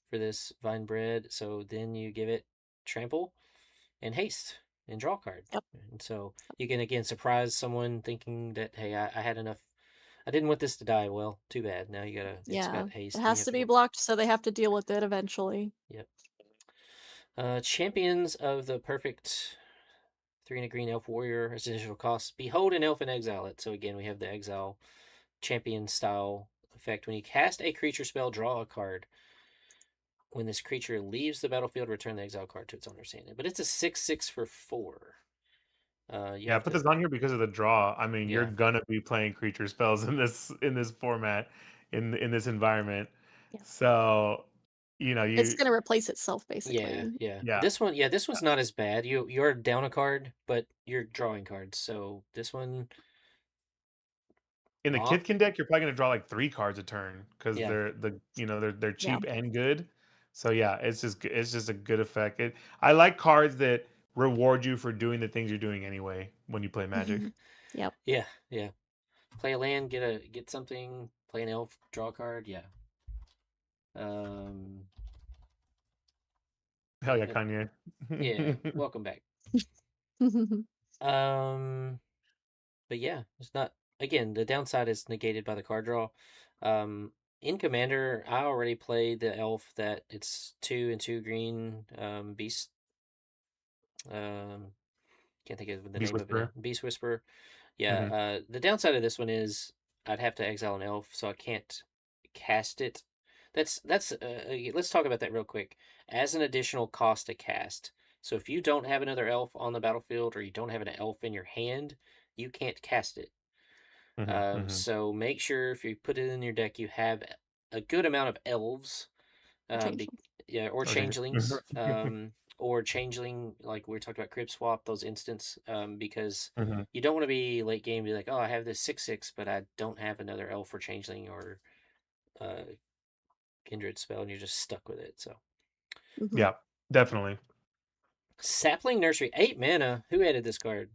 for this Vine Bread. So then you give it Trample and Haste. and draw a card. Yep. And so you can again surprise someone thinking that, hey, I had enough. I didn't want this to die. Well, too bad. Now you gotta. It's Yeah. got haste. It And you has have to to. be blocked, so they have to deal with it eventually. Yep. Champions of the perfect 3 and a green elf warrior. Essential cost. Behold an elf and exile it. So again, we have the exile champion style effect. When you cast a creature spell, draw a card. When this creature leaves the battlefield, return the exile card to its owner's hand. But it's a 6/6 for 4. You Yeah, I have put to. this on here because of the draw. I mean, you're Yeah. gonna be playing creature spells in this format, in this environment. Yeah. So, It's you gonna replace itself Yeah, basically. yeah. yeah. This one's not as bad. You're down a card, but you're drawing cards. So this one, In the off. Kithkin deck, you're probably gonna draw like 3 cards a turn because Yeah, they're Yeah. cheap and good. So yeah, it's just a good effect. I like cards that reward you for doing the things you're doing anyway when you play Magic. Yep. yeah, yeah. Play a land, get something. Play an elf, draw a card. Yeah. Um. Hell yeah, uh, Kanye. Yeah. Welcome back. Um. But yeah, it's not. Again, the downside is negated by the card draw. In Commander, I already played the elf that it's 2 and 2 green. Beast. Um. Can't think of the Beast name of it now. Whisperer. Beast Whisperer. Yeah. Hmm. The downside of this one is I'd have to exile an elf, so I can't cast it. That's. Let's talk about that real quick. As an additional cost to cast. So if you don't have another elf on the battlefield or you don't have an elf in your hand, you can't cast it. Hmm. So make sure if you put it in your deck, you have a good amount of elves, Change. yeah, or Okay. changelings, or changeling like we talked about crib swap those instants, because Hmm. you don't want to be late game and be like, oh, I have this 6/6, but I don't have another elf or changeling or uh, kindred spell, and you're just stuck with it. So Yeah, definitely. sapling nursery, 8 mana. Who added this card?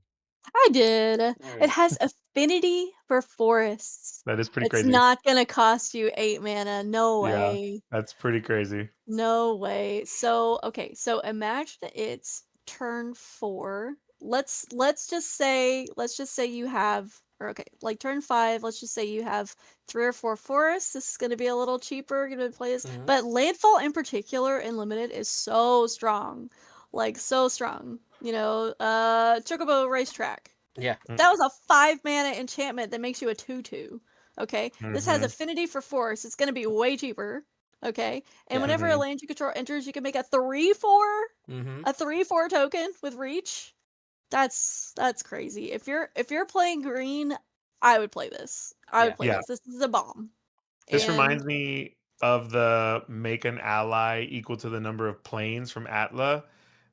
I did. All It right. has affinity for forests. That is pretty It's crazy. not gonna cost you 8 mana. No Yeah, way. that's pretty crazy. No way. So, okay, so imagine it's turn 4. Let's just say you have, or okay, like turn 5, let's just say you have 3 or 4 forests. This is going to be a little cheaper, going to play this. Mhm. But landfall in particular in limited is so strong. Like so strong. Chocobo Racetrack. Yeah. That was a 5 mana enchantment that makes you a 2/2. Okay? This has Mhm. affinity for force. It's going to be way cheaper. Okay? And Yeah. whenever a Mhm. land you control enters, you can make a 3/4 Mm-hmm. a 3/4 token with reach. That's crazy. If you're playing green, I would play this. I would Yeah. play Yeah. this. This is a bomb. This And reminds me of the make an ally equal to the number of planes from Atla.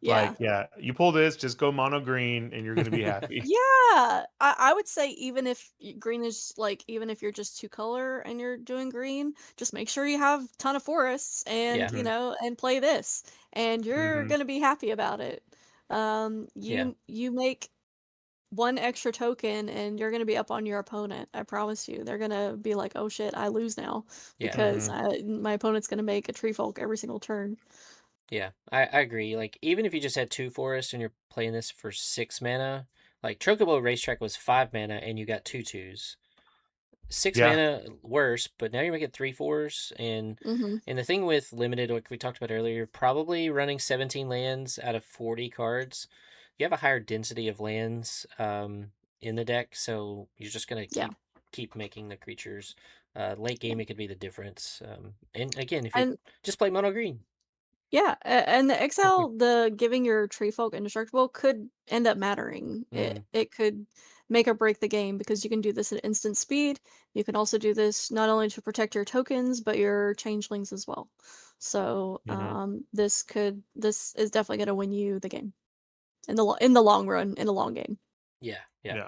yeah. Like, yeah, you pull this, just go mono green, and you're gonna be happy. Yeah, I would say even if green is like even if you're just 2 color and you're doing green, just make sure you have a ton of forests and Yeah. and play this, and you're Mhm. gonna be happy about it. Yeah. You make one extra token and you're gonna be up on your opponent. I promise you, they're gonna be like, "Oh shit, I lose now," Yeah. because Mhm. my opponent's gonna make a tree folk every single turn. Yeah, I agree. Like, even if you just had 2 forests and you're playing this for 6 mana, like Chocobo Racetrack was 5 mana and you got 2/2s. 6 Yeah. mana worse, but now you're making 3/4s. Mm-hmm. And the thing with limited, like we talked about earlier, probably running 17 lands out of 40 cards, you have a higher density of lands in the deck, so you're just gonna Yeah, keep making the creatures. Late yeah, game, it could be the difference. And again, if you're and just play mono green. yeah, and the exile, the giving your tree folk indestructible could end up mattering. Mm, It could make or break the game because you can do this at instant speed. You can also do this not only to protect your tokens but your changelings as well. So Mhm. this is definitely gonna win you the game in the long run in the long game. yeah, yeah.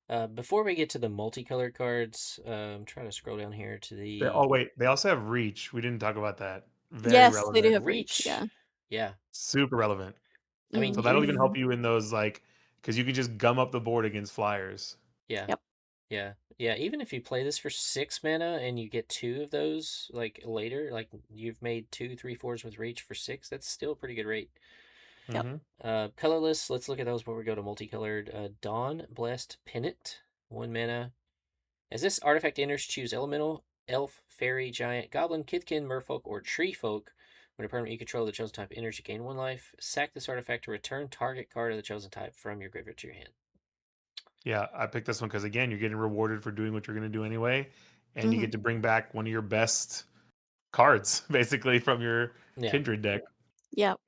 Yeah. Before we get to the multicolored cards, I'm trying to scroll down here to Oh the wait, they also have reach. We didn't talk about that. Very Yes, they do relevant. have reach. Yeah. reach. Yeah, Super relevant. I mean, So that'll even even if Mm-hmm. help you in those because you can just gum up the board against flyers. yeah, Yep. yeah, yeah, even if you play this for 6 mana and you get 2 of those like later, like you've made 2 3/4s with reach for 6, that's still a pretty good rate. Yep. Colorless, let's look at those before we go to multicolored. Dawn Blessed Pennant, 1 mana. As this artifact enters, choose elemental, elf, fairy, giant, goblin, kithkin, merfolk, or tree folk. When a permanent you control the chosen type enters, you gain 1 life. Sack this artifact to return target card of the chosen type from your graveyard to your hand. Yeah, I picked this one because again, you're getting rewarded for doing what you're going to do anyway, and you Mm-hmm. get to bring back one of your best cards, basically from your Yeah. Kindred deck. Yep.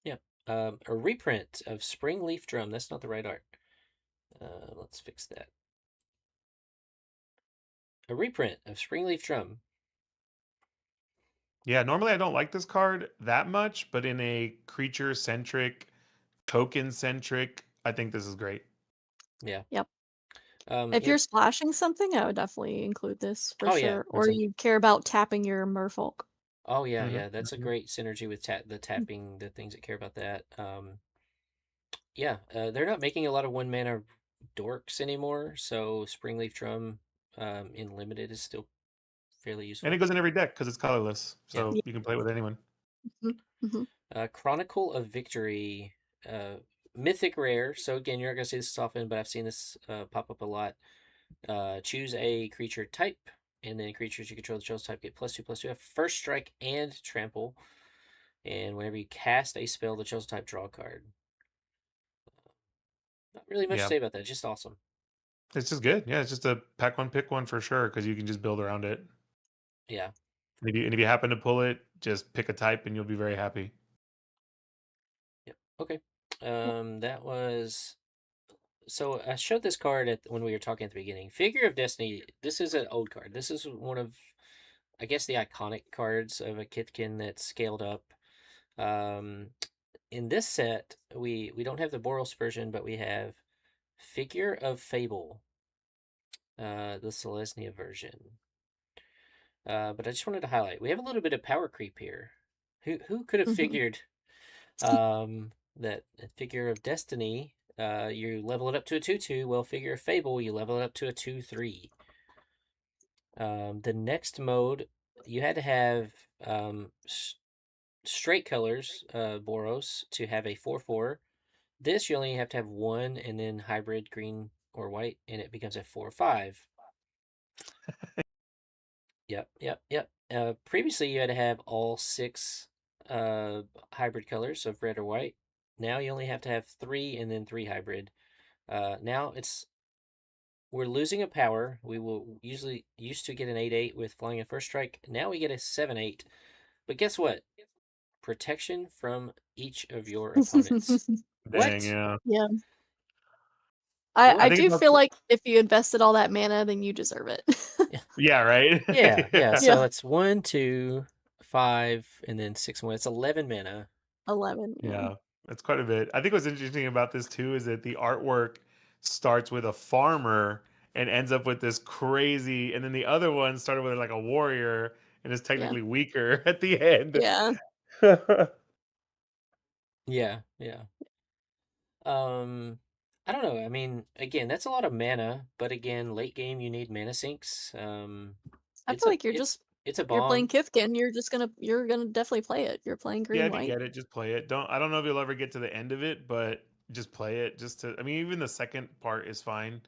Yeah. A reprint of Spring Leaf Drum. That's not the right art. Let's fix that. A reprint of Spring Leaf Drum. Yeah, normally I don't like this card that much, but in a creature centric, token centric, I think this is great. Yeah. Yep. Yep. If you're splashing something, I would definitely include this for Oh, sure. yeah. Or you care about tapping your merfolk. Oh yeah, Mhm, yeah. That's a mhm. great synergy with the tapping, the things that care about that. Yeah, they're not making a lot of 1 mana dorks anymore, so Springleaf Drum in limited is still fairly And useful. it goes in every deck because it's colorless, Yeah. so you can play it with anyone. Mm-hmm. Chronicle of Victory, mythic rare. So again, you're not gonna see this often, but I've seen this pop up a lot. Choose a creature type, and then creatures you control the chosen type get +2/+2, have first strike and trample. And whenever you cast a spell, the chosen type draw a card. Not really much to Yeah, say about that. Just awesome. it's just good. Yeah, it's just a pack one, pick one for sure because you can just build around it. Yeah. And if you happen to pull it, just pick a type and you'll be very happy. Yep. Okay. That was. So I showed this card when we were talking at the beginning. Figure of Destiny. This is an old card. This is one of, I guess, the iconic cards of a Kithkin that's scaled up. In this set, we don't have the Boros version, but we have Figure of Fable, the Selesnya version. But I just wanted to highlight we have a little bit of power creep here. Who could have Mm-hmm. figured that Figure of Destiny, you level it up to a 2/2. Well, Figure of Fable, you level it up to a 2/3. The next mode, you had to have straight colors, Boros, to have a 4/4. This you only have to have one, and then hybrid green or white, and it becomes a 4/5. Yep. Previously, you had to have all 6 hybrid colors of red or white. Now you only have to have 3 and then 3 hybrid. Now we're losing a power. We will usually used to get an 8/8 with flying and first strike. Now we get a 7/8. But guess what? Protection from each of your opponents. Dang, What? yeah. Yeah. I I What? think do it's feel also, like if you invested all that mana, then you deserve it. yeah, right? Yeah. Yeah. So it's 1, 2, 5, and then 6 more. It's 11 mana. 11. Yeah. Yeah, that's quite a bit. I think what's interesting about this too is that the artwork starts with a farmer and ends up with this crazy, and then the other one started with like a warrior and is Yeah. technically weaker at the end. Yeah. Yeah. Um, I don't know. I mean, again, that's a lot of mana, but again, late game you need mana sinks. I It's feel a like it's a you're playing bomb. Kithkin, you're gonna definitely play it. You're playing Yeah, green if you white. get it, just play it. I don't know if you'll ever get to the end of it, but just play it. I mean, even the second part is fine.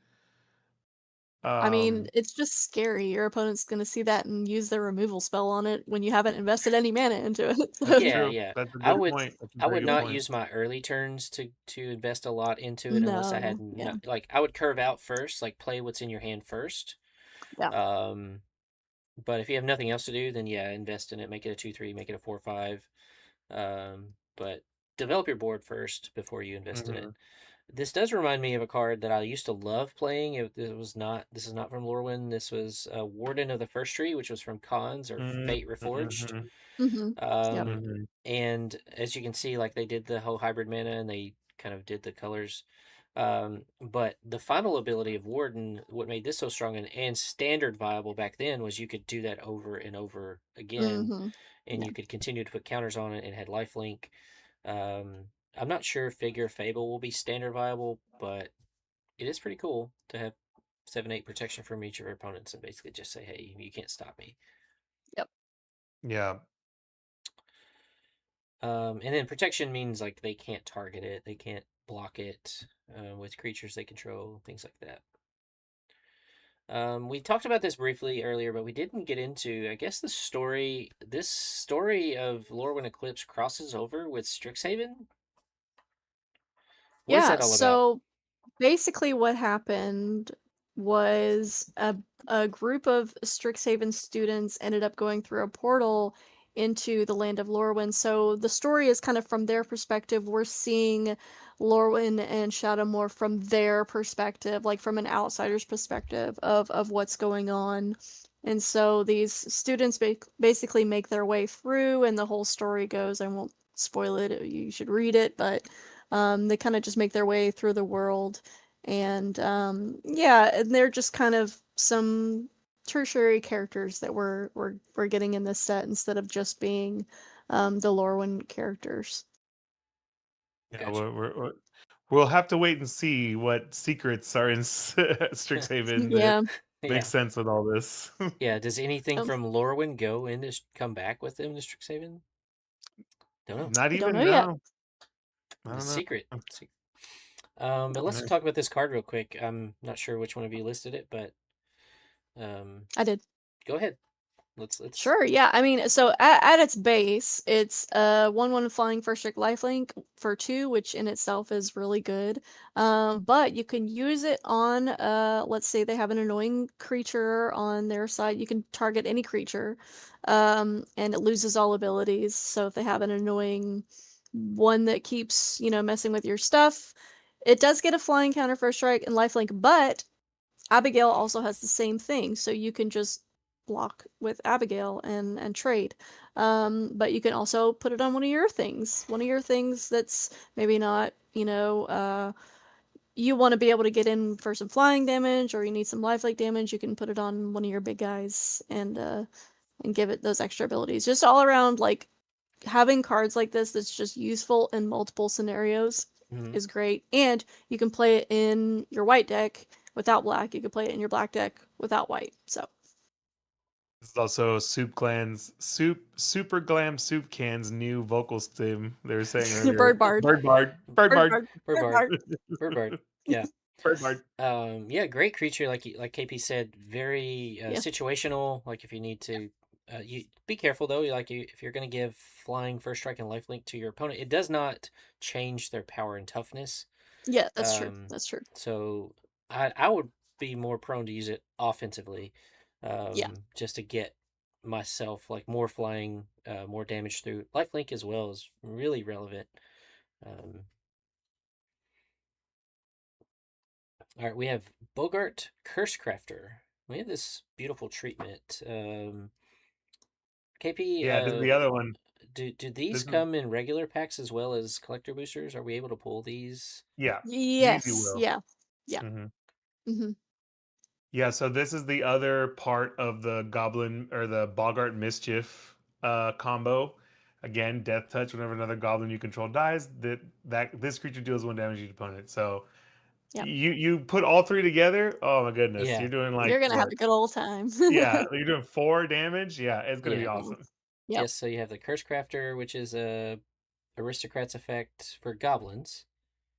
I mean, Um, it's just scary. Your opponent's gonna see that and use their removal spell on it when you haven't invested any mana into it. that's So, true. Yeah. That's a I good would point. That's a I very would good not point. use my early turns to invest a lot into it unless I had no. Yeah. like I would curve out first, like play what's in your hand first. Yeah. Um, but if you have nothing else to do, then yeah, invest in it, make it a 2/3, make it a 4/5. But develop your board first before you invest in it. Mhm. This does remind me of a card that I used to love playing. This is not from Lorwyn. This was Warden of the First Tree, which was from Cons or Mhm, Fate Reforged. mhm, Mm-hmm. Yep. Um, mhm. and as you can see, like they did the whole hybrid mana and they kind of did the colors. But the final ability of Warden, what made this so strong and standard viable back then was you could do that over and over again, Mm-hmm. and Yeah. you could continue to put counters on it and had lifelink. Um, I'm not sure if Figure Fable will be standard viable, but it is pretty cool to have 7/8 protection from each of your opponents and basically just say, hey, you can't stop me. Yep. Yeah. And then protection means like they can't target it, they can't block it with creatures they control, things like that. We talked about this briefly earlier, but we didn't get into, I guess, the story. This story of Lorwyn Eclipse crosses over with Strixhaven. What is Yeah, that all about? so basically what happened was a group of Strixhaven students ended up going through a portal into the land of Lorwyn. So the story is kind of from their perspective. We're seeing Lorwyn and Shadowmoor from their perspective, like from an outsider's perspective of what's going on. And so these students basically make their way through, and the whole story goes. I won't spoil it. You should read it, but they kind of just make their way through the world, and yeah, and they're just kind of some tertiary characters that we're getting in this set instead of just being the Lorwyn characters. Yeah, Gotcha. we'll have to wait and see what secrets are in Strixhaven that Yeah. Yeah. make sense with all this. Yeah. Does anything Um, from Lorwyn go in this come back with them to Strixhaven? Don't know. Not I don't even know yet. no. I The don't secret. know. But let's No. talk about this card real quick. I'm not sure which one of you listed it, but I did. go ahead. Let's Sure, yeah. I mean, so at its base, it's a 1/1 flying first strike lifelink for 2, which in itself is really good. But you can use it on let's say they have an annoying creature on their side. You can target any creature. And it loses all abilities. So if they have an annoying one that keeps, messing with your stuff, it does get a flying counter first strike and lifelink, but Abigail also has the same thing, so you can just block with Abigail and trade. But you can also put it on one of your things. One of your things that's maybe not, you want to be able to get in for some flying damage or you need some lifelink damage, you can put it on one of your big guys and give it those extra abilities. Just all around, like, having cards like this that's just useful in multiple scenarios Mhm. is great. And you can play it in your white deck without black. You can play it in your black deck without white. So This is also Super Glam Soup Can's new vocal stim. They were saying earlier. Bird Bard. Bird Bard. Bird Bird Bard. Bard. Bird Bird Bard. Bard. Bird Bard. Yeah. Bird Bard. Yeah, great creature. Like KP said, very Yeah. situational. Like if you need to, you be careful though. If you're going to give flying first strike and lifelink to your opponent, it does not change their power and toughness. Yeah, that's true. That's true. So I would be more prone to use it offensively, Yeah. just to get myself like more flying, more damage through lifelink as well is really relevant. All right, we have Bogart Cursecrafter. We have this beautiful treatment. KP, Yeah, this is the other one. do these This is come in regular packs as well as collector boosters? Are we able to pull these? yeah. These you Yes. will. Yeah. Yeah. Mm-hmm. Yeah, so this is the other part of the Goblin or the Bogart Mischief combo. Again, Death Touch. Whenever another Goblin you control dies, that this creature deals 1 damage to your opponent. So Yeah. you put all 3 together. Oh my goodness, Yeah. you're doing like You're gonna have what? a good old time. Yeah, you're doing 4 damage. Yeah, it's gonna be Yeah. awesome. Yep. Yes, so you have the Cursecrafter, which is a aristocrat's effect for goblins.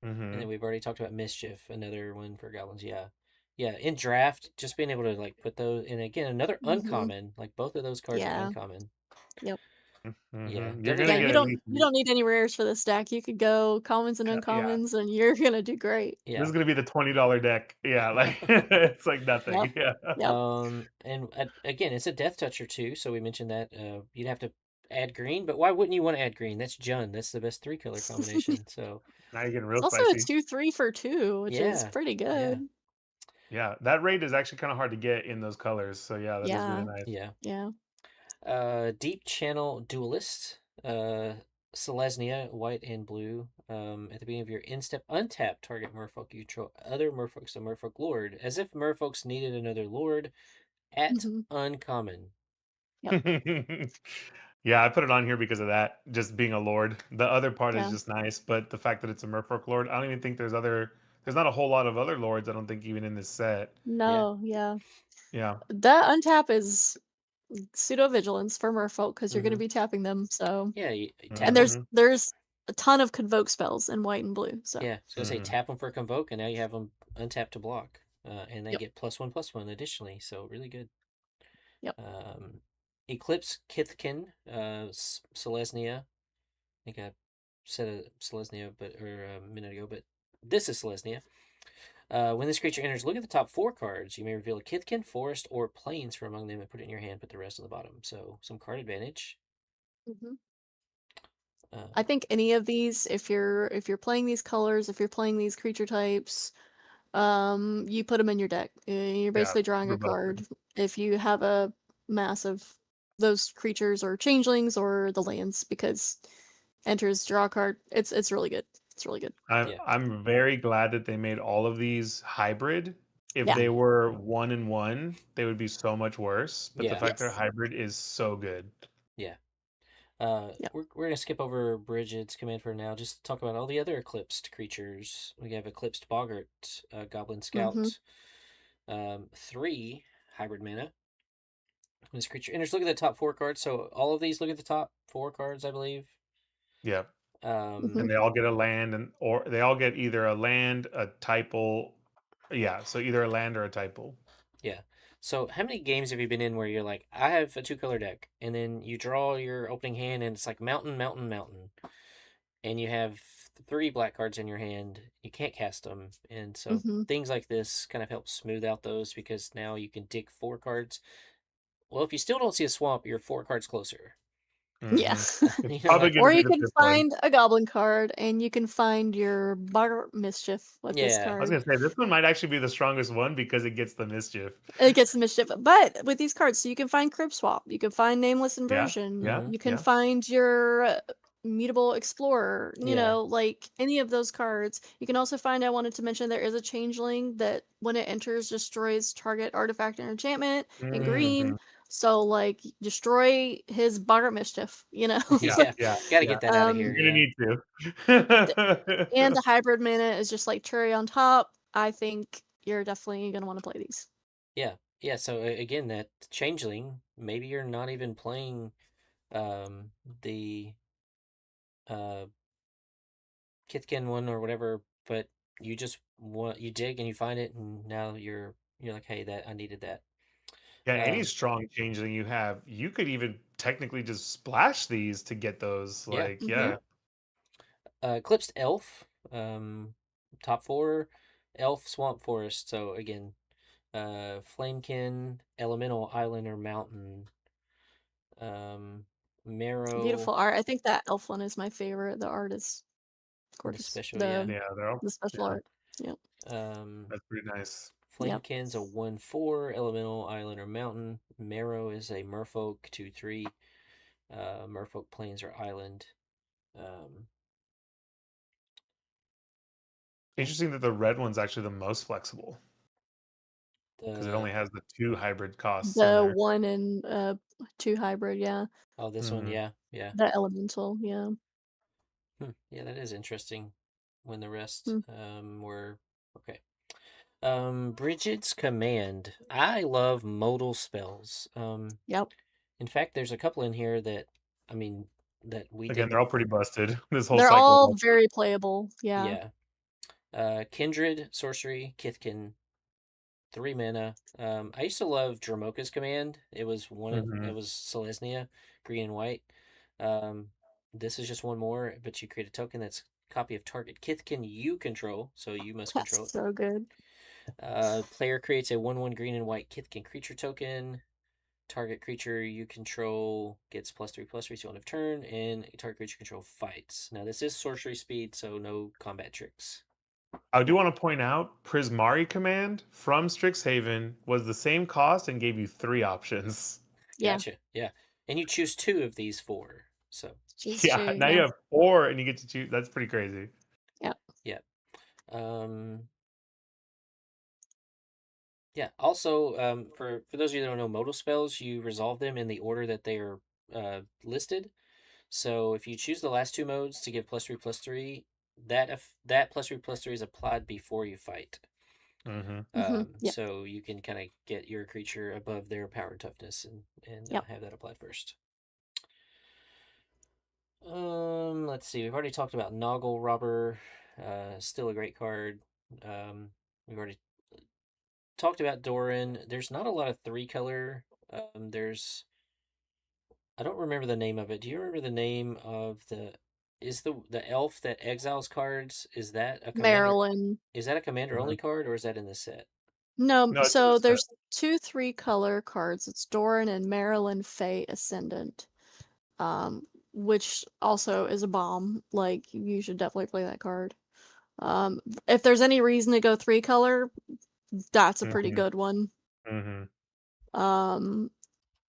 And then we've already talked about Mischief, another one for goblins. Yeah. Yeah, in draft, just being able to like put those, and again, another uncommon, like both of those cards are Yeah. uncommon. Yep. Yeah, You're Yeah, gonna definitely. get you at don't least you don't need any rares for this deck. You could go commons and yeah. uncommons and you're gonna do great. This Yeah. is gonna be the $20 deck. Yeah, like it's like nothing. Yep. Yeah. Yep. And again, it's a Death Toucher too, so we mentioned that you'd have to add green, but why wouldn't you want to add green? That's Jund. That's the best 3-color combination. So Now you're getting It's real also a spicy. 2/3 for 2, which is yeah, pretty yeah, good. Yeah, that raid is actually kind of hard to get in those colors. So yeah, that is really Yeah. nice. yeah. Yeah. Deep Channel Duelist. Selesnya, white and blue. At the beginning of your in-step, untap target merfolk you control other merfolks, a merfolk lord, as if merfolks needed another lord at uncommon. Yeah, I put it on here because of that, just being a lord. The other part is Yeah. just nice, but the fact that it's a merfolk lord, I don't even think there's not a whole lot of other lords, I don't think, even in this set. No, yeah. Yeah. That untap is pseudo vigilance for merfolk because you're going to Mhm. be tapping them. So, Yeah, you and tap them. there's a ton of convoke spells in white and blue. So, Yeah, I was gonna say tap them for convoke, and now you have them untapped to block, and they yep, get +1/+1 additionally. So really good. yep. Eclipse Kithkin, Selesnya. I think I said Selesnya, or a minute ago, but this is Selesnya. When this creature enters, look at the top 4 cards. You may reveal a Kithkin, Forest, or Plains from among them and put it in your hand. Put the rest on the bottom. So some card advantage. Hmm. Uh, I think any of these, if you're playing these colors, if you're playing these creature types, you put them in your deck. You're Yeah, basically drawing super a card. busted. If you have a mass of those creatures or changelings or the lands, because enters draw a card. It's really good. It's really good. yeah, I'm very glad that they made all of these hybrid. If Yeah. they were 1-1, they would be so much worse. But the yeah, fact they're Yes. hybrid is so good. yeah. Yeah. We're gonna skip over Bridget's command for now. Just talk about all the other eclipsed creatures. We have Eclipsed Boggart, Goblin Mm-hmm. Scout, 3 hybrid mana. When this creature enters, look at the top 4 cards. So all of these look at the top 4 cards, I believe. Yep. Mm-hmm. And they all get a land, or they all get either a land, a typal. Yeah, so either a land or a typal. Yeah. So how many games have you been in where you're like, I have a 2-color deck, and then you draw your opening hand, and it's like mountain, mountain, mountain, and you have 3 black cards in your hand. You can't cast them, and so Mm-hmm. things like this kind of help smooth out those because now you can dig 4 cards. Well, if you still don't see a swamp, you're 4 cards closer. Yeah. Hmm It's You know, probably like going to Or be you the can fifth one. find a goblin card, and you can find your bar mischief with this yeah, I was card. going to say this one might actually be the strongest one because it gets the mischief. It gets the mischief. But with these cards, so you can find Crib Swap, you can find Nameless Yeah, Inversion, yeah, mm-hmm, you can yeah. find your Mutable Explorer, yeah, like any of those cards. You can also find, I wanted to mention, there is a changeling that when it enters destroys target artifact and enchantment in Hmm green. So, like, destroy his Boggart Mischief, Yeah, yeah. yeah, Got to yeah. get that out of Um, here. You're going to Yeah, need th- and to. the hybrid mana is just like cherry on top. I think you're definitely going to want to play these. yeah, yeah. So again, that changeling, maybe you're not even playing um, the uh, Kithkin one or whatever, but you dig and you find it, and now you're like, hey, that I needed that. Yeah, any Um, strong changeling you have, you could even technically just splash these to get those. yeah. Like, Mm-hmm. yeah. Eclipsed Elf, top 4, Elf Swamp Forest. So again, Flamekin, Elemental Island or Mountain, um, Marrow, Beautiful art. I think that elf one is my favorite. The art is the gorgeous. special, yeah. The Yeah, they're all, the special yeah, art. Yep. Um, that's pretty nice. Yep. Flamekin's a 1/4, Elemental Island or Mountain. Marrow is a Merfolk 2/3, Merfolk Plains or Island. Um, yeah, Interesting that the red one's actually the most flexible because it the only has the 2 hybrid costs in The there. one and two hybrid, yeah. oh, this one, Hmm yeah, yeah. The elemental, yeah. Yeah, that is interesting when the rest Hmm. were okay. Bridget's command. I love modal spells. Yep. In fact, there's a couple in here that I mean that we Again, they're didn't. all pretty busted. This whole They're cycle. all very playable. Yeah. Yeah. Kindred sorcery Kithkin 3 mana. I used to love Dramoka's command. It was Hmm it was Selesnya, green and white. Um, this is just one more, but you create a token that's a copy of target Kithkin you control, so you must control That's it. so good. Player creates a 1/1 green and white Kithkin creature token. Target creature you control gets +3/+3 till end of turn, and a target creature you control fights. Now this is sorcery speed, so no combat tricks. I do want to point out Prismari command from Strixhaven was the same cost and gave you 3 options. Yeah. Gotcha. Yeah, and you choose 2 of these 4. So Choose Yeah, two, now you yeah. have 4 and you get to choose. That's pretty crazy. Yep. yeah. Um, Yeah. Also, for those of you that don't know modal spells, you resolve them in the order that they are listed. So if you choose the last 2 modes to give +3/+3, that +3/+3 is applied before you fight. Yeah. So you can kind of get your creature above their power and toughness and Yep. have that applied first. Let's see. We've already talked about Noggle Robber. Still a great card. We've already talked about Doran. There's not a lot of 3-color. There's I don't remember the name of it. Do you remember the name of the elf that exiles cards? Is that a commander? Maryland. Is that a commander only card or is that in the set? No, No, it's in the so set. there's 2 3-color cards. It's Doran and Maryland Fey Ascendant. Which also is a bomb. Like, you should definitely play that card. If there's any reason to go 3-color, that's a pretty good one.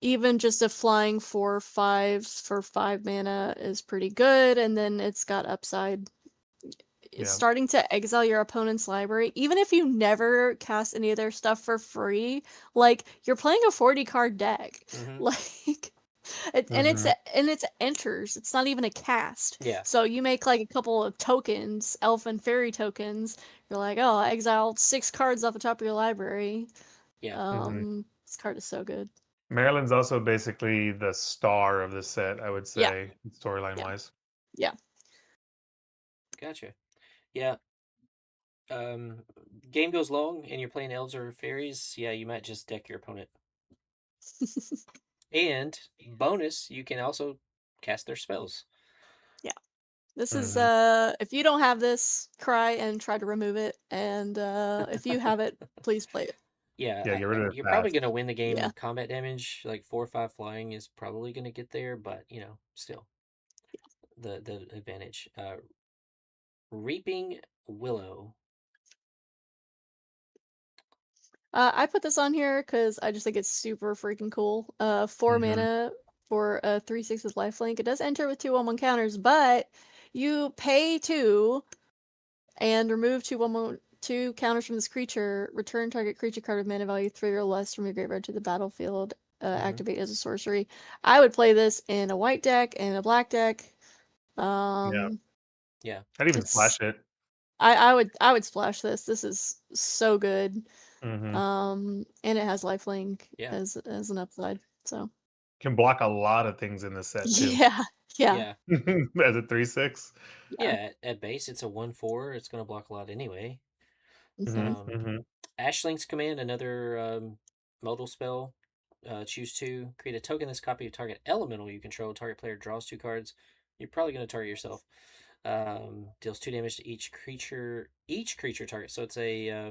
Even just a flying 4/5 for 5 mana is pretty good, and then it's got upside. Yeah. Starting to exile your opponent's library, even if you never cast any of their stuff for free, like, you're playing a 40-card deck. Like, and it's enters. It's not even a cast. Yeah. So you make like a couple of tokens, elf and fairy tokens. You're like, oh, I exiled 6 cards off the top of your library. Yeah. This card is so good. Maryland's also basically the star of the set, I would say, storyline wise. Yeah. Gotcha. Yeah. Game goes long and you're playing elves or fairies, yeah, you might just deck your opponent. And bonus, you can also cast their spells. Yeah. This is if you don't have this, cry and try to remove it, and if you have it, please play it. Yeah, get rid of it you're probably fast. going to win the game. Yeah. Combat damage, like 4 or 5 flying, is probably going to get there, but still, the advantage. Reaping Willow. I put this on here because I just think it's super freaking cool. 4 mana for a 3/6 with lifelink. It does enter with 2/1/1 counters, but you pay 2 and remove 2 counters from this creature. Return target creature card with mana value 3 or less from your graveyard to the battlefield. Activate as a sorcery. I would play this in a white deck and a black deck. Yeah. I'd even splash it. I would splash this. This is so good. And it has lifelink as an upside. So can block a lot of things in the set too. Yeah. As a 3/6. Yeah, at base it's a 1/4. It's going to block a lot anyway. Ashlink's Command, another modal spell. Choose 2. Create a tokenless copy of target elemental you control. Target player draws 2 cards. You're probably going to target yourself. Deals 2 damage to each creature target. So it's a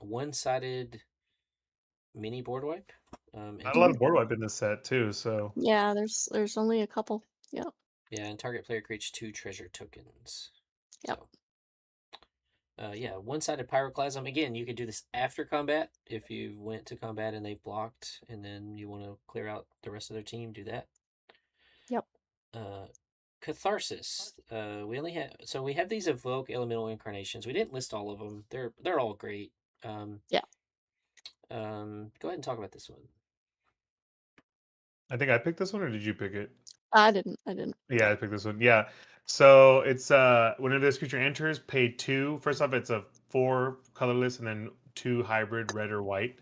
one-sided mini board wipe. Not a lot of board wipe in this set too, so yeah, there's only a couple. Yep. Yeah, and target player creates 2 treasure tokens. Yep. So, yeah, one-sided pyroclasm. Again, you could do this after combat. If you went to combat and they've blocked, and then you want to clear out the rest of their team, do that. Yep. Catharsis. We have these evoke elemental incarnations. We didn't list all of them. They're all great. Yeah. Go ahead and talk about this one. I think I picked this one, or did you pick it? I didn't. Yeah, I picked this one. Yeah. So it's whenever this creature enters, pay 2. First off, it's a 4 colorless and then 2 hybrid, red or white.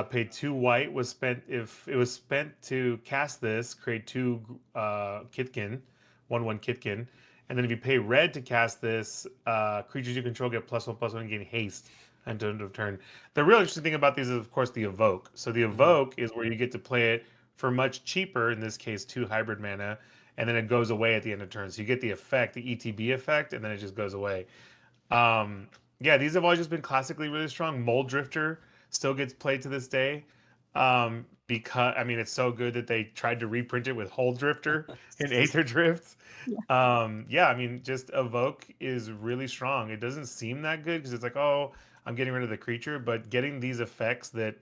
Pay 2 white was spent if it was spent to cast this, create 2 Kitkin, 1/1 Kitkin. And then if you pay red to cast this, creatures you control get +1/+1 and gain haste until end of turn. The real interesting thing about these is, of course, the evoke. So the evoke is where you get to play it for much cheaper, in this case 2 hybrid mana, and then it goes away at the end of turn. So you get the effect, the ETB effect, and then it just goes away. Yeah, these have always just been classically really strong. Mold Drifter still gets played to this day, because it's so good that they tried to reprint it with Hold Drifter and Aether Drift. Just Evoke is really strong. It doesn't seem that good because it's like, oh, I'm getting rid of the creature, but getting these effects that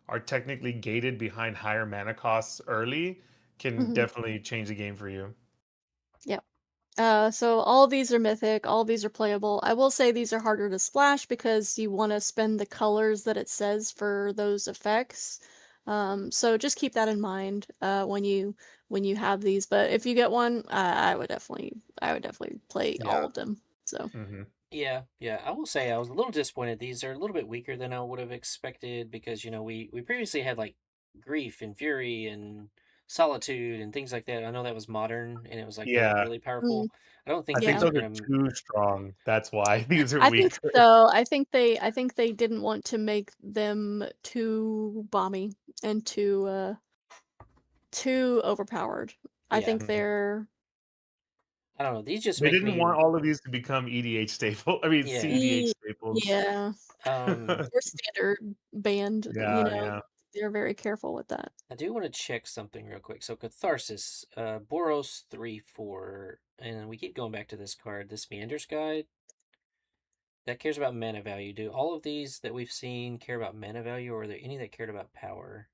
are technically gated behind higher mana costs early can definitely change the game for you. Yep. So all of these are mythic, all of these are playable. I will say these are harder to splash because you want to spend the colors that it says for those effects. So just keep that in mind when you have these. But if you get one, I would definitely play all of them. So. Yeah, yeah. I will say I was a little disappointed. These are a little bit weaker than I would have expected because, we previously had like grief and fury and solitude and things like that. I know that was modern and it was like they were Yeah, really Mm, powerful. I don't I think think yeah. these are those are gonna. too strong. That's why these are I think weaker. so. I think they didn't want to make them too bomby and too overpowered. I Yeah, think they're I don't know. These just They make didn't me. want all of these to become EDH staple. I mean, Yeah. CEDH Ye staples. yeah, Um, or standard band, Yeah, yeah. they're very careful with that. I do want to check something real quick. So Catharsis, Boros 3/4, and we keep going back to this card. This Meander's Guide that cares about mana value. Do all of these that we've seen care about mana value, or are there any that cared about power?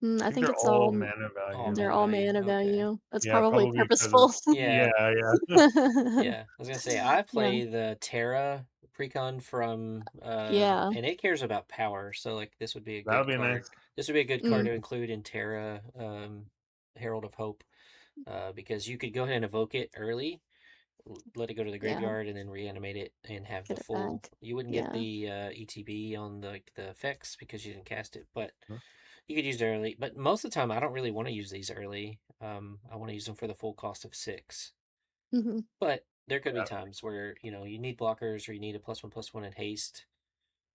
I I think think they're it's all all mana All value. they're mana all value. mana Okay. value. That's Yeah, probably probably because of purposeful. Yeah. yeah, yeah. Yeah. I was gonna say I Yeah. play the Terra precon from Yeah. and it cares about power, so like this would be a That would good be card. nice. This would be a good card Mm, to include in Terra, Herald of Hope, because you could go ahead and evoke it early, let it go to the yeah, graveyard, and then reanimate it and have the get it full. back. You wouldn't get Yeah. the ETB on the effects because you didn't cast it, but Huh? you could use it early. But most of the time, I don't really want to use these early. I want to use them for the full cost of 6. Mhm. But there could be Yeah. times where you need blockers or you need a +1/+1 in haste.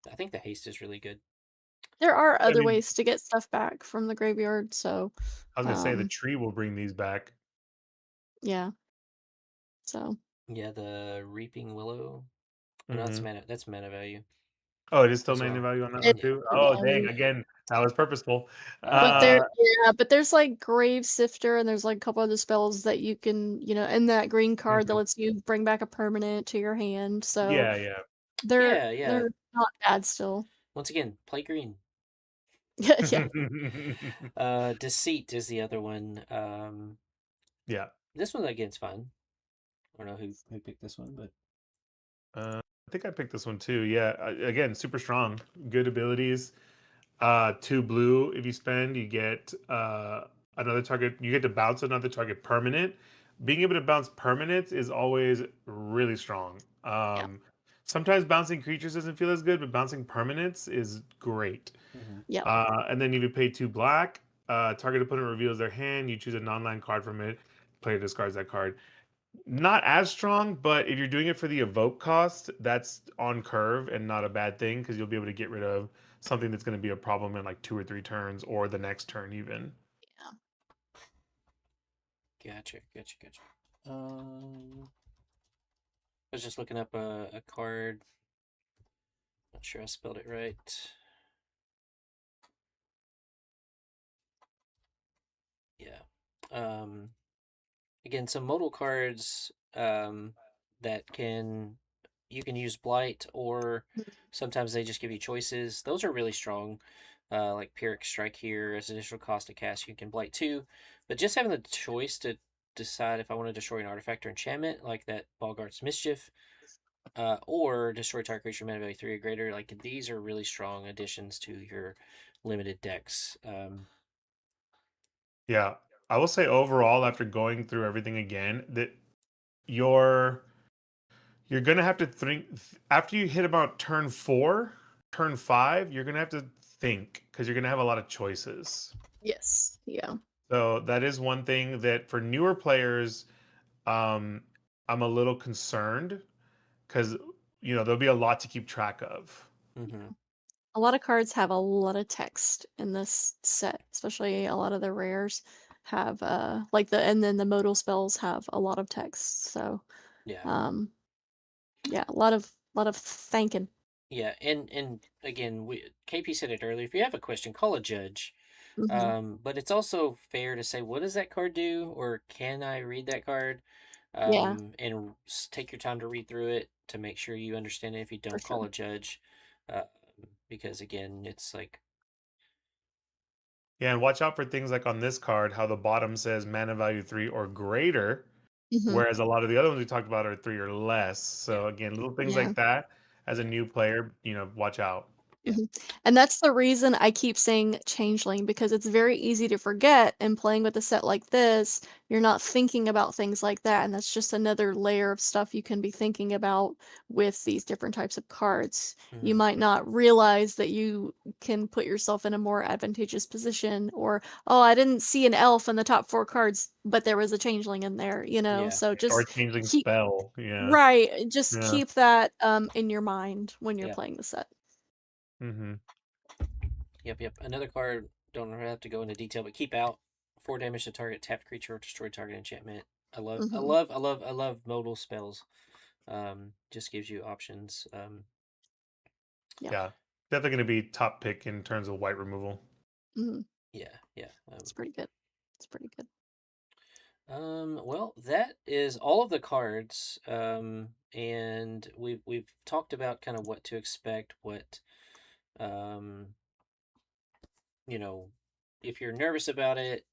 I think the haste is really good. There are I other mean, ways to get stuff back from the graveyard, so, I was gonna say the um, tree will bring these back. yeah, so Yeah, the Reaping Willow. Oh, no, Hmm. that's mana value Oh, it is still as mana well. value on that it one Yeah. too. is Oh, dang! value. Again, that was purposeful. But Uh, there's, like, Grave Sifter, and there's, like, a couple other spells that you can and that green card that Mhm. lets you bring back a permanent to your hand, so Yeah, yeah. they're yeah, yeah. they're not bad still. Once again, play green. Yeah. Deceit is the other one. Yeah. This one again's fun. I don't know who picked this one, but I think I picked this one too. Yeah. Again, super strong. Good abilities. 2 blue. If you spend, you get another target. You get to bounce another target permanent. Being able to bounce permanents is always really strong. Yeah. Sometimes bouncing creatures doesn't feel as good, but bouncing permanents is great. mhm. Yeah. And then if you pay 2 black, target opponent reveals their hand. You choose a non-land card from it. Player discards that card. Not as strong, but if you're doing it for the evoke cost, that's on curve and not a bad thing because you'll be able to get rid of something that's going to be a problem in like 2 or 3 turns or the next turn even. Yeah. Gotcha, gotcha, gotcha. I was just looking up a card. Not sure I spelled it right. Yeah. Again, some modal cards that you can use blight, or sometimes they just give you choices. Those are really strong. Like Pyrrhic Strike here as additional cost to cast, you can blight too. But just having the choice to decide if I want to destroy an artifact or enchantment, like that Balgart's Mischief, or destroy target creature mana value 3 or greater, like these are really strong additions to your limited decks. Yeah. I will say overall, after going through everything again, that you're you're gonna have to think after you hit about turn 4, turn 5, you're gonna have to think because you're gonna have a lot of choices. Yes. Yeah. So that is one thing that for newer players, um, I'm a little concerned because there'll be a lot to keep track of. Mm-hmm. A lot of cards have a lot of text in this set, especially a lot of the rares have and then the modal spells have a lot of text. So, Yeah. um yeah, a lot of thanking. Yeah, and again, KP said it earlier. If you have a question, call a judge. Mhm. But it's also fair to say, what does that card do, or can I read that card? Yeah, And take your time to read through it to make sure you understand it. If you for don't, call sure. a judge, uh, because again, it's like, Yeah, and watch out for things like on this card, how the bottom says mana value 3 or greater, Mhm. whereas a lot of the other ones we talked about are 3 or less. yeah, So again, little things Yeah. like that as a new player, watch out. Yeah. And that's the reason I keep saying changeling, because it's very easy to forget, and playing with a set like this, you're not thinking about things like that, and that's just another layer of stuff you can be thinking about with these different types of cards. You might not realize that you can put yourself in a more advantageous position, or, oh, I didn't see an elf in the top 4 cards, but there was a changeling in there, you know? Yeah. So Or just changeling keep spell. Yeah. right, just Yeah. keep that in your mind when you're Yeah. playing the set. Mm-hmm. Yep. Another card, don't have to go into detail, but keep out. 4 damage to target tapped creature or destroy target enchantment. I love modal spells. Just gives you options. Yeah. Definitely going to be top pick in terms of white removal. Yeah. It's pretty good. It's pretty good. Well, that is all of the cards. And we've talked about kind of what to expect, what you know, if you're nervous about it,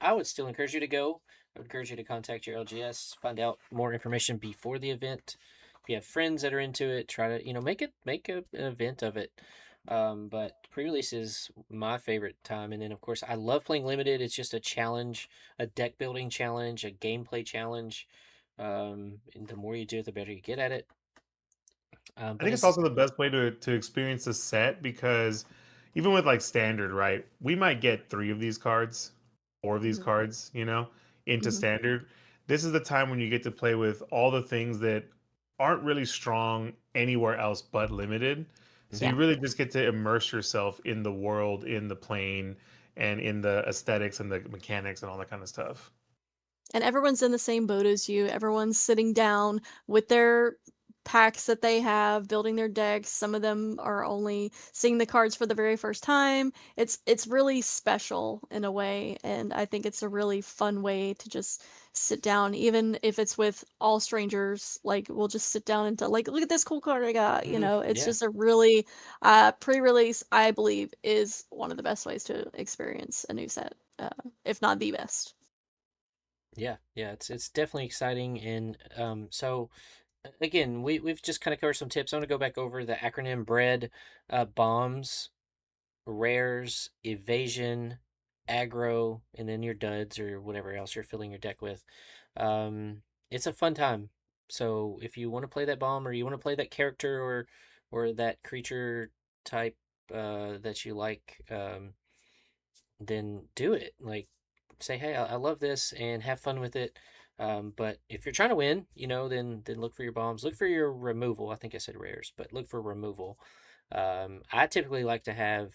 I would still encourage you to go. I would encourage you to contact your LGS, find out more information before the event. If you have friends that are into it, try to make an event of it. But pre-release is my favorite time, and then of course I love playing limited. It's just a challenge, a deck building challenge, a gameplay challenge. And the more you do it, the better you get at it. I But think it's it's also the best way to experience the set, because even with like standard, right? We might get 3 of these cards, 4 of these cards, into standard. This is the time when you get to play with all the things that aren't really strong anywhere else but limited. So Yeah. you really just get to immerse yourself in the world, in the plane, and in the aesthetics and the mechanics and all that kind of stuff. And everyone's in the same boat as you. Everyone's sitting down with their packs that they have, building their decks. Some of them are only seeing the cards for the very first time. It's really special in a way, and I think it's a really fun way to just sit down, even if it's with all strangers. Like, we'll just sit down and like, look at this cool card I got. It's yeah. just a really pre-release, I believe, is one of the best ways to experience a new set, if not the best. Yeah, it's definitely exciting, and so again, we've just kind of covered some tips. I want to go back over the acronym BREAD: bombs, rares, evasion, aggro, and then your duds or whatever else you're filling your deck with. It's a fun time. So if you want to play that bomb, or you want to play that character, or that creature type that you like, then do it. Like, say, hey, I love this, and have fun with it. But if you're trying to win, then look for your bombs. Look for your removal. I think I said rares, but look for removal. I typically like to have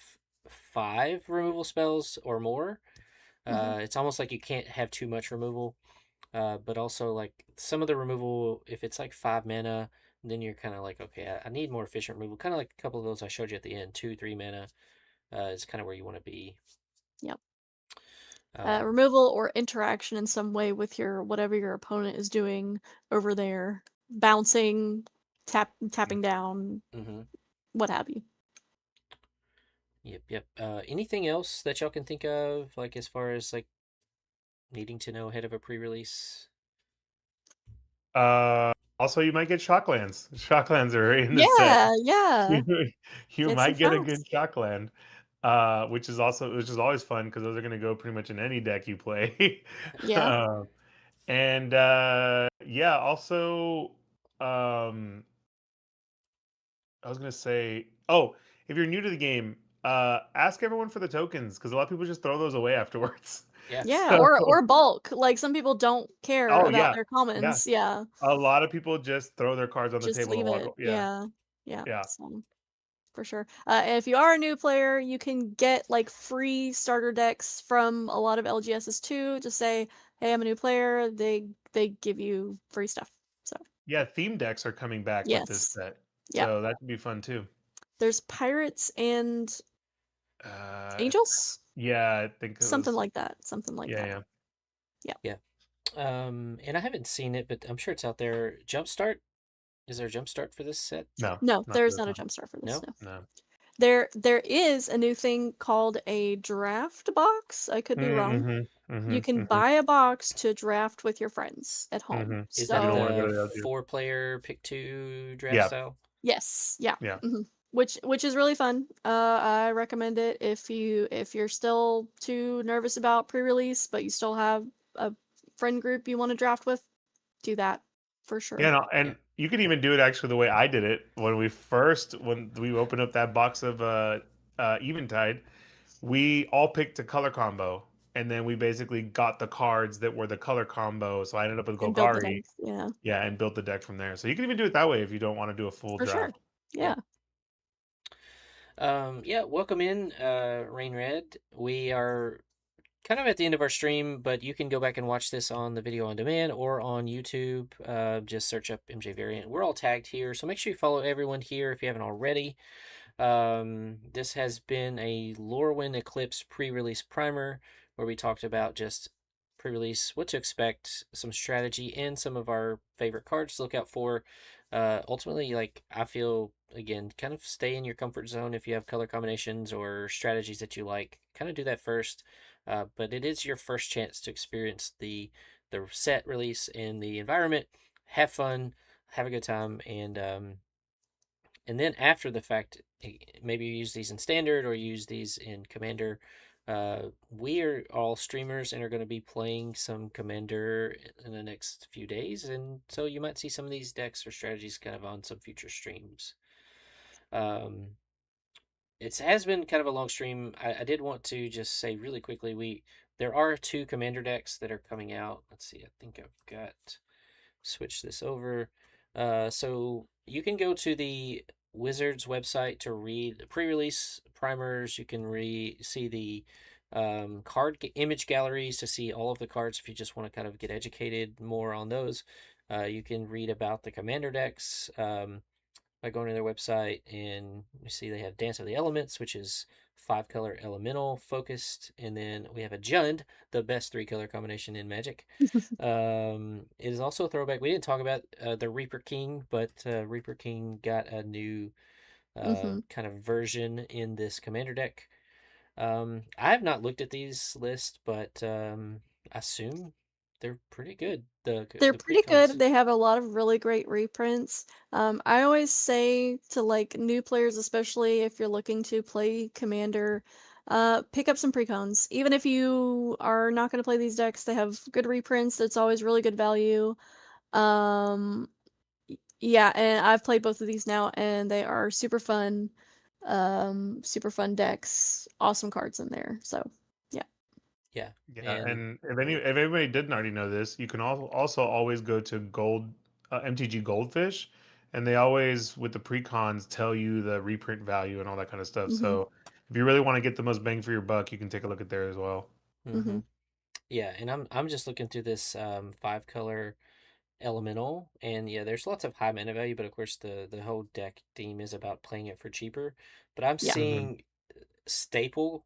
5 removal spells or more. It's almost like you can't have too much removal. But also, like, some of the removal, if it's like 5 mana, then you're kind of like, okay, I need more efficient removal. Kind of like a couple of those I showed you at the end, 2-3 mana is kind of where you want to be. Yep. Um, Removal or interaction in some way with whatever your opponent is doing over there, bouncing, tapping down, mhm. what have you. Yep. Anything else that y'all can think of, like as far as like needing to know ahead of a pre-release? Also, you might get shocklands. Shocklands are in the set. Yeah. You Get some might get a good fouls. shockland, which is always fun, because those are going to go pretty much in any deck you play. Yeah. And yeah, also, I was going to say, oh, if you're new to the game, ask everyone for the tokens, because a lot of people just throw those away afterwards. Yeah. Yeah, So, or bulk. Like, some people don't care oh about yeah, their yeah. commons. Yeah. A lot of people just throw their cards on the Just table and leave walk. it. Yeah, Yeah. Yeah. yeah. So, for sure. And if you are a new player, you can get like free starter decks from a lot of LGSs too. Just say, "Hey, I'm a new player." They give you free stuff. So, Yeah, theme decks are coming back with this yes. set, Yeah. so that could be fun too. There's pirates and Uh, angels? yeah, I think it Something was. like that. Something like Yeah, that. yeah. Yeah. And I haven't seen it, but I'm sure it's out there. Jumpstart? Is there a jumpstart for this set? No, No, not for there's this not a one. jumpstart for this. No. No. No. There is a new thing called a draft box. I could be wrong. Mm-hmm. You Mm-hmm. can Mm-hmm. buy a box to draft with your friends at home. Mm-hmm. Is If that you don't So, want to go the to LG. 4-player pick 2 draft Yeah, style? yes, yeah. yeah. which is really fun. I recommend it if you're still too nervous about pre-release, but you still have a friend group you want to draft with. Do that for Yeah, sure. no, Yeah. and you can even do it actually the way I did it when we opened up that box of Eventide. We all picked a color combo, and then we basically got the cards that were the color combo. So I ended up with And build the Golgari, decks. Yeah, yeah, and built the deck from there. So you can even do it that way if you don't want to do a full for sure. draft. Yeah. Yeah, welcome in, Rain Red. We are kind of at the end of our stream, but you can go back and watch this on the video on demand or on YouTube. Just search up MJVariant. We're all tagged here, so make sure you follow everyone here if you haven't already. This has been a Lorwyn Eclipse pre-release primer where we talked about just pre-release, what to expect, some strategy, and some of our favorite cards to look out for. Ultimately, like, I feel, again, kind of stay in your comfort zone if you have color combinations or strategies that you like. Kind of do that first. But it is your first chance to experience the set release in the environment. Have fun, have a good time, and then after the fact, maybe you use these in standard or use these in commander. We are all streamers and are going to be playing some commander in the next few days, and so you might see some of these decks or strategies kind of on some future streams. um it has been kind of a long stream. I did want to just say really quickly, there are 2 commander decks that are coming out. Let's see, I think I've got switch this over. So you can go to the Wizards website to read pre-release primers. You can see the image galleries to see all of the cards if you just want to kind of get educated more on those. You can read about the commander decks by going to their website, and you see they have Dance of the Elements, which is 5-color elemental focused, and then we have a Jund, the best 3-color combination in Magic. It is also a throwback. We didn't talk about the Reaper King, but Reaper King got a new Mm-hmm. kind of version in this commander deck. I have not looked at these lists, but I assume they're pretty good. They're The pretty precons. good. They have a lot of really great reprints. I always say to like new players, especially if you're looking to play Commander, pick up some precons. Even if you are not going to play these decks, they have good reprints. It's always really good value. Um, yeah, and I've played both of these now, and they are super fun. Super fun decks. Awesome cards in there. So yeah. Yeah, Yeah, and and if anybody didn't already know this, you can also always go to MTG Goldfish, and they always with the precons tell you the reprint value and all that kind of stuff. Mm-hmm. So if you really want to get the most bang for your buck, you can take a look at there as well. Mm-hmm. yeah, and I'm just looking through this 5-color elemental, and yeah, there's lots of high mana value, but of course the whole deck theme is about playing it for cheaper. But I'm Yeah. Hmm. seeing staple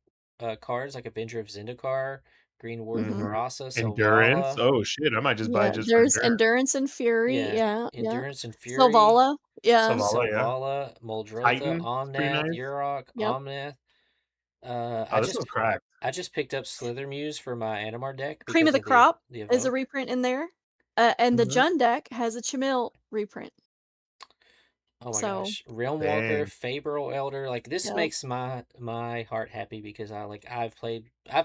cards like Avenger of Zendikar, Green Ward of Mm-hmm. Hmm. Narasa, Endurance. Selvala. Oh shit, I might just buy Yeah, it just for there's endurance. Endurance and Fury. Yeah, Yeah, yeah. Endurance and Fury, Sylvala. Yeah. Savala, yeah. Selvala, Muldrotha, Titan. It's pretty Omnath, nice. Urok, Yep. Omnath. Oh, this was cracked. I just picked up Slithermuse for my Animar deck Cream of because the of Crop the is a evoke. reprint in there. And the Hmm. Jund deck has a Chimil reprint. Oh my So, gosh, Realm Walker, Dang. Fabral Elder, like this yep. makes my heart happy because I've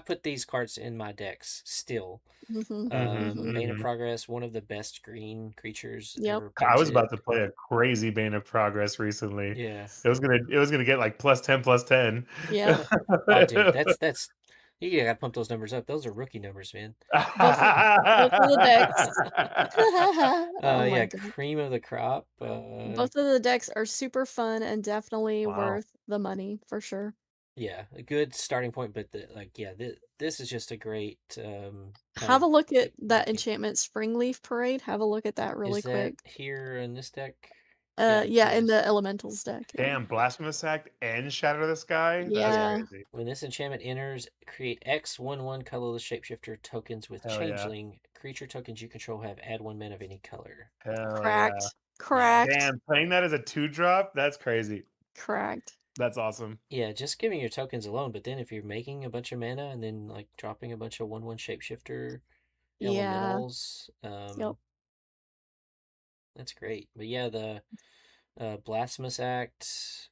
put these cards in my decks still. Mm-hmm. Hmm. Mm-hmm. Bane of Hmm. Progress, one of the best green creatures Yep. ever I was printed. about to play a crazy Bane of Progress recently. Yeah. It was gonna get like +10/+10. Yep. Oh, dude, that's you gotta pump those numbers up. Those are rookie numbers, man. Both of the decks. Oh my Yeah, god. cream of the crop. Both of the decks are super fun and definitely Wow. worth the money for sure. Yeah, a good starting point, but yeah, this is just a great kind Have of a look at that backing. enchantment Springleaf Parade. Have a look at that really Is that quick. here in this deck? Yeah, Yeah, it in is. the Elementals deck. Yeah. Damn, Blasphemous Act and Shatter the Sky? That's Yeah. Yeah. crazy. When this enchantment enters, create X 1/1 colorless shapeshifter tokens with Hell yeah. changeling. Creature tokens you control have add 1 mana of any color. Hell yeah. Cracked. Yeah. Cracked. Damn, playing that as a 2-drop? That's crazy. Cracked. That's awesome. Yeah, just giving your tokens alone, but then if you're making a bunch of mana and then like dropping a bunch of 1/1 shapeshifter Yeah. elementals, Yep. that's great. But yeah, the Blasphemous Act,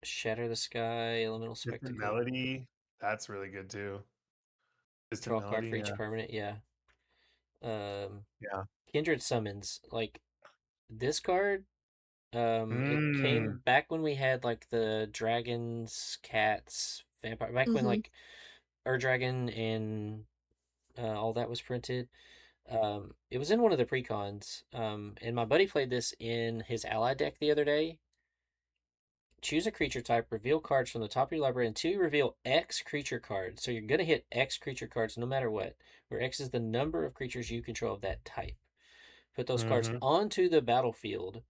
Shatter the Sky, Elemental Distant Spectacle. Melody. That's really good too. Distant Draw a card Melody. for each Yeah. permanent. Yeah. Yeah. Kindred Summons. Like this card, it came Mm. back when we had like the dragons, cats, vampire. Back when Mhm. like Dragon and all that was printed. It was in one of the precons. And my buddy played this in his ally deck the other day. Choose a creature type, reveal cards from the top of your library until you reveal X creature cards. So you're going to hit X creature cards no matter what, where X is the number of creatures you control of that type. Put those cards Mhm. onto the battlefield.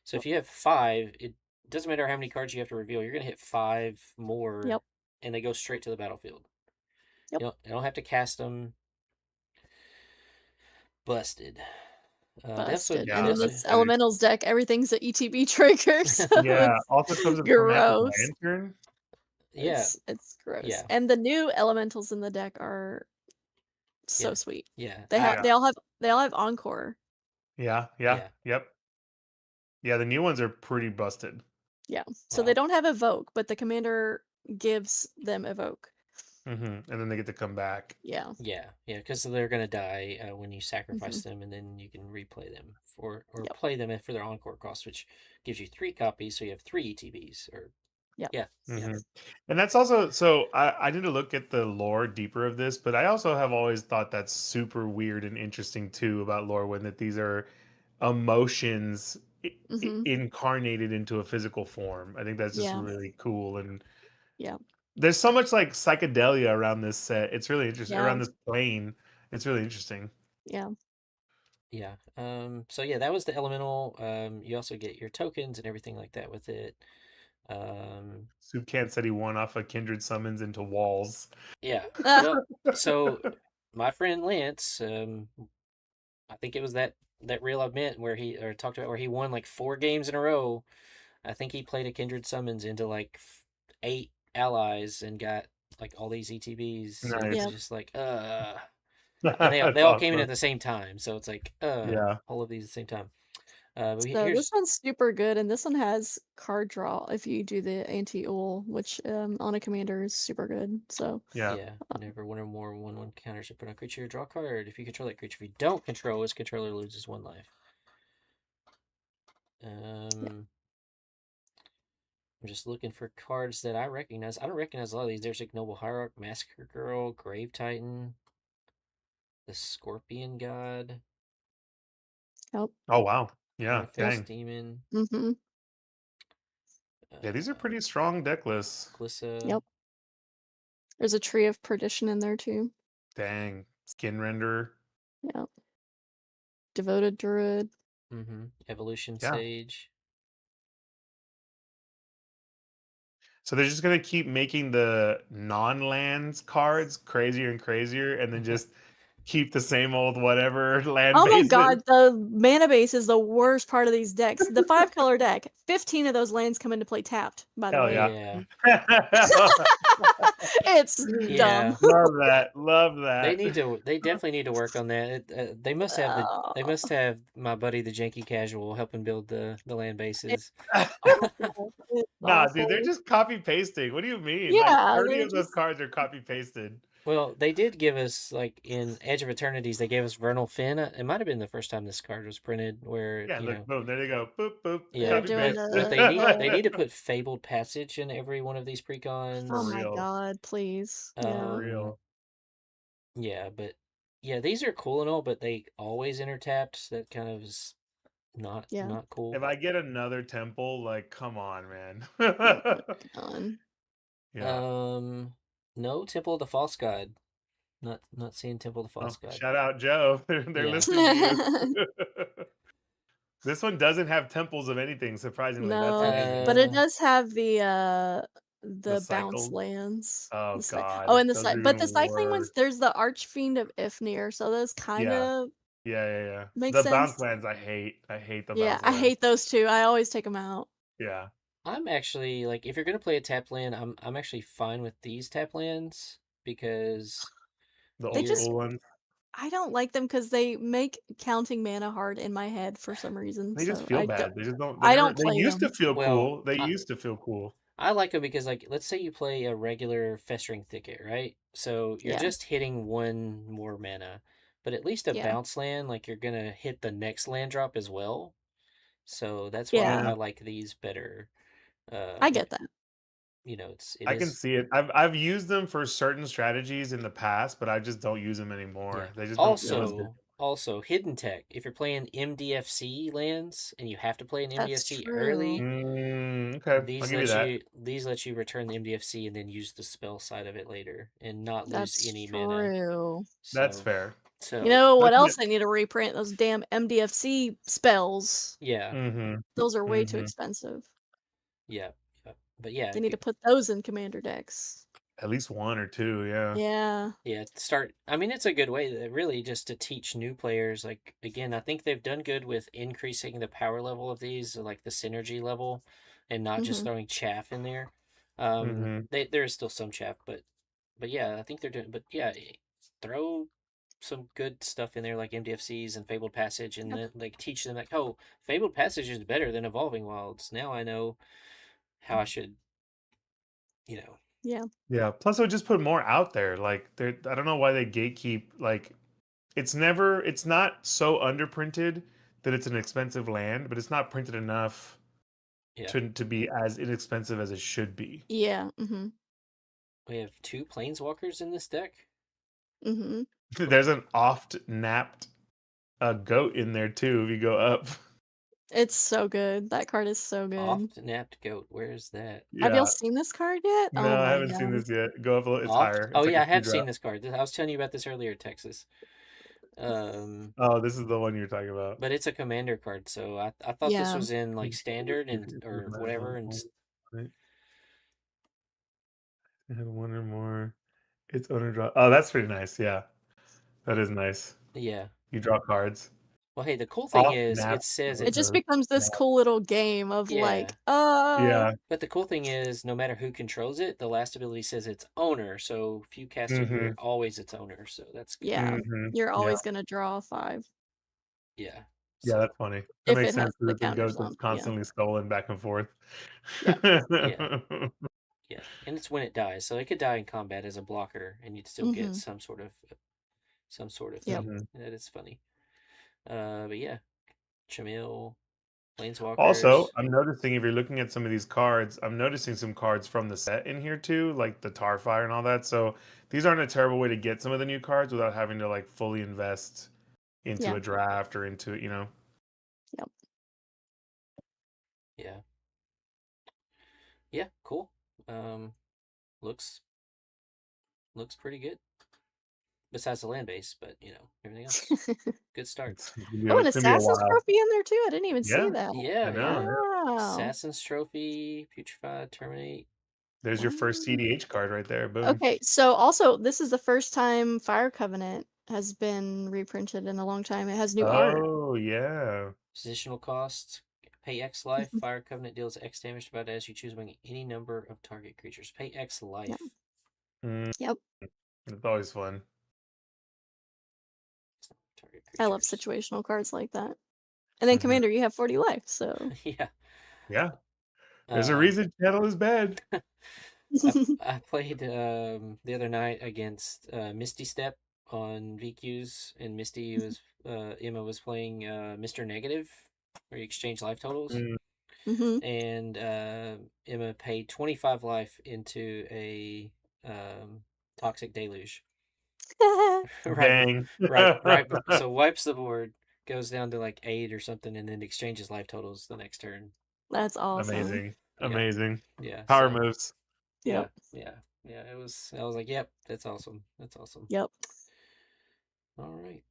So if you have 5, it doesn't matter how many cards you have to reveal, you're going to hit 5 more, Yep. and they go straight to the battlefield. Yep. You don't have to cast them. Busted. Busted. Yeah, And then that's this big. elementals deck, everything's an ETB trigger. So Yeah. it's Also comes with Command gross. Lantern. Yeah. It's gross. Yeah. And the new elementals in the deck are so Yeah. sweet. Yeah. They have Yeah. they all have encore. Yeah. Yeah. Yep. Yeah, the new ones are pretty busted. Yeah. So Wow. they don't have evoke, but the commander gives them evoke. And then they get to come back. Yeah. Yeah, because they're gonna die when you sacrifice them, and then you can replay them or Yep. play them for their encore cost, which gives you 3 copies, so you have 3 ETBs. Or Yep. yeah. And that's also so I need to look at the lore deeper of this, but I also have always thought that's super weird and interesting too about Lorwyn, that these are emotions incarnated into a physical form. I think that's just Yeah. really cool, and Yeah. there's so much like psychedelia around this set. It's really interesting Yeah. around this plane. It's really interesting. Yeah. Yeah. So yeah, that was the elemental. You also get your tokens and everything like that with it. Soup said he won off of Kindred Summons into walls. Yeah. Well, so my friend Lance, I think it was that real event where he talked about where he won like 4 games in a row. I think he played a Kindred Summons into like 8 allies and got like all these ETBs. And Nice. it's Yep. just like and That's they all came in awesome. at the same time, so it's like Yeah. all of these at the same time. But So here's this one's super good, and this one has card draw if you do the anti-ul, which on a commander is super good. So Yeah. Whenever one or more 1/1 counters are put on a creature, draw a card. If you control that creature, if you don't control, its controller loses 1 life. I'm just looking for cards that I recognize. I don't recognize a lot of these. There's Ignoble Hierarch, Massacre Girl, Grave Titan, the Scorpion God, Yep. Oh wow. Yeah. Arthas Dang. Demon, Mm-hmm. Yeah, these are pretty strong deck lists. Glissa. Yep. There's a Tree of Perdition in there too. Dang. Skin Renderer. Yep. Devoted Druid. Evolution Yeah. Sage. So they're just gonna keep making the non-lands cards crazier and crazier, and then just keep the same old whatever land Oh my bases. god, the mana base is the worst part of these decks. The 5-color deck, 15 of those lands come into play tapped, by the Hell way. yeah. It's Yeah. dumb. Love that. Love that. They definitely need to work on that. They must have they must have my buddy the Janky Casual helping build the land bases. Nah, dude, they're just copy pasting. What do you mean? Yeah, like 30 they're of those just- cards are copy pasted. Well, they did give us, like, in Edge of Eternities, they gave us Vernal Finn. It might have been the first time this card was printed, where, Yeah, you look, know... boom, there they go. Boop, boop. Yeah, They're copy doing paste. but they need to put Fabled Passage in every one of these precons. Oh For my real. god, please. Yeah. For real. Yeah, but... Yeah, these are cool and all, but they always enter tapped, so that kind of is not cool. If I get another temple, like, come on, man. On. Yeah. No, Temple of the False God. Not seeing Temple of the False God. Shout out Joe. They're Yeah. listening to you. This one doesn't have temples of anything, surprisingly. No, That's amazing. but it does have the bounce cycle? lands. Oh, The God. Oh, and those are but the even cycling ones, worse. there's the Archfiend of Ifnir, so those kind of Yeah. makes The sense. bounce lands, I hate. I hate the bounce Yeah, lands. I hate those too. I always take them out. Yeah. I'm actually, like, if you're gonna play a tap land, I'm actually fine with these tap lands, because The They old just- school ones. I don't like them because they make counting mana hard in my head for some reason. They just so feel I bad. don't- They just don't. I don't They play used them. to feel Well, cool. They used to feel cool. I like them because, like, let's say you play a regular Festering Thicket, right? So you're Yeah. just hitting one more mana, but at least a Yeah. bounce land, like you're gonna hit the next land drop as well. So that's why Yeah. I like these better. I get that. You know, it I can is see it. I've used them for certain strategies in the past, but I just don't use them yeah. anymore. They just don't feel as good. Also hidden tech. If you're playing MDFC lands and you have to play an That's MDFC early, true. Okay, I'll give you that. these let you return the MDFC and then use the spell side of it later and not lose That's any mana. true. That's So fair. You so know what That's else they need to reprint? Those damn MDFC spells. yeah. Mm-hmm. Those are way too Mm-hmm. expensive. Yeah. But yeah, They need to put those in commander decks. At least one or two, yeah. Yeah. yeah, start. I mean, it's a good way, really, just to teach new players. Like, again, I think they've done good with increasing the power level of these, like the synergy level, and not just Mhm. throwing chaff in there. Mm-hmm. There is still some chaff, but yeah, I think they're doing. But yeah, throw some good stuff in there, like MDFCs and Fabled Passage, and Yep. then like teach them like, oh, Fabled Passage is better than Evolving Wilds. Now I know how I should, you know. Yeah. Yeah. Plus, I would just put more out there. Like, I don't know why they gatekeep. Like, it's not so underprinted that it's an expensive land, but it's not printed enough Yeah, to be as inexpensive as it should be. Yeah. Mhm. we have 2 Planeswalkers in this deck. Mhm. There's an oft napped goat in there too. If you go up, It's so good. That card is so good. Oft Napped Goat. Where's that? Have y'all yeah. seen this card yet? No, Oh I my haven't seen god. this yet. Go up a little. It's Oft? higher. Oh It's like yeah, a I two have seen drop. this card. I was telling you about this earlier, Texas. Oh, this is the one you're talking about. But it's a commander card, so I thought this Yeah. was in like standard and or whatever, and Right. I had one or more. It's owner draw. Oh, that's pretty nice. Yeah, that is nice. yeah. You draw cards. Well, hey, the cool thing Off is nap. it says It just it's becomes this cool little game of yeah. like, Yeah. But the cool thing is, no matter who controls it, the last ability says its owner. So if you cast it, Mm-hmm. you're always its owner. So that's good. yeah, Mm-hmm. you're Yeah. always gonna draw 5 Yeah. Yeah, So that's funny. That if makes it has sense because the it's a counters goat that's on. Yeah. constantly stolen back and forth. Yep. yeah, yeah, and it's when it dies. So it could die in combat as a blocker, and you'd still get Mhm. some sort of Yep. thing. Mhm. That is funny. But yeah, Chamil, Also, Planeswalkers. I'm noticing if you're looking at some of these cards, I'm noticing some cards from the set in here too, like the Tarfire and all that. So these aren't a terrible way to get some of the new cards without having to like fully invest into Yeah. a draft or into, you know. Yep. Yeah, yeah, cool. Um, looks pretty good. Besides the land base, but you know everything else. Good start. Oh, an It's gonna be a Assassin's while. Trophy in there too? I didn't even see Yeah, that. Yeah, I yeah. know. Yeah. Wow. Assassin's Trophy, Putrefy, Terminate. There's your first Wow. CDH card right there. Boom. Okay, so also this is the first time Fire Covenant has been reprinted in a long time. It has new art. Oh yeah. Positional cost. Pay X life. Fire Covenant deals X damage about as you choose among any number of target creatures. Pay X life. Yep. Mm, Yep. it's always fun. Target I love creatures. situational cards like that. And then Mhm. Commander, you have 40 life, so Yeah. Yeah. There's a reason channel is bad. I played the other night against Misty Step on VQs, and Misty was Emma was playing Mr. Negative, where you exchange life totals, Mm, hmm and Emma paid 25 life into a toxic deluge. right, dang. right. So wipes the board, goes down to like 8 or something, and then exchanges life totals the next turn. That's awesome. Amazing. Yeah, Amazing. yeah. Power So moves. yeah, Yep. yeah, yeah. It was. I was like, yep, that's awesome. That's awesome. Yep. All right.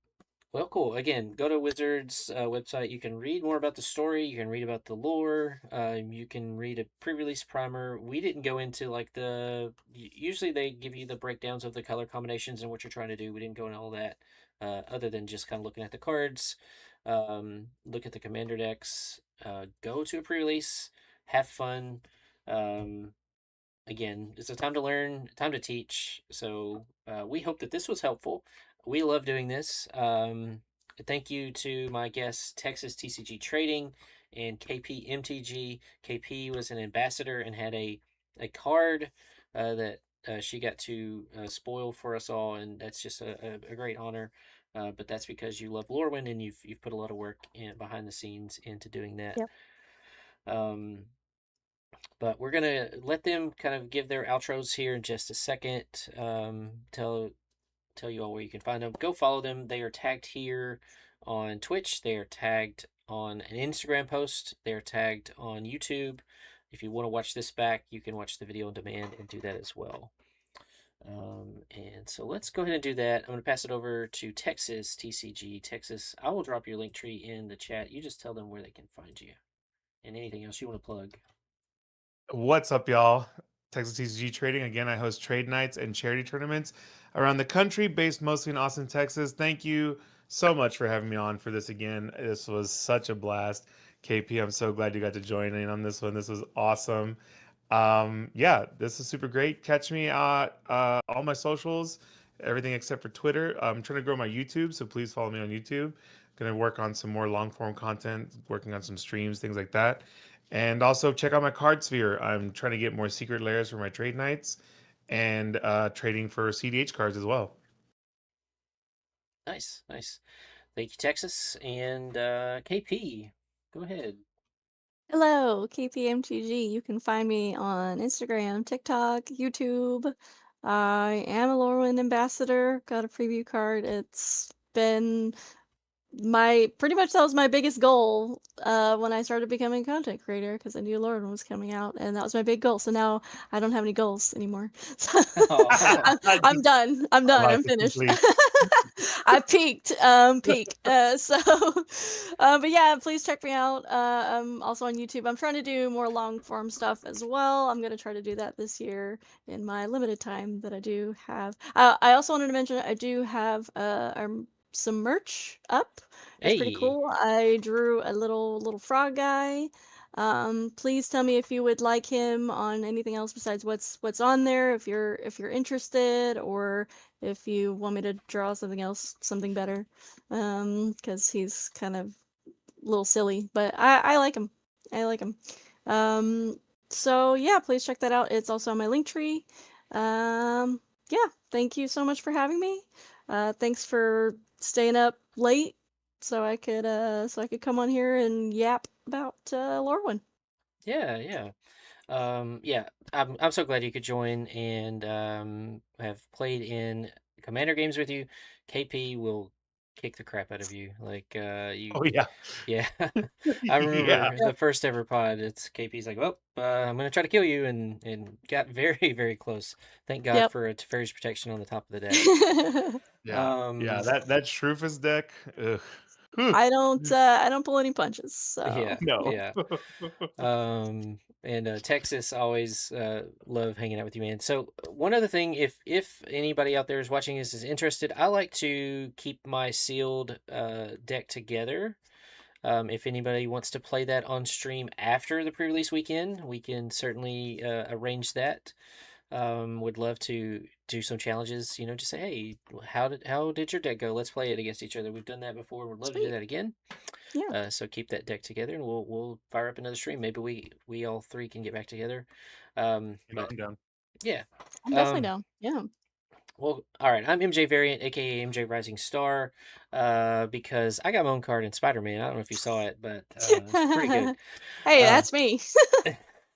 Well, cool. Again, go to Wizards website. You can read more about the story. You can read about the lore. You can read a pre-release primer. We didn't go into like Usually they give you the breakdowns of the color combinations and what you're trying to do. We didn't go into all that, other than just kind of looking at the cards. Look at the commander decks. Go to a pre-release. Have fun. Um, Again, it's a time to learn, time to teach. So we hope that this was helpful. We love doing this. Thank you to my guests, Texas TCG Trading and KP MTG. KP was an ambassador and had a a card that she got to spoil for us all, and that's just a great honor. But that's because you love Lorwyn, and you've put a lot of work behind the scenes into doing that. Yep. But we're gonna let them kind of give their outros here in just a second. Tell you all where you can find them. Go follow them. They are tagged here on Twitch. They are tagged on an Instagram post. They are tagged on YouTube. If you want to watch this back, you can watch the video on demand and do that as well. And so let's go ahead and do that. I'm going to pass it over to Texas TCG. Texas, I will drop your link tree in the chat. You just tell them where they can find you and anything else you want to plug. What's up, y'all? Texas TCG Trading. Again, I host trade nights and charity tournaments around the country, based mostly in Austin, Texas. Thank you so much for having me on for this again. This was such a blast. KP, I'm so glad you got to join in on this one. This was awesome. Yeah, this is super great. Catch me at all my socials, everything except for Twitter. I'm trying to grow my YouTube, so please follow me on YouTube. Going to work on some more long form content, working on some streams, things like that. And also check out my card sphere. I'm trying to get more secret layers for my trade nights and trading for CDH cards as well. Nice. Thank you, Texas. And KP, go ahead. Hello, KPMTG. You can find me on Instagram, TikTok, YouTube. I am a Lorwyn ambassador. Got a preview card. It's been pretty much that was my biggest goal when I started becoming a content creator, because I knew Lorwyn was coming out, and that was my big goal. So now I don't have any goals anymore. I'm done. I'm finished. I peaked. But yeah, please check me out. I'm also on YouTube. I'm trying to do more long form stuff as well. I'm gonna try to do that this year in my limited time that I do have. I also wanted to mention I do have some merch up. It's pretty cool. I drew a little frog guy. Please tell me if you would like him on anything else besides what's on there, if you're interested, or if you want me to draw something else, something better. Because he's kind of a little silly, but I like him. So yeah, please check that out. It's also on my link tree. Yeah, thank you so much for having me. Thanks for staying up late so I could come on here and yap about Lorwyn. Yeah. I'm so glad you could join and have played in Commander games with you. KP will kick the crap out of you. Like you. Oh yeah. Yeah. I remember the first ever pod. It's KP's like, well, I'm gonna try to kill you, and got very, very close. Thank God for a Teferi's protection on the top of the deck. Yeah. That Shrufus deck. Ugh. I don't pull any punches. So. Yeah. No. Yeah. And Texas, always love hanging out with you, man. So one other thing, if anybody out there is watching this is interested, I like to keep my sealed deck together. If anybody wants to play that on stream after the pre-release weekend, we can certainly arrange that. Would love to do some challenges, just say, hey, how did your deck go? Let's play it against each other. We've done that before. We'd love to do that again. Yeah. So keep that deck together, and we'll fire up another stream. Maybe we all three can get back together. I'm down. Yeah. I'm definitely down. Yeah. Well, all right. I'm MJVariant, aka MJ Rising Star, because I got my own card in Spider-Man. I don't know if you saw it, but it's pretty good. Hey, that's me.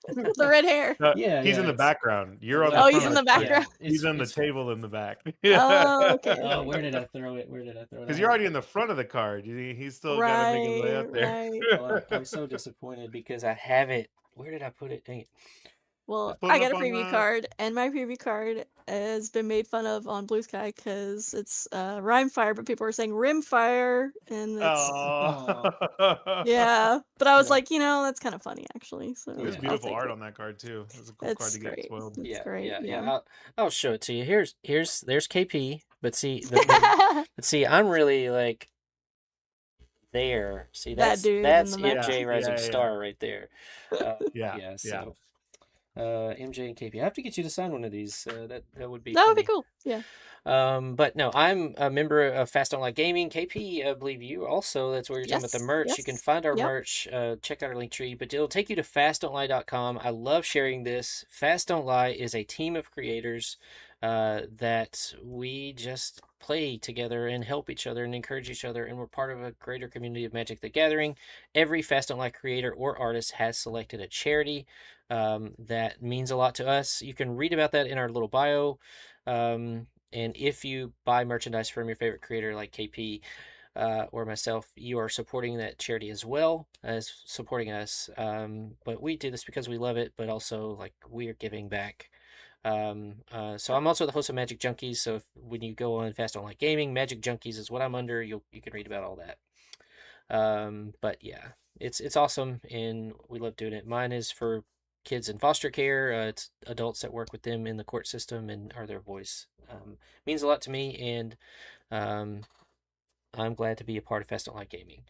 The red hair. He's in the background. You're on the front. He's in the background. He's on the table in the back. Oh, okay. Oh, where did I throw it? Because you're already in the front of the card. He's still got to make his way up there. Well, I'm so disappointed because I have it. Where did I put it? Dang it. Well, I got a preview card, and my preview card has been made fun of on Blue Sky because it's Rhyme Fire, but people are saying Rim Fire, and it's yeah. But I was like, that's kind of funny actually. So there's beautiful art on that card too. It's a cool card to get spoiled. It's great. Yeah. I'll show it to you. There's KP, but see, I'm really like there. See, that's MJ Rising Star right there. MJ and KP. I have to get you to sign one of these. That would be That would be funny. cool. Yeah. But no, I'm a member of Fast Don't Like Gaming. KP, I believe you also. That's where you're talking about the Yes. merch. You can Yes. find our Yep. merch. Check out our link tree, but it'll take you to fastdon'tlie.com. I love sharing this. Fast Don't Lie is a team of creators that we just play together and help each other and encourage each other, and we're part of a greater community of Magic the Gathering. Every Fast Don't Lie creator or artist has selected a charity that means a lot to us. You can read about that in our little bio. And if you buy merchandise from your favorite creator like KP or myself, you are supporting that charity as well as supporting us. But we do this because we love it, but also like we are giving back. So I'm also the host of Magic Junkies. So when you go on Fast Online Gaming, Magic Junkies is what I'm under. You can read about all that. But yeah, it's awesome, and we love doing it. Mine is for kids in foster care. It's adults that work with them in the court system and are their voice. Means a lot to me, and um, I'm glad to be a part of Fast Online Gaming.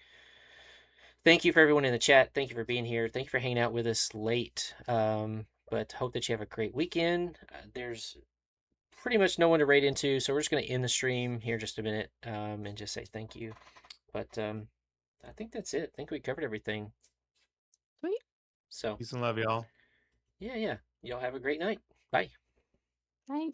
Thank you for everyone in the chat. Thank you for being here. Thank you for hanging out with us late. But hope that you have a great weekend. There's pretty much no one to raid into, so we're just going to end the stream here in just a minute and just say thank you. But I think that's it. I think we covered everything. Sweet. So, Peace and love, y'all. yeah. Y'all have a great night. Bye. Bye.